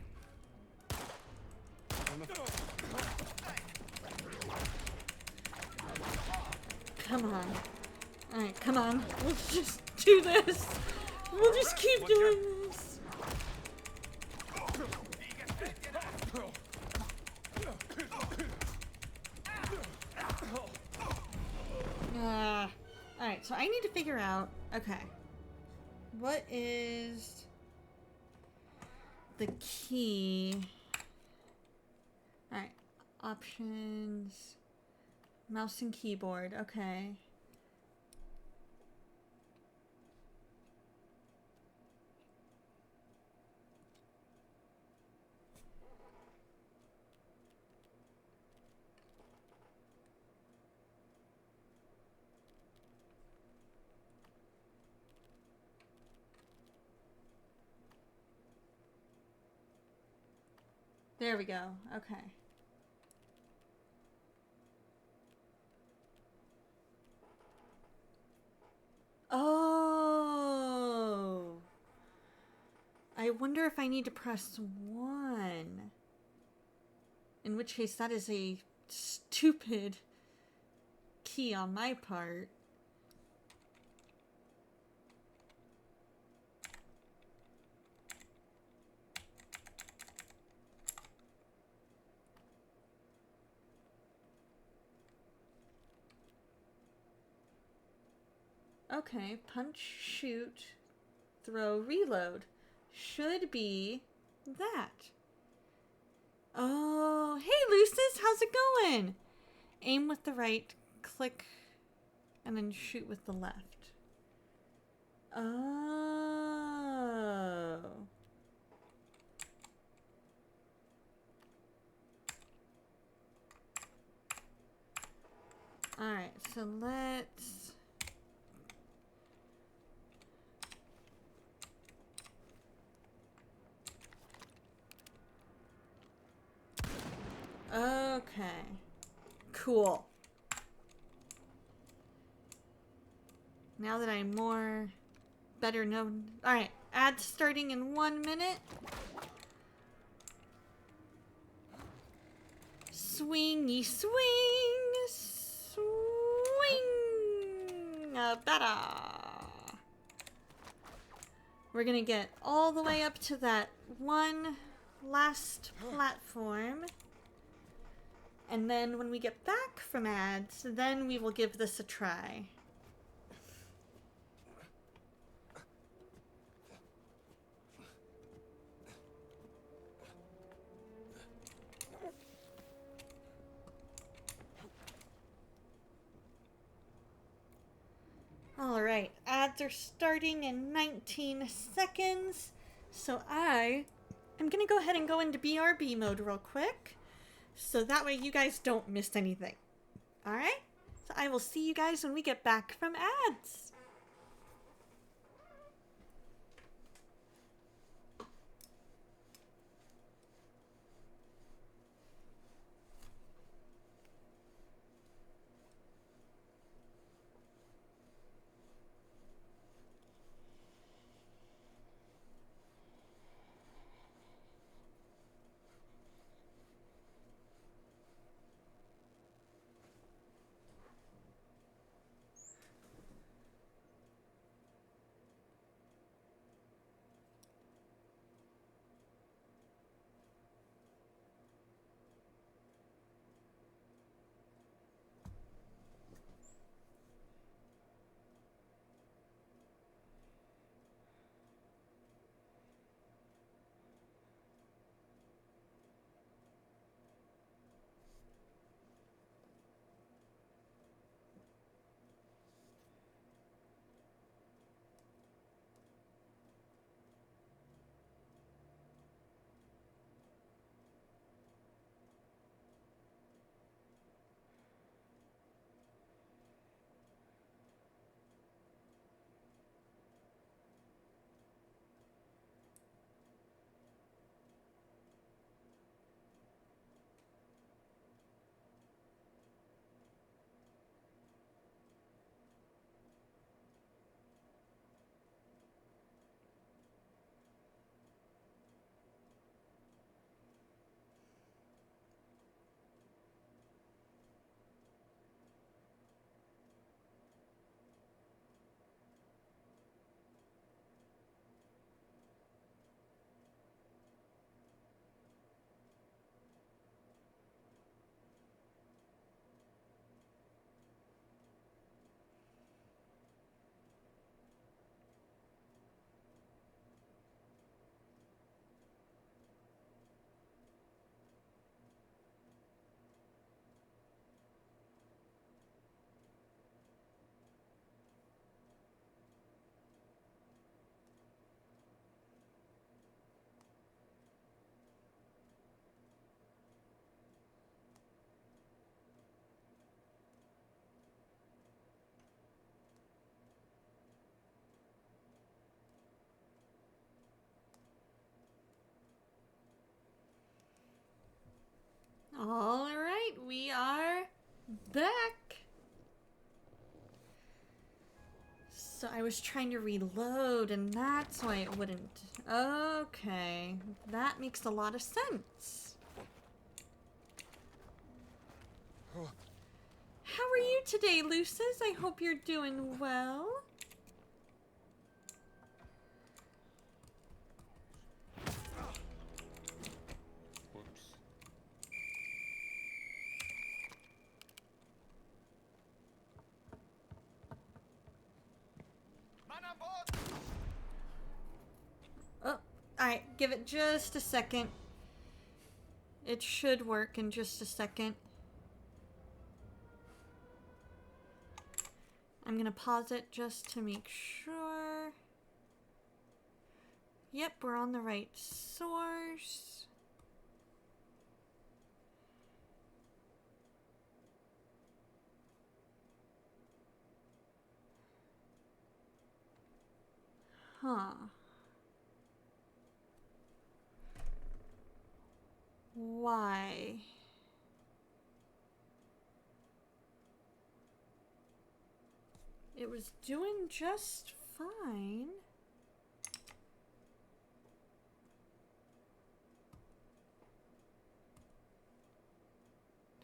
Come on. Alright, come on. Let's just do this. We'll just keep doing this. Alright, so I need to figure out... Okay. What is... the key? Alright. Options... Mouse and keyboard. Okay. There we go. Okay. Oh. I wonder if I need to press 1. In which case that is a stupid key on my part. Okay, punch, shoot, throw, reload. Should be that. Oh, hey Lucis, how's it going? Aim with the right, click, and then shoot with the left. Oh. Alright, so let's... Okay. Cool. Now that I'm better known. Alright, ads starting in 1 minute. Swingy swing! Swing! Better! We're gonna get all the way up to that one last platform. And then when we get back from ads, then we will give this a try. Alright, ads are starting in 19 seconds. So I am gonna go ahead and go into BRB mode real quick. So that way you guys don't miss anything. Alright? So I will see you guys when we get back from ads. Alright, we are back. So I was trying to reload and that's why it wouldn't. Okay, that makes a lot of sense. How are you today, Lucis? I hope you're doing well. Oh, alright, give it just a second. It should work in just a second. I'm gonna pause it just to make sure. Yep, we're on the right source. Huh. Why? It was doing just fine.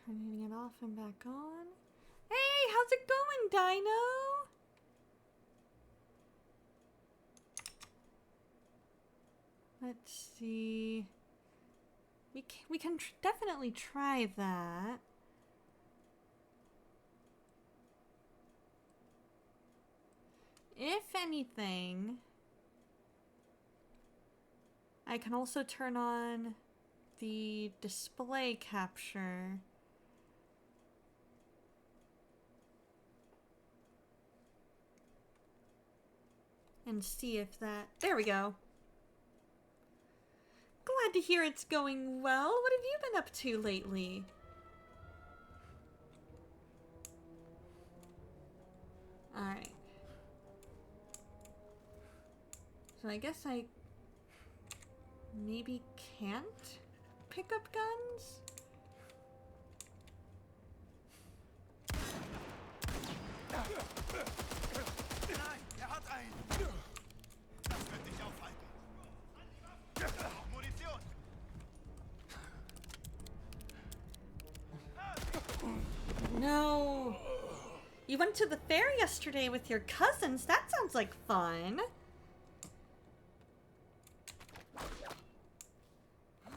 Turning it off and back on. Hey, how's it going, Dino? Let's see. We can definitely try that. If anything, I can also turn on the display capture. And see if that... There we go. Glad to hear it's going well. What have you been up to lately? Alright. So I guess I maybe can't pick up guns? Nein, hat einen. Das wird dich aufhalten. Munition. No. You went to the fair yesterday with your cousins. That sounds like fun.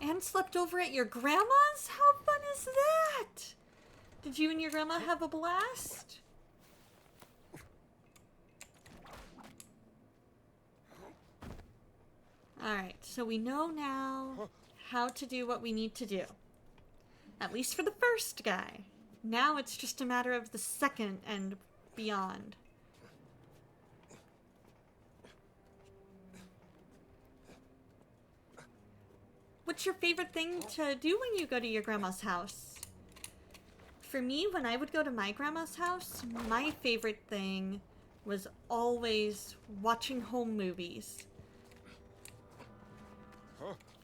And slept over at your grandma's? How fun is that? Did you and your grandma have a blast? Alright, so we know now how to do what we need to do. At least for the first guy. Now it's just a matter of the second and beyond. What's your favorite thing to do when you go to your grandma's house? For me, when I would go to my grandma's house, my favorite thing was always watching home movies.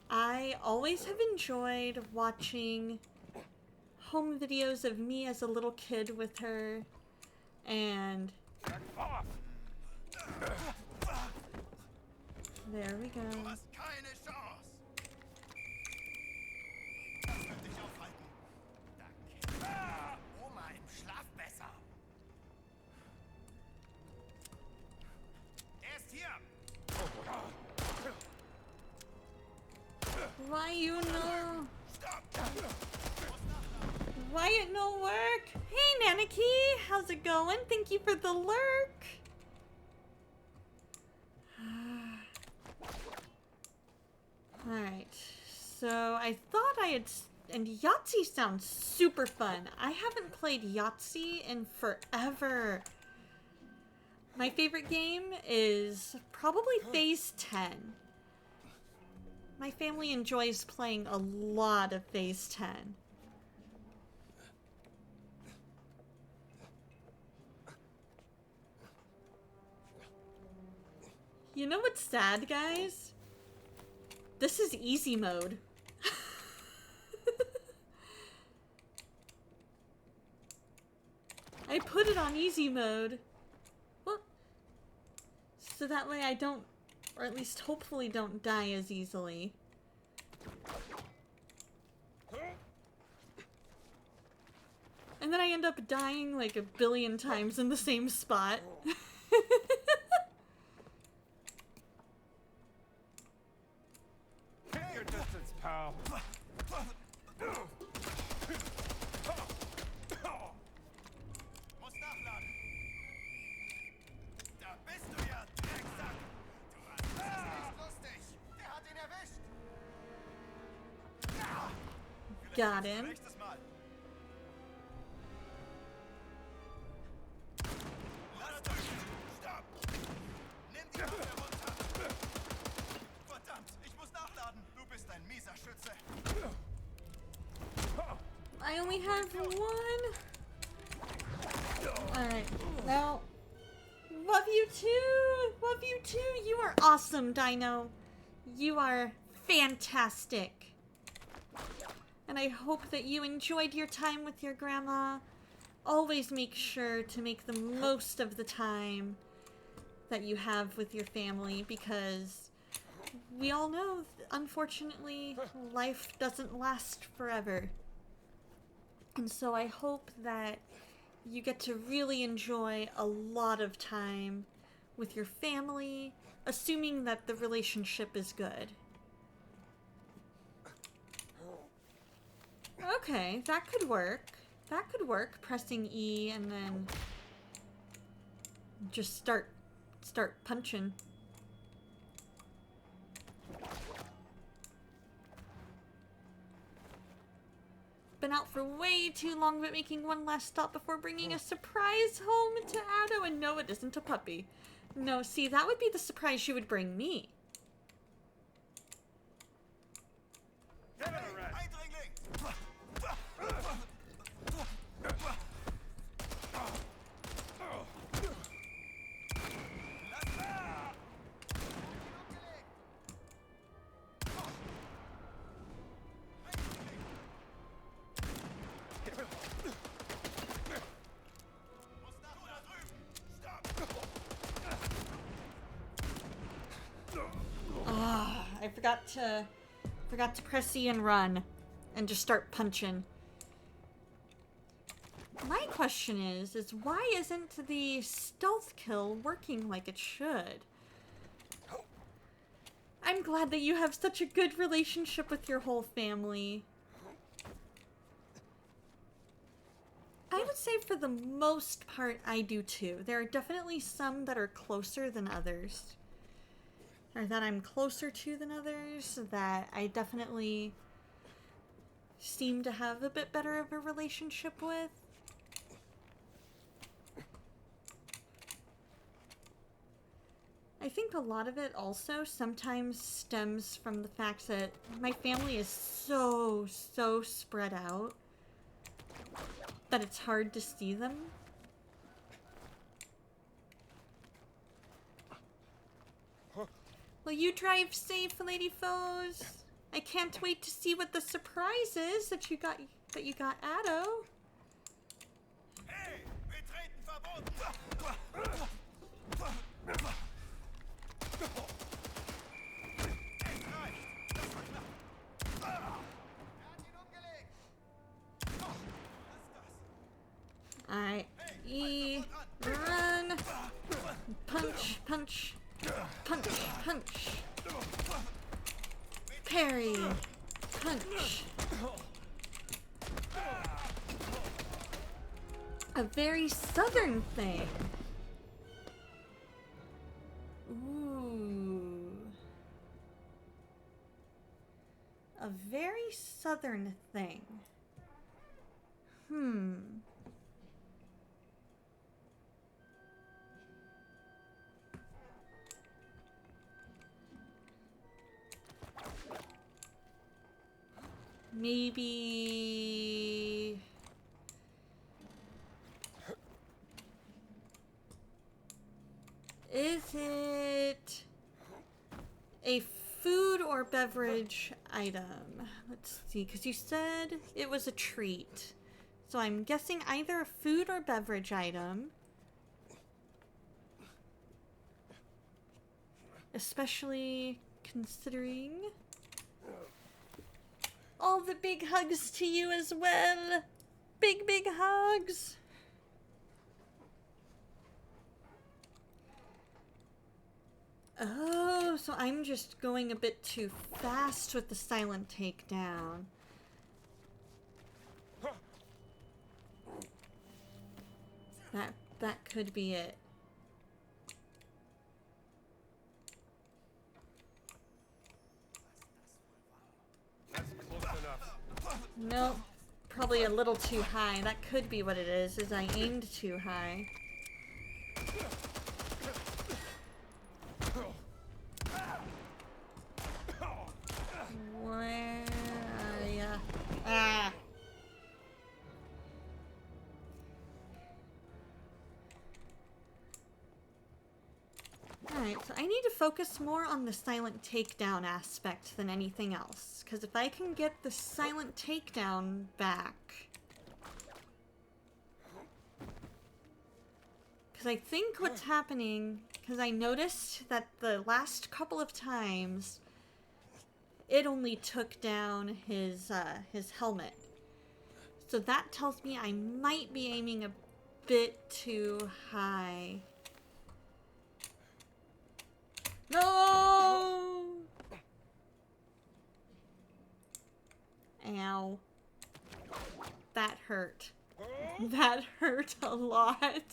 I always have enjoyed watching home videos of me as a little kid with her, and there we go. Du hast keine Chance. Das wird dich aufhalten. Danke. Oma im Schlaf besser. Er ist hier. Why you know? Why it no work? Hey Nanaki, how's it going? Thank you for the lurk. Alright, so I thought I had... And Yahtzee sounds super fun. I haven't played Yahtzee in forever. My favorite game is probably Phase 10. My family enjoys playing a lot of Phase 10. You know what's sad, guys? This is easy mode. I put it on easy mode. Well, so that way I don't, or at least hopefully don't die as easily. And then I end up dying like a billion times in the same spot. Keep your distance, pal. Muss nachladen. Da bist du ja, Drecksack. Du warst nicht lustig. Der hat ihn erwischt. Got him. Nächstes Mal. Lass durch. Stopp. Nimm die Waffe runter. Verdammt, ich muss nachladen. Du bist ein mieser Schütze. I only have one. Alright, now, love you too. Love you too. You are awesome, Dino. You are fantastic. And I hope that you enjoyed your time with your grandma. always make sure to make the most of the time that you have with your family, because we all know, unfortunately, life doesn't last forever. And so I hope that you get to really enjoy a lot of time with your family, assuming that the relationship is good. Okay, that could work. That could work, pressing E and then just start punching. Been out for way too long, but making one last stop before bringing a surprise home to Addo. And no, it isn't a puppy. No, see, that would be the surprise you would bring me. Eindringling! I forgot to press E and run and just start punching. My question is why isn't the stealth kill working like it should? I'm glad that you have such a good relationship with your whole family. I would say for the most part I do too. There are definitely some that are closer than others. Or that I'm closer to than others, that I definitely seem to have a bit better of a relationship with. I think a lot of it also sometimes stems from the fact that my family is so spread out that it's hard to see them. Will you drive safe, Lady Foes? I can't wait to see what the surprise is that you got Addo. Hey, Betreten verboten! Es reicht! Das war knapp! Er hat ihn umgelegt! Was ist das? Alright, E, run, punch, punch, punch, punch, parry, punch. A very southern thing. Ooh. A very southern thing. Maybe... Is it a food or beverage item? Let's see, because you said it was a treat. So I'm guessing either a food or beverage item. Especially considering all the big hugs to you as well. Big hugs. Oh, so I'm just going a bit too fast with the silent takedown. That could be it. That's close enough. Nope. Probably a little too high. That could be what it is I aimed too high. Where are ya? Ah! Alright, so I need to focus more on the silent takedown aspect than anything else. Because if I can get the silent takedown back, Because I think what's happening, because I noticed that the last couple of times, it only took down his helmet. So that tells me I might be aiming a bit too high. No! Ow. That hurt. That hurt a lot.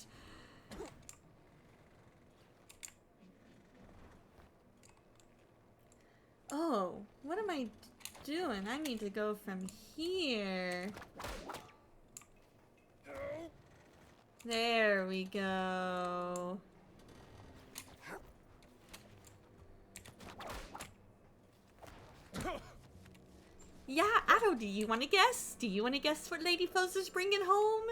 Oh, what am I doing? I need to go from here. There we go. Yeah, Otto, do you want to guess? Do you want to guess what Lady Foes is bringing home?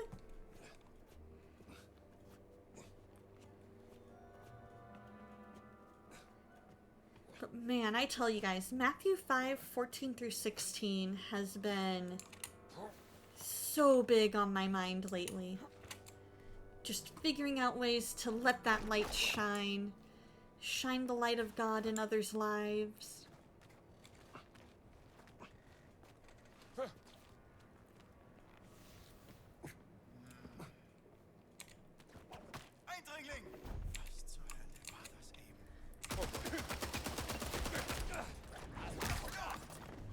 But man, I tell you guys, Matthew 5:14 through 16 has been so big on my mind lately. Just figuring out ways to let that light shine. Shine the light of God in others' lives. Eindringling! Was zur Hölle war das eben?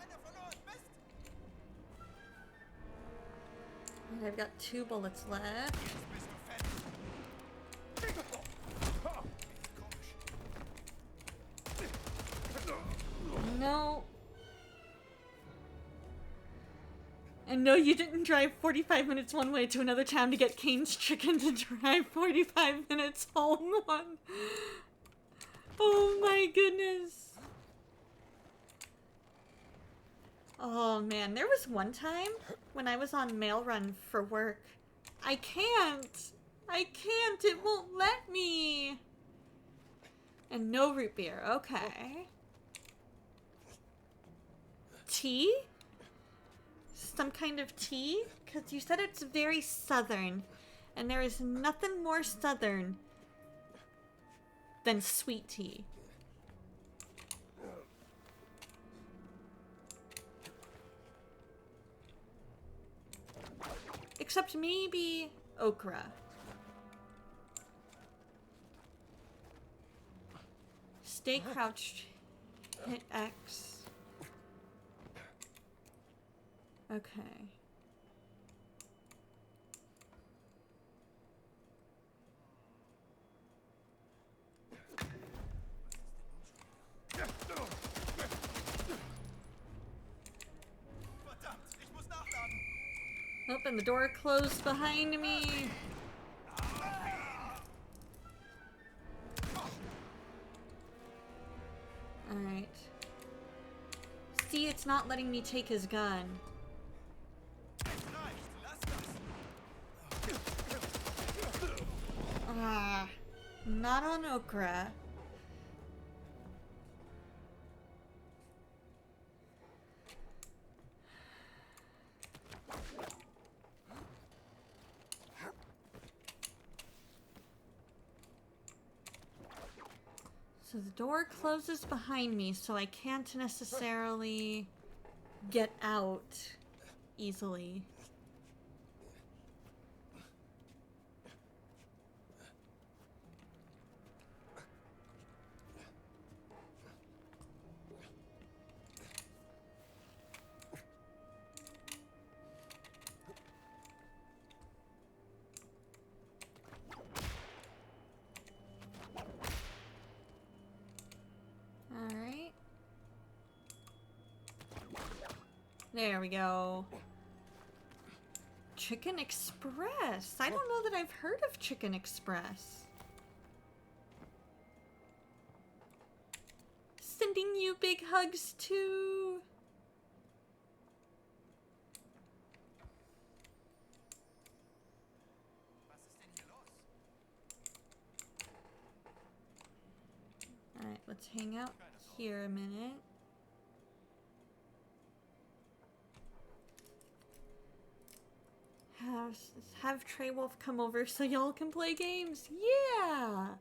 Einer verloren! Mist! And I've got 2 bullets left. Jetzt bist du fertig. No. And no, you didn't drive 45 minutes one way to another town to get Kane's chicken to drive 45 minutes home on. Oh my goodness. Oh man, there was one time when I was on mail run for work. I can't, it won't let me. And no root beer, okay. Tea? Some kind of tea? Because you said it's very southern. And there is nothing more southern than sweet tea. Except maybe okra. Stay crouched. Hit X. Okay. Verdammt, ich muss nachladen. Open the door closed behind me. Alright. See, it's not letting me take his gun. Es reicht, lass das. Ah, not on okra. So the door closes behind me, so I can't necessarily get out easily. Alright. There we go. Chicken Express. I don't know that I've heard of Chicken Express. Sending you big hugs too. Was ist denn hier los? Alright, let's hang out here a minute. have Trey Wolf come over so y'all can play games. Yeah!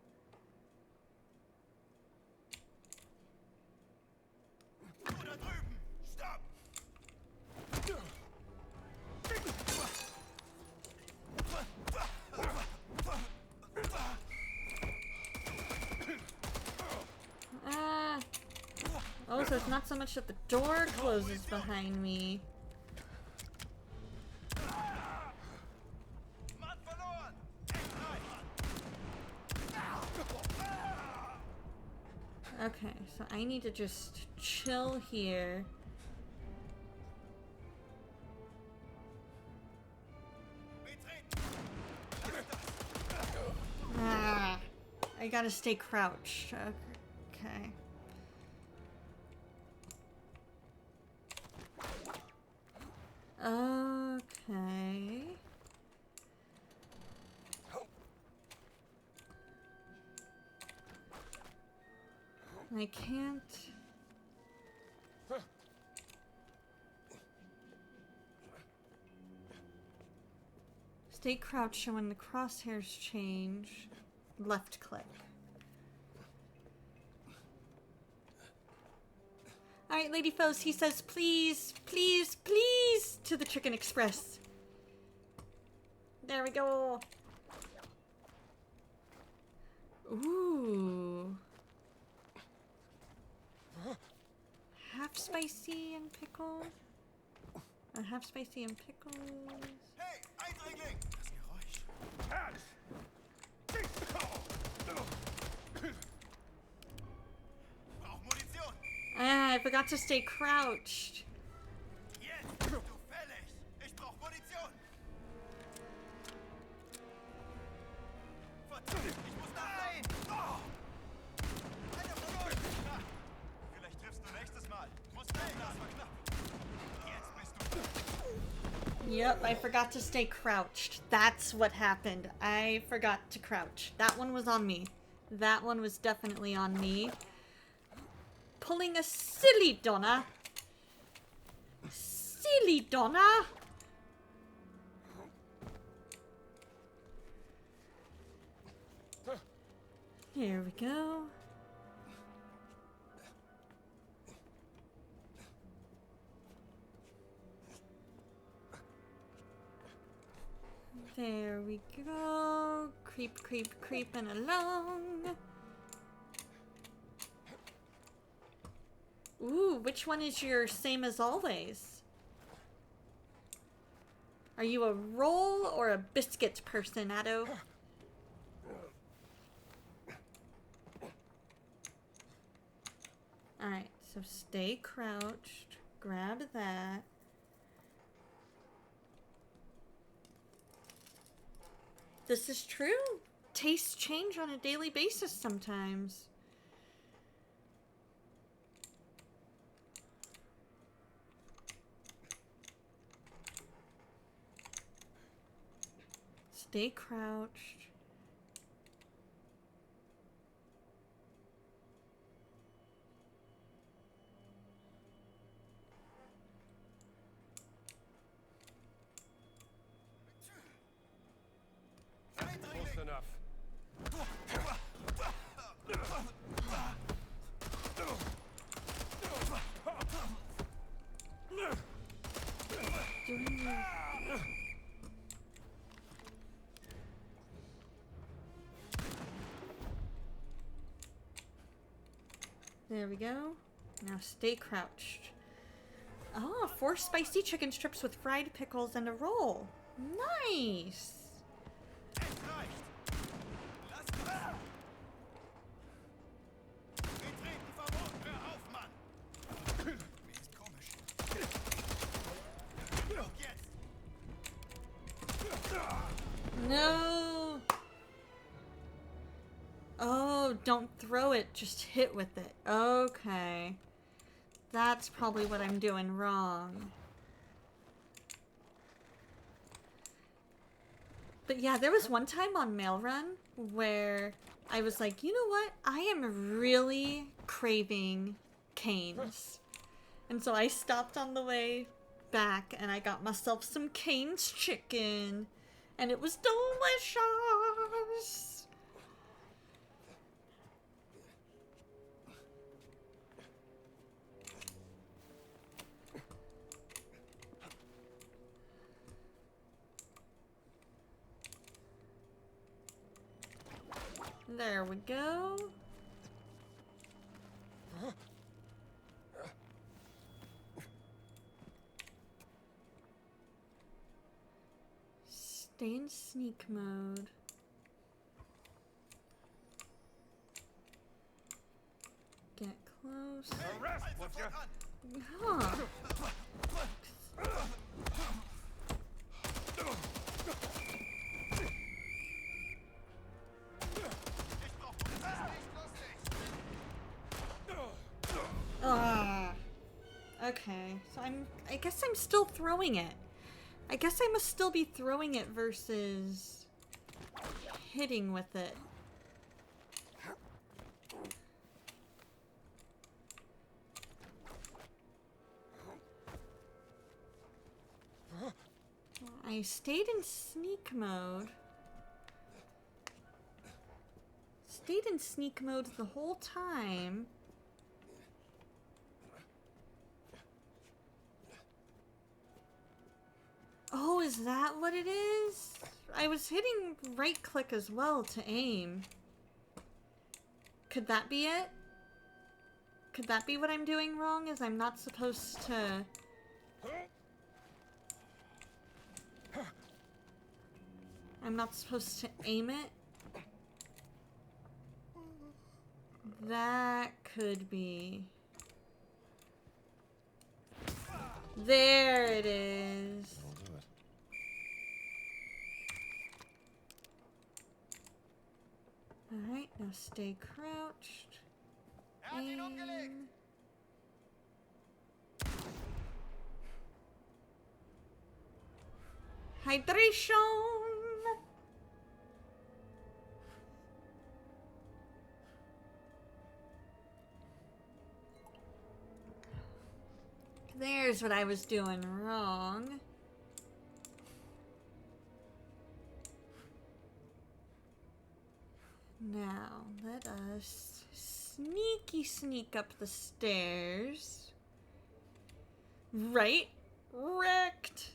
Du da drüben! Stopp! Ah. Oh, so it's not so much that the door closes behind me. Mann verloren! Okay, so I need to just chill here. Ah, I gotta stay crouched. Okay. Okay. I can't. Stay crouched, and when the crosshairs change, left click. Alright, Lady Foes, he says please, please, please to the Chicken Express. There we go. Ooh. Half spicy and pickle. Half spicy and pickles. Hey, Eindringling! Das Geräusch. Brauch Munition! Ah, I forgot to stay crouched. Jetzt bist du fällig! Ich brauch Munition! Verdammt, ich muss nachladen! Oh! Einer von euch! Na, vielleicht triffst du nächstes Mal. Muss schnell, das war knapp. Jetzt bist du... Yep, I forgot to stay crouched. That's what happened. I forgot to crouch. That one was on me. That one was definitely on me. Pulling a silly Donna. Silly Donna. Here we go. There we go. Creep, creep, creeping along. Ooh, which one is your same as always? Are you a roll or a biscuit person, Addo? Alright, so stay crouched. Grab that. This is true. Tastes change on a daily basis sometimes. Stay crouched. Close enough. There we go. Now stay crouched. Oh, 4 spicy chicken strips with fried pickles and a roll. Nice. Es reicht! Lass los! Betreten verboten! Hör auf, Mann! Mir ist komisch. Genug jetzt! No. Oh, don't throw it. Just hit with it. Okay. That's probably what I'm doing wrong. But yeah, there was one time on Mail Run where I was like, you know what? I am really craving Cane's. And so I stopped on the way back and I got myself some Cane's chicken. And it was delicious! There we go. Stay in sneak mode. Get close. Arrest, would ya? Huh. Ah. Okay, so I guess I'm still throwing it. I guess I must still be throwing it versus hitting with it. I stayed in sneak mode. Stayed in sneak mode the whole time. Oh, is that what it is? I was hitting right click as well to aim. Could that be it? Could that be what I'm doing wrong? Is I'm not supposed to... I'm not supposed to aim it? That could be... There it is. I'll do it. Alright, now stay crouched. Aim. Hydration! There's what I was doing wrong. Now, let us sneak up the stairs. Right? Wrecked!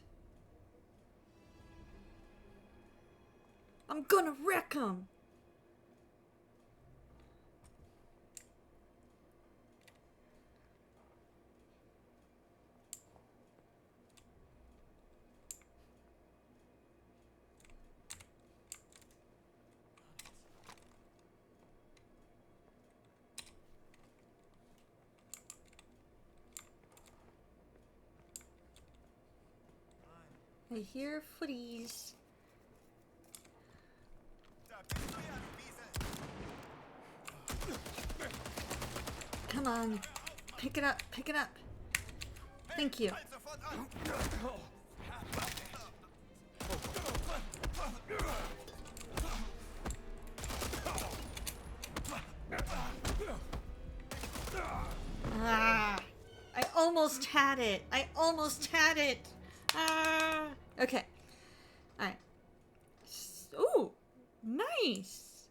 I'm gonna wreck him! I hear footies. Come on. Pick it up, pick it up. Thank you. Ah, I almost had it. I almost had it. Ah. Okay. Alright. Ooh, nice.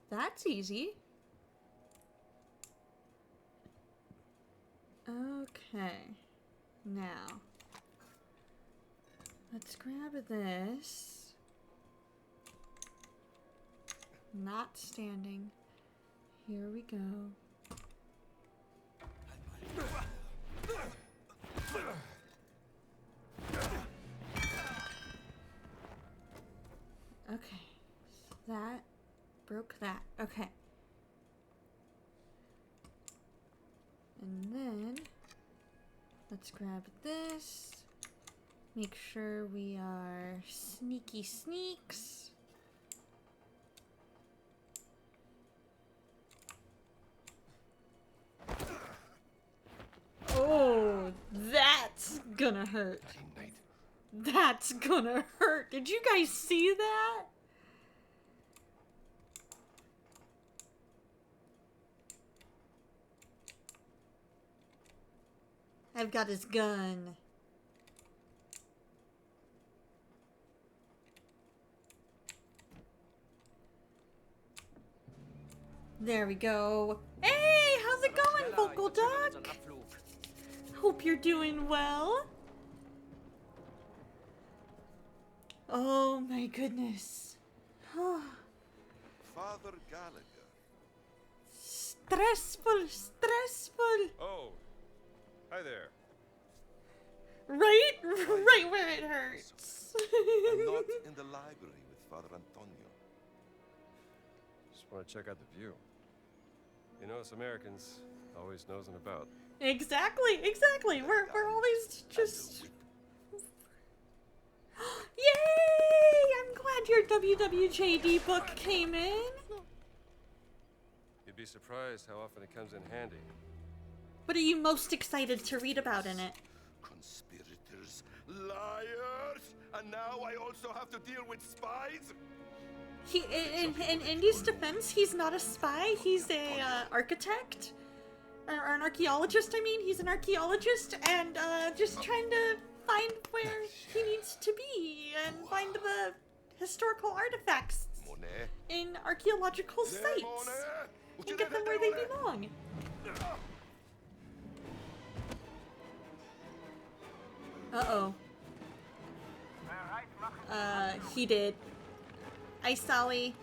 That's easy. Okay. Now, let's grab this. Not standing. Here we go. Okay. So that broke that. Okay. And then let's grab this. Make sure we are sneaky sneaks. Oh, that's gonna hurt. That's gonna hurt. Did you guys see that? I've got his gun. There we go. Hey, how's it going, Vocal Duck? Hope you're doing well. Oh my goodness. Father Gallagher. Stressful, stressful. Oh, hi there. Right? Right where it hurts. I'm not in the library with Father Antonio. Just want to check out the view. You know, us Americans always nosing about. Exactly, exactly. We're always just. Yay! I'm glad your WWJD book came in. You'd be surprised how often it comes in handy. What are you most excited to read about in it? Conspirators, liars, and now I also have to deal with spies? In Indy's defense, he's not a spy. He's a architect, or an archaeologist. I mean, he's an archaeologist, and just trying to find where he needs to be and find the historical artifacts Monet. in archaeological sites and get them where they belong. Uh-oh. He did. Aisawi,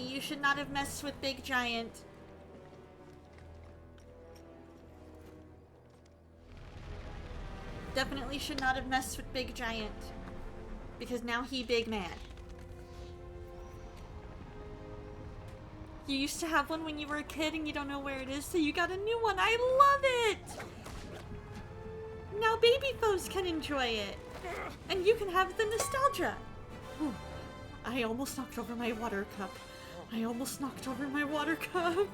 you should not have messed with Big Giant. Definitely should not have messed with Big Giant. Because now he big mad. You used to have one when you were a kid and you don't know where it is, so you got a new one. I love it! Now baby foes can enjoy it. And you can have the nostalgia. Whew. I almost knocked over my water cup. I almost knocked over my water cup.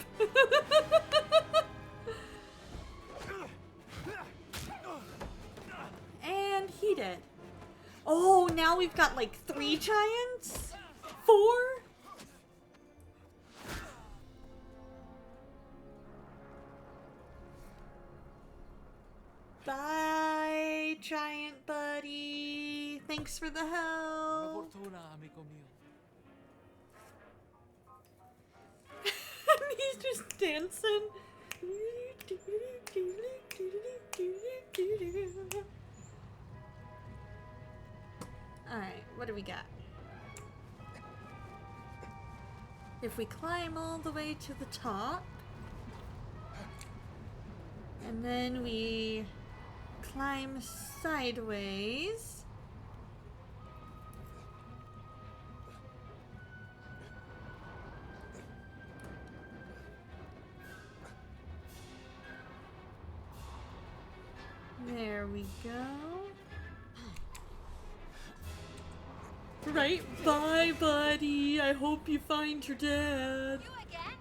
And he did. Oh, now we've got like 3 giants? 4? Bye, giant buddy. Thanks for the help. He's just dancing. Alright, what do we got? If we climb all the way to the top, and then we climb sideways, there we go. Right, bye, buddy. I hope you find your dad. You again?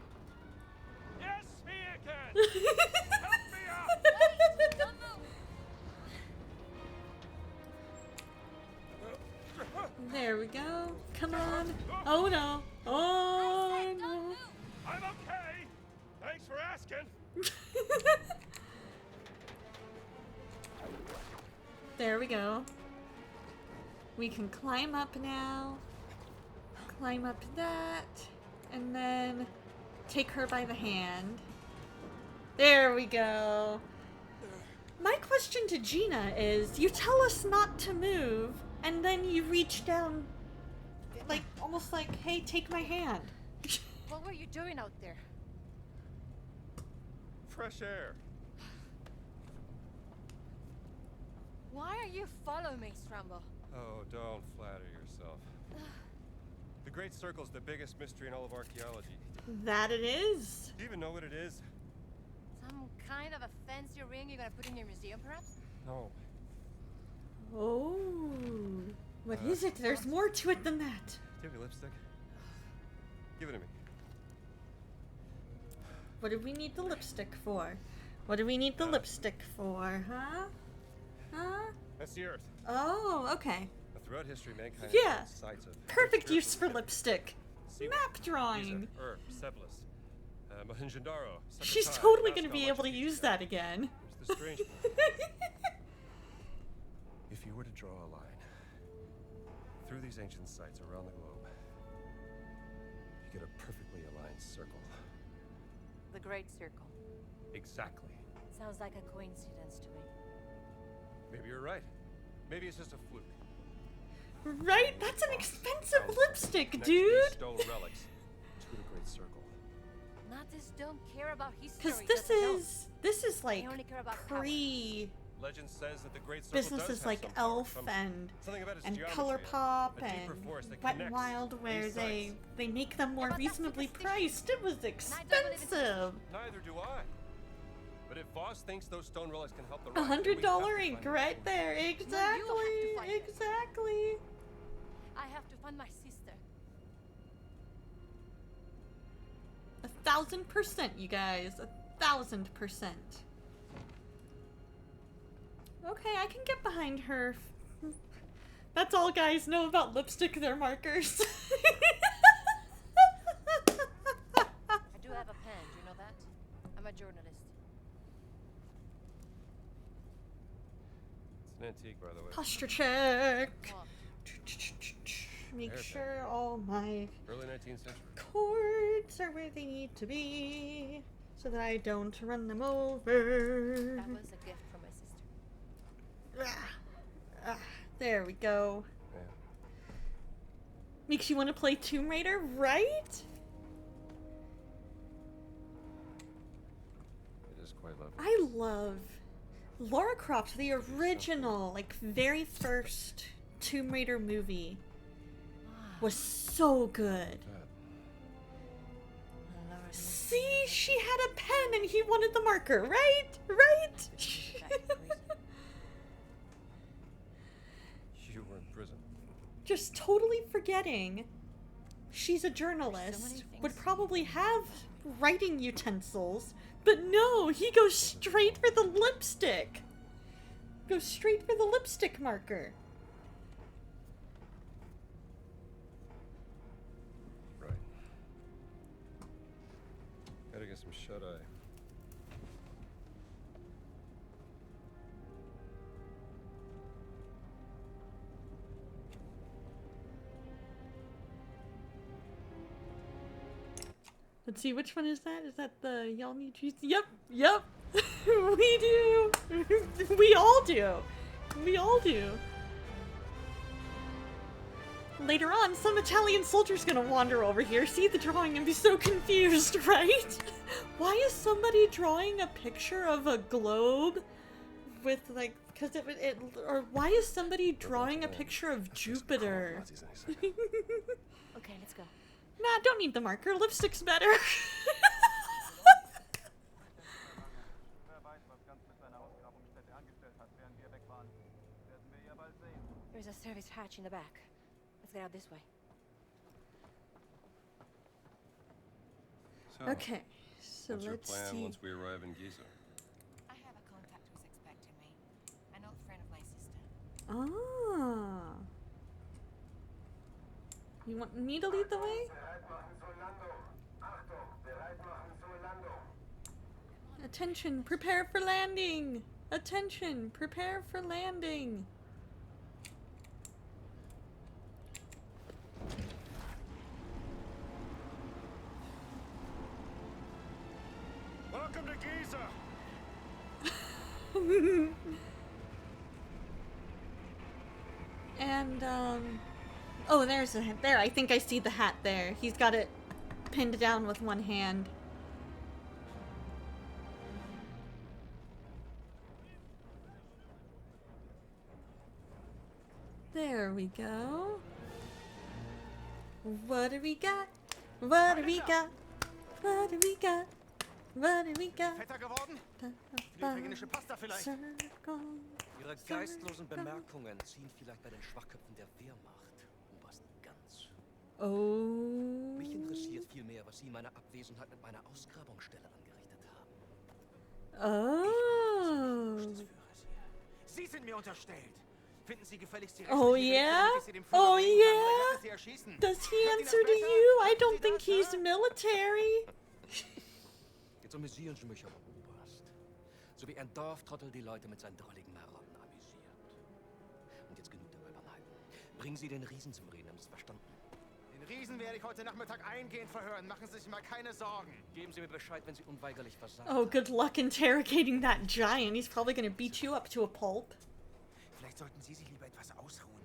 Yes, me again! Help me out! Wait, don't move. There we go. Come on. Oh no. Oh no. I'm okay! Thanks for asking! There we go. We can climb up now. Climb up that. And then take her by the hand. There we go. My question to Gina is, you tell us not to move, and then you reach down, like, almost like, hey, take my hand. What were you doing out there? Fresh air. Why are you following me, Strambo? Oh, don't flatter yourself. The Great Circle's the biggest mystery in all of archaeology. That it is. Do you even know what it is? Some kind of a fancy ring you're gonna put in your museum, perhaps? No. Oh. What is it? There's more to it than that. Do you have your lipstick? Give it to me. What do we need the lipstick for? What do we need the lipstick for, huh? Huh? That's the Earth. Oh, okay. Throughout history, mankind Yeah. has found sites of Perfect spiritual use for activity. lipstick. Siwa, Map Giza, drawing. Ur, Sebulus, Mohenjo-daro, She's Sukhothai, totally Moscow, going to be able to Machu use Picchu. that again. Here's the strange part. If you were to draw a line through these ancient sites around the globe, you get a perfectly aligned circle. The Great Circle. Exactly. Sounds like a coincidence to me. Maybe you're right. Maybe it's just a fluke. Right? That's an expensive lipstick, Next, dude. these stone relics to the Great Circle. Natas don't care about history. Because this is like They only care about power. pre Legend says that the Great Circle does businesses have like some power, Elf something about its and geometry, ColourPop a deeper and force that Wet n connects Wild, where these they sites. make them more but that's reasonably superstition. priced. It was believe in expensive. Neither do I. But if Voss thinks those stone relics can help the $100 right, then we have to ink find out. right there. Exactly. find it. Exactly. I have to find my sister. 1,000%, you guys. 1,000%. Okay, I can get behind her. That's all guys know about lipstick, they're markers. I do have a pen, do you know that? I'm a journalist. It's an antique, by the way. Posture check. What? Make Hairpin. sure all my Early 19th century. cords are where they need to be so that I don't run them over. That was a gift from my sister. There we go. Yeah. Makes you want to play Tomb Raider, right? It is quite lovely. I love Lara Croft, the original, like very first Tomb Raider movie was so good. See, she had a pen and he wanted the marker, right? Right? You were in prison. Just totally forgetting she's a journalist, would probably have writing utensils, but no, he goes straight for the lipstick. Goes straight for the lipstick marker. Right. Gotta get some shut-eye. Let's see, which one is that? Is that the y'all need juice? Yep, yep. We do. We all do. We all do. Later on, some Italian soldier's gonna wander over here, see the drawing, and be so confused, right? Why is somebody drawing a picture of a globe with, like, because or why is somebody drawing a picture of Jupiter? Okay, let's go. Nah, don't need the marker. Lipstick's better. Wer weiß, was Ganz mit seiner Ausgrabungsstätte angestellt hat, während wir weg waren. Werden wir ja bald sehen. There's a service hatch in the back. Let's get out this way. So, Okay, so what's your let's plan see. once we arrive in Giza? I have a contact who's expecting me. An old friend of my sister. Ah. You want me to lead the way? Attention, prepare for landing! Attention, prepare for landing! Welcome to Giza. And, oh, there's a hat. There, I think I see the hat there. He's got it pinned down with one hand. There we go. What do we got? What do we got? What do we got? What do we got? Fetter geworden? Italienische Pasta vielleicht? Circle. Ihre geistlosen Bemerkungen ziehen vielleicht bei den Schwachköpfen der Wehrmacht, Oberst Ganz. Oh. Mich interessiert vielmehr, was Sie in meiner Abwesenheit mit meiner Ausgrabungsstelle angerichtet haben. Oh. Sie sind mir unterstellt. Finden Sie gefälligst die Oh rechtliche Richtung, yeah? damit ich Sie dem Oh Führer bringen kann, oder yeah? lassen Sie erschießen? Does he Hört Ihnen answer das to besser? you? I Finden don't Sie think das, he's hä? military. Jetzt amüsieren Sie mich aber, Oberst. So wie ein Dorftrottel die Leute mit seinen drolligen Marotten amüsiert. Und jetzt genug der Albernheiten. Bringen Sie den Riesen zum Reden, haben Sie es verstanden? Den Riesen werde ich heute Nachmittag eingehend verhören. Machen Sie sich mal keine Sorgen. Geben Sie mir Bescheid, wenn Sie unweigerlich versagen. Oh, good luck interrogating that giant. He's probably gonna beat you up to a pulp. Vielleicht sollten Sie sich lieber etwas ausruhen,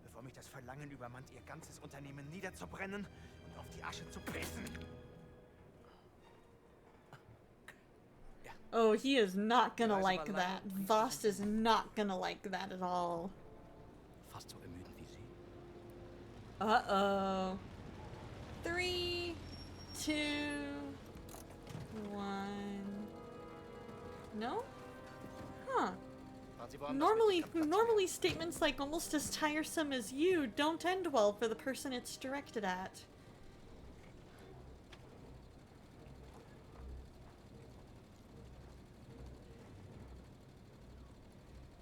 bevor mich das Verlangen übermannt, Ihr ganzes Unternehmen niederzubrennen und auf die Asche zu pissen. Oh, he is not gonna like that. Vost is not gonna like that at all. Fast so ermüdend wie Sie. Uh-oh. 3, 2, 1. No? Huh. Fahren Sie woanders mit, ich hab Platz Normally statements like almost as tiresome as you don't end well for the person it's directed at.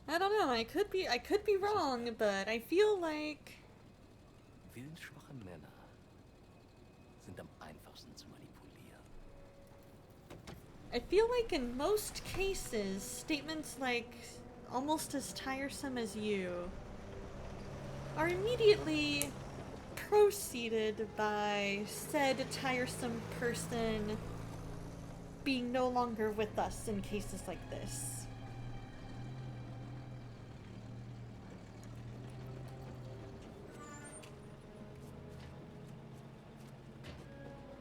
I don't know, I could be wrong, but I feel like Willensschwache Männer sind am einfachsten zu manipulieren. I feel like in most cases, statements like almost as tiresome as you are immediately preceded by said tiresome person being no longer with us in cases like this.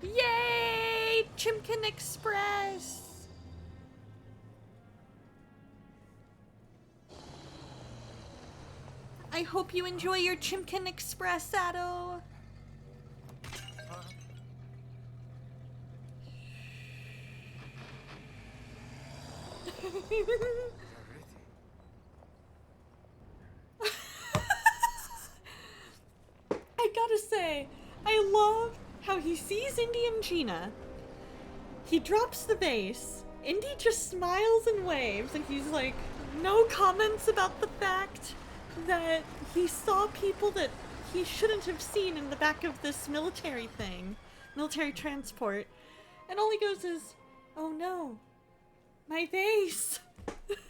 Yay! Chimkin Express! I hope you enjoy your Chimkin Express, Ado! I gotta say, I love how he sees Indy and Gina. He drops the vase. Indy just smiles and waves, and he's like, no comments about the fact that he saw people that he shouldn't have seen in the back of this military thing, military transport. And all he goes is, oh no, my vase. Okay,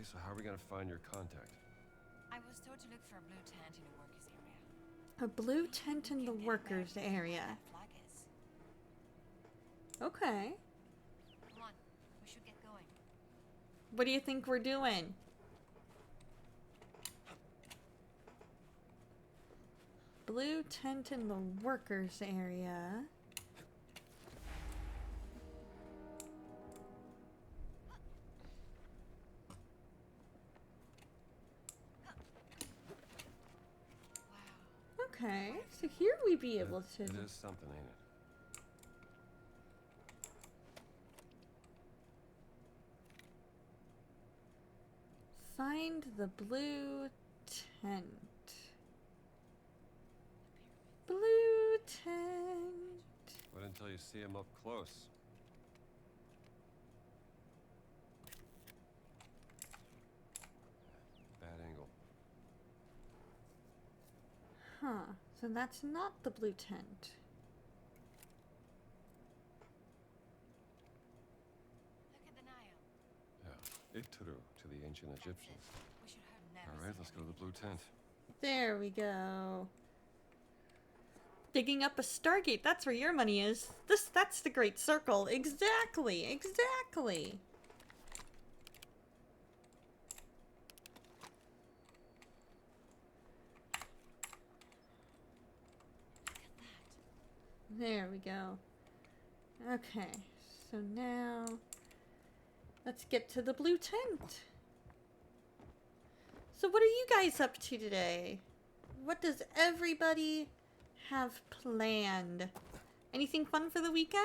so how are we gonna find your contact? I was told to look for a blue tent in the workers' area. A blue tent in the workers' area. That flag is. Okay. Come on, we should get going. What do you think we're doing? Blue tent in the workers' area. Okay, so here we be able to. It is something, ain't it? Find the blue tent. Blue tent. Wait until you see him up close. Bad angle. Huh, so that's not the blue tent. Look at the Nile. Yeah, Ituru to the ancient Egyptians. We should have never All right, let's go to the blue tent. There we go. Digging up a Stargate, that's where your money is. That's the Great Circle. Exactly, exactly. There we go. Okay, so now let's get to the blue tent. So what are you guys up to today? What does everybody have planned? Anything fun for the weekend?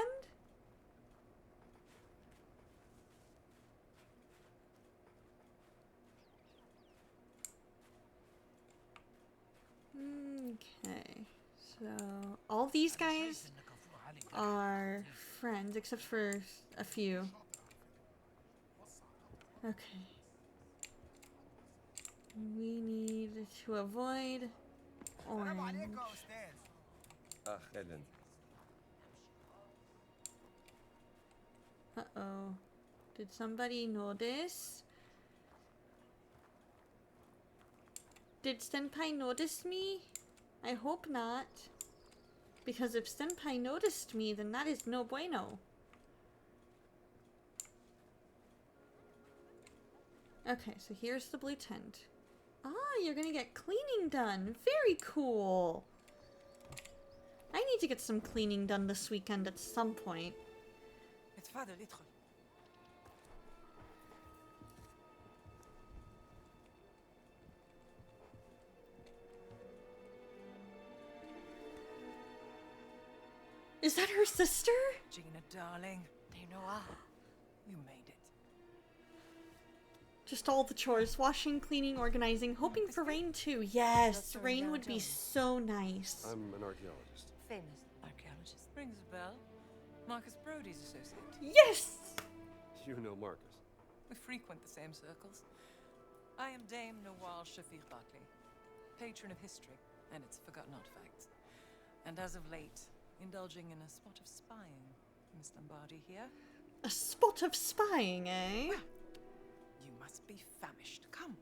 Okay, so all these guys are friends except for a few. Okay. We need to avoid orange. Ah, Helen. Uh-oh. Did somebody notice? Did Senpai notice me? I hope not. Because if Senpai noticed me, then that is no bueno. Okay, so here's the blue tent. Ah, you're gonna get cleaning done. Very cool. I need to get some cleaning done this weekend at some point. Is that her sister? Gina, darling. Danoa. You made it. Just all the chores. Washing, cleaning, organizing, hoping for rain too. Yes, Dr. rain Indiana would be Jones. so nice. I'm an archaeologist. Famous archaeologist. Rings a bell. Marcus Brody's associate. Yes! You know Marcus. We frequent the same circles. I am Dame Nawal Shafiq Barkley, patron of history and its forgotten artifacts. And as of late, indulging in a spot of spying. Miss Lombardi here. A spot of spying, eh? You must be famished. Come.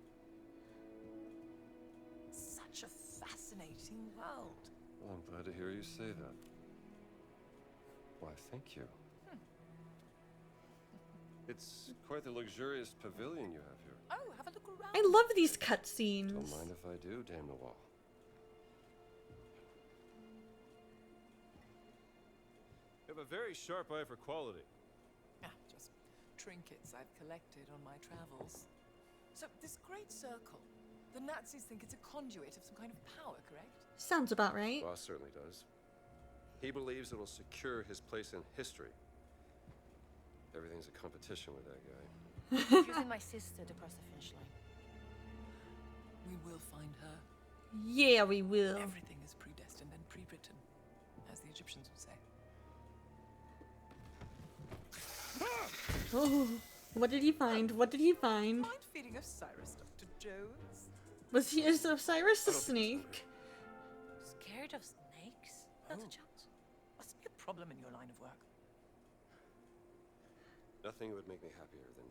Such a fascinating world. Well, I'm glad to hear you say that. Why, thank you. It's quite the luxurious pavilion you have here. Oh, have a look around. I love these cutscenes. Don't mind if I do, Dame Nawal. You have a very sharp eye for quality. Just trinkets I've collected on my travels. So, this great circle, the Nazis think it's a conduit of some kind of power, correct? Sounds about right. Boss certainly does. He believes it'll secure his place in history. Everything's a competition with that guy. Using my sister to cross the finish line. We will find her. Yeah, we will. Everything is predestined and pre-written, as the Egyptians would say. Oh, what did he find? What did he find? Mind feeding Osiris, Dr. Jones? Is Osiris a snake? Scared of snakes? Dr. Jones? Must be a problem in your line of work. Nothing would make me happier than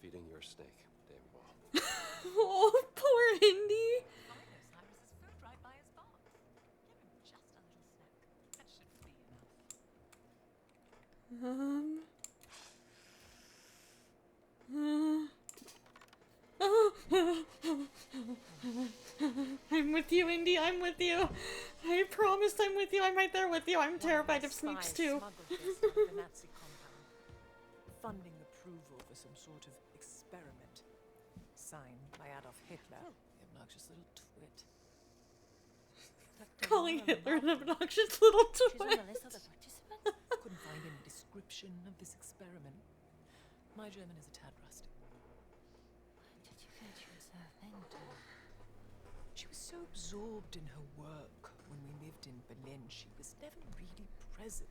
feeding your snake, Dame Nawal. Oh, poor Indy. Find Osiris's food right by his box. Give him just a little snack. That should be enough. I'm with you, Indy. I'm with you. I promise I'm with you. I'm right there with you. I'm terrified of snakes too. Smuggled this out of the Nazi compound, funding approval for some sort of experiment. Signed by Adolf Hitler, the obnoxious little twit. Dr. Calling Laura Hitler an Martin obnoxious little She's on twit. the list of the participants? couldn't find any description of this experiment. My German is a tad rusty. When did you get yourself into? She was so absorbed in her work when we lived in Berlin, she was never really present.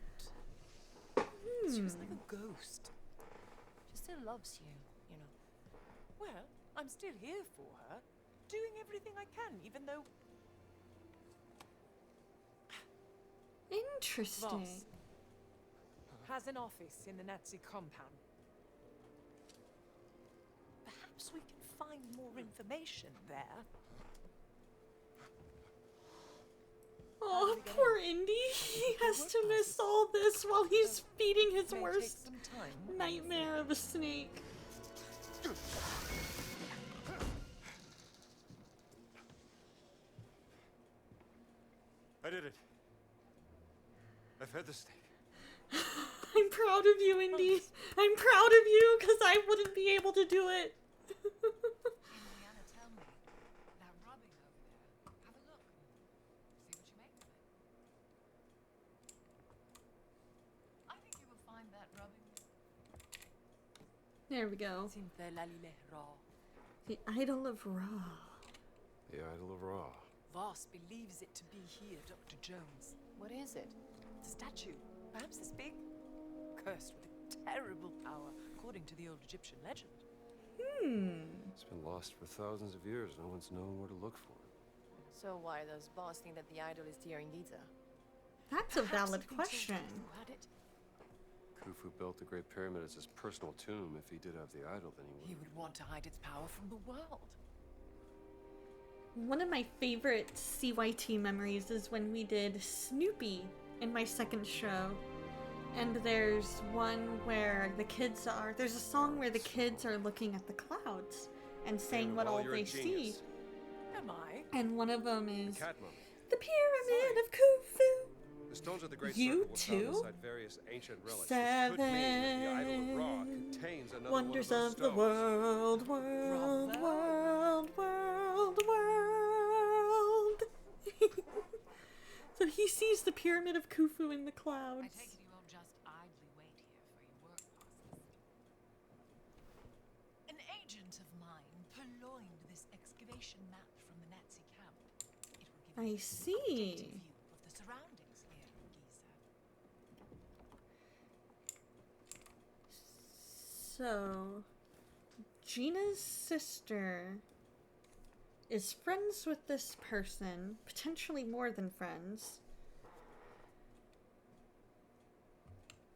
She was like a ghost. She still loves you, you know. Well, I'm still here for her, doing everything I can, even though Interesting. Voss has an office in the Nazi compound. Perhaps we can find more information there. Oh, poor Indy. He has to miss all this while he's feeding his May take worst some time. nightmare of a snake. I did it. I fed the snake. I'm proud of you, Indy. I'm proud of you because I wouldn't be able to do it. Indiana, tell me, that rubbing over there, have a look and see what you make of it. I think you will find that rubbing. There we go. The Idol of Ra. The Idol of Ra. Voss believes it to be here, Dr. Jones. What is it? It's a statue, perhaps this big, cursed with a terrible power, according to the old Egyptian legend. It's been lost for thousands of years. No one's known where to look for it. So why does Boss think that the idol is here in Giza? That's a Perhaps valid if we told question. Who had it, Khufu built the Great Pyramid as his personal tomb. If he did have the idol, then he he would. would want to hide its power from the world. One of my favorite CYT memories is when we did Snoopy in my second show. And there's one where there's a song where the kids are looking at the clouds and saying And what all you're a they see. genius. Am I? And one of them is Cat mummy. the Pyramid of Khufu. The stones of the Great You Circle were found too? beside various ancient relics. Which could mean that the Idol of Ra contains another Wonders one of, of those the stones. world, world, world, world, world. So he sees the Pyramid of Khufu in the I clouds. take it you won't just idly wait here for your work passes. An agent of mine purloined this excavation map from the Nazi camp. It will give I you see. an objective view of the surroundings here in Giza. So, Gina's sister is friends with this person, potentially more than friends.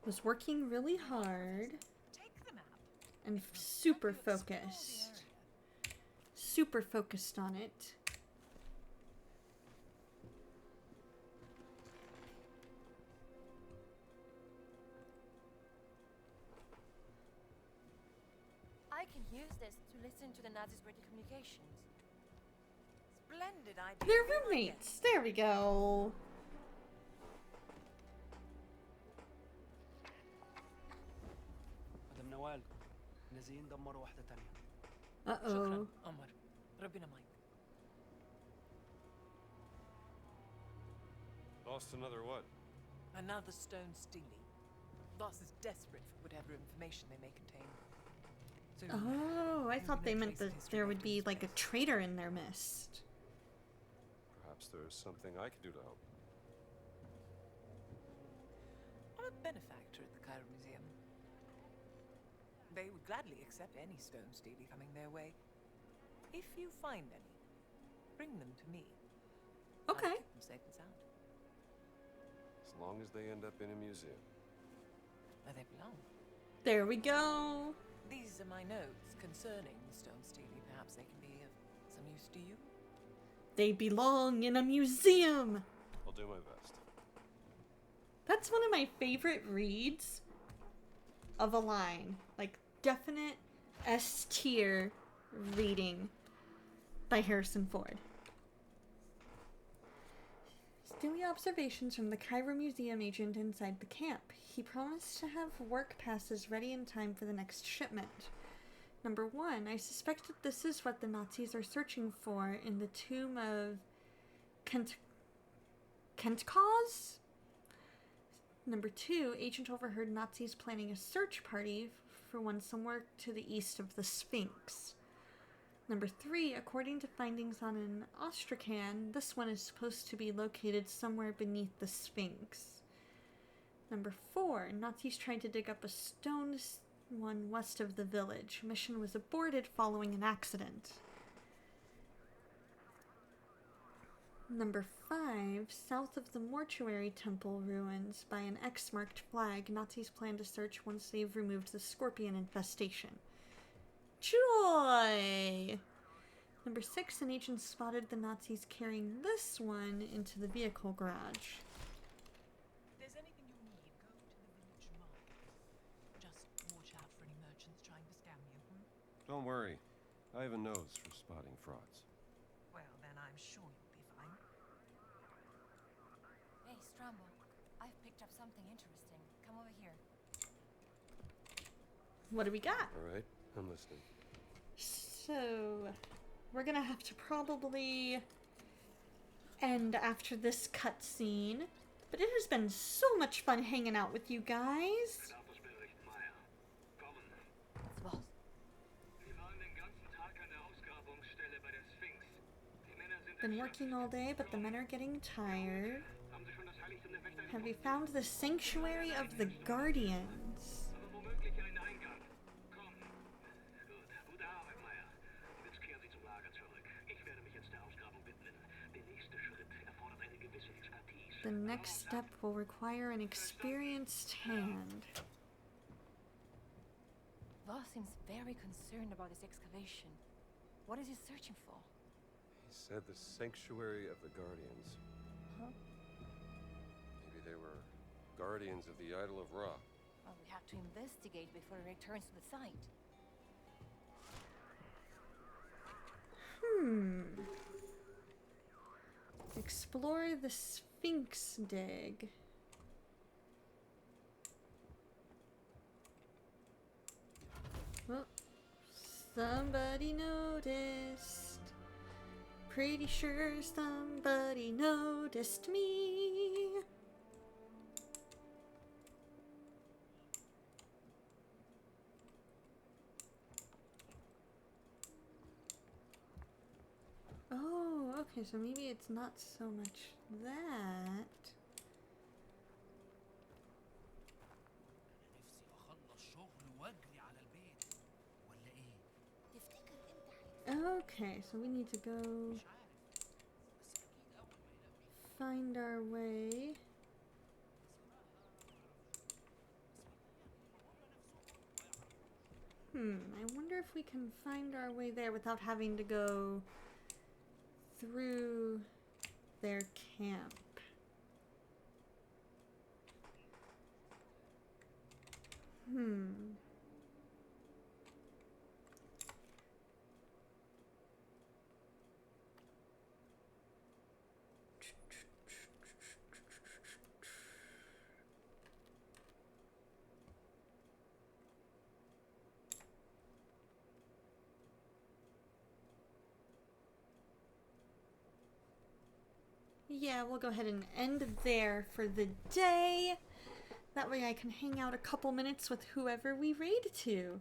Was working really hard Take the map. and super focused. Super focused on it. I can use this to listen to the Nazis' radio communications. Splendid idea. They're Good idea. roommates. There we go. مدام نوال نازلين دمروا واحدة تانية. Uh-oh. شكرا قمر. ربنا معك. Lost another what? Another stone stealing. Voss is desperate for whatever information they may contain. Soon, Oh, I there'll thought be they no meant trace of that history there left would in be this like a place. traitor in their midst. Perhaps there's something I could do to help. I'm a benefactor at the Cairo Museum. They would gladly accept any stone stealing coming their way. If you find any, bring them to me. I'll Okay. keep them safe and sound. As long as they end up in a museum. Where they belong. There we go. These are my notes concerning the stone stealing. Perhaps they can be of some use to you. They belong in a museum. I'll do my best. That's one of my favorite reads of a line. Like, definite S tier reading by Harrison Ford. Stealing observations from the Cairo Museum agent inside the camp. He promised to have work passes ready in time for the next shipment. Number 1, I suspect that this is what the Nazis are searching for in the tomb of Kentkaz? Number 2, agent overheard Nazis planning a search party for one somewhere to the east of the Sphinx. Number 3, according to findings on an Ostrakhan, this one is supposed to be located somewhere beneath the Sphinx. Number 4, Nazis tried to dig up a stone one west of the village. Mission was aborted following an accident. Number 5, south of the mortuary temple ruins by an X-marked flag, Nazis plan to search once they've removed the scorpion infestation. Joy! Number 6, an agent spotted the Nazis carrying this one into the vehicle garage. If there's anything you need, go to the village market. Just watch out for any merchants trying to scam you. Don't worry. I have a nose for spotting frauds. Well, then I'm sure you'll be fine. Hey, Strambo, I've picked up something interesting. Come over here. What do we got? All right, I'm listening. So, we're gonna have to probably end after this cutscene. But it has been so much fun hanging out with you guys. It's Voss. Been working all day, but the men are getting tired. Have you found the Sanctuary of the Guardians? The next step will require an experienced hand. Voss seems very concerned about this excavation. What is he searching for? He's said the Sanctuary of the Guardians. Huh? Maybe they were guardians of the Idol of Ra. Well, we have to investigate before he returns to the site. Explore the Sphinx dig. Oh, somebody noticed. Pretty sure somebody noticed me. Oh, okay, so maybe it's not so much that. Okay, so we need to go find our way. I wonder if we can find our way there without having to go through their camp. Yeah, we'll go ahead and end there for the day. That way I can hang out a couple minutes with whoever we raid to.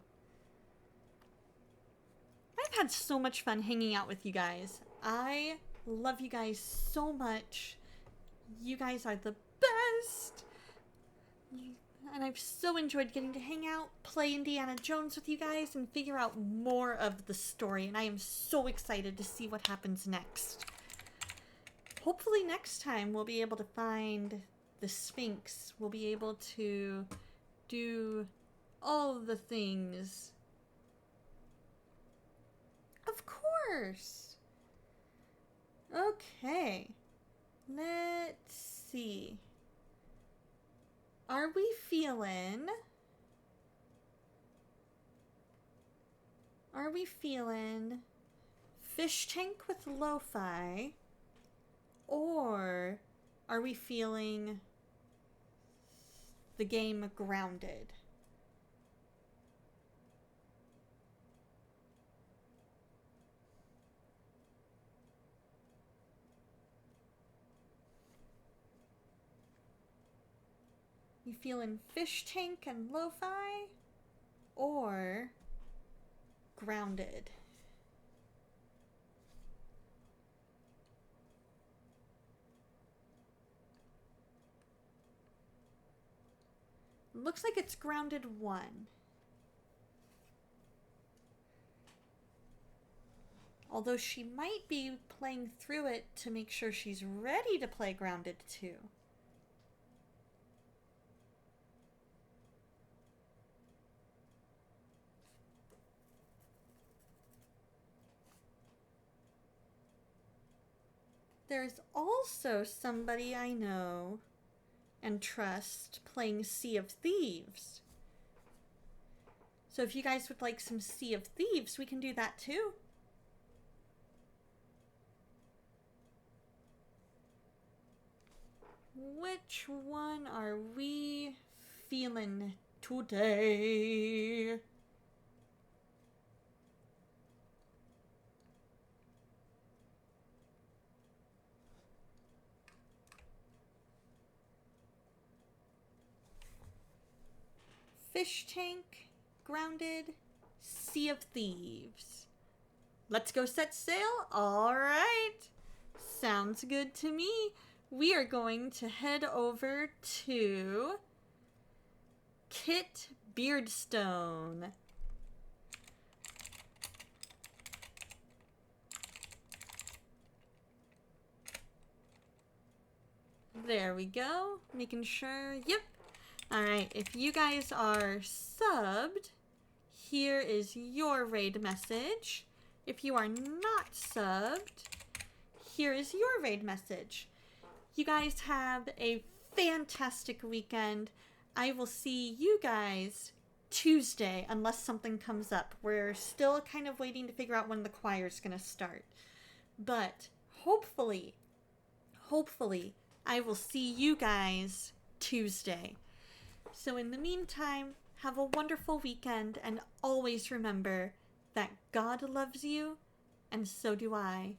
I've had so much fun hanging out with you guys. I love you guys so much. You guys are the best. And I've so enjoyed getting to hang out, play Indiana Jones with you guys, and figure out more of the story. And I am so excited to see what happens next. Hopefully next time we'll be able to find the Sphinx. We'll be able to do all the things. Of course! Okay. Let's see. Are we feeling Fish Tank with Lo-Fi? Or are we feeling the game Grounded? You feeling Fish Tank and Lo-Fi? Or Grounded? Looks like it's Grounded 1. Although she might be playing through it to make sure she's ready to play Grounded 2. There's also somebody I know and trust playing Sea of Thieves. So if you guys would like some Sea of Thieves, we can do that too. Which one are we feeling today? Fish Tank, Grounded, Sea of Thieves. Let's go set sail? Alright. Sounds good to me. We are going to head over to Kit Beardstone. There we go. Making sure. Yep. Alright, if you guys are subbed, here is your raid message. If you are not subbed, here is your raid message. You guys have a fantastic weekend. I will see you guys Tuesday, unless something comes up. We're still kind of waiting to figure out when the choir's gonna start. But hopefully, I will see you guys Tuesday. So in the meantime, have a wonderful weekend, and always remember that God loves you, and so do I.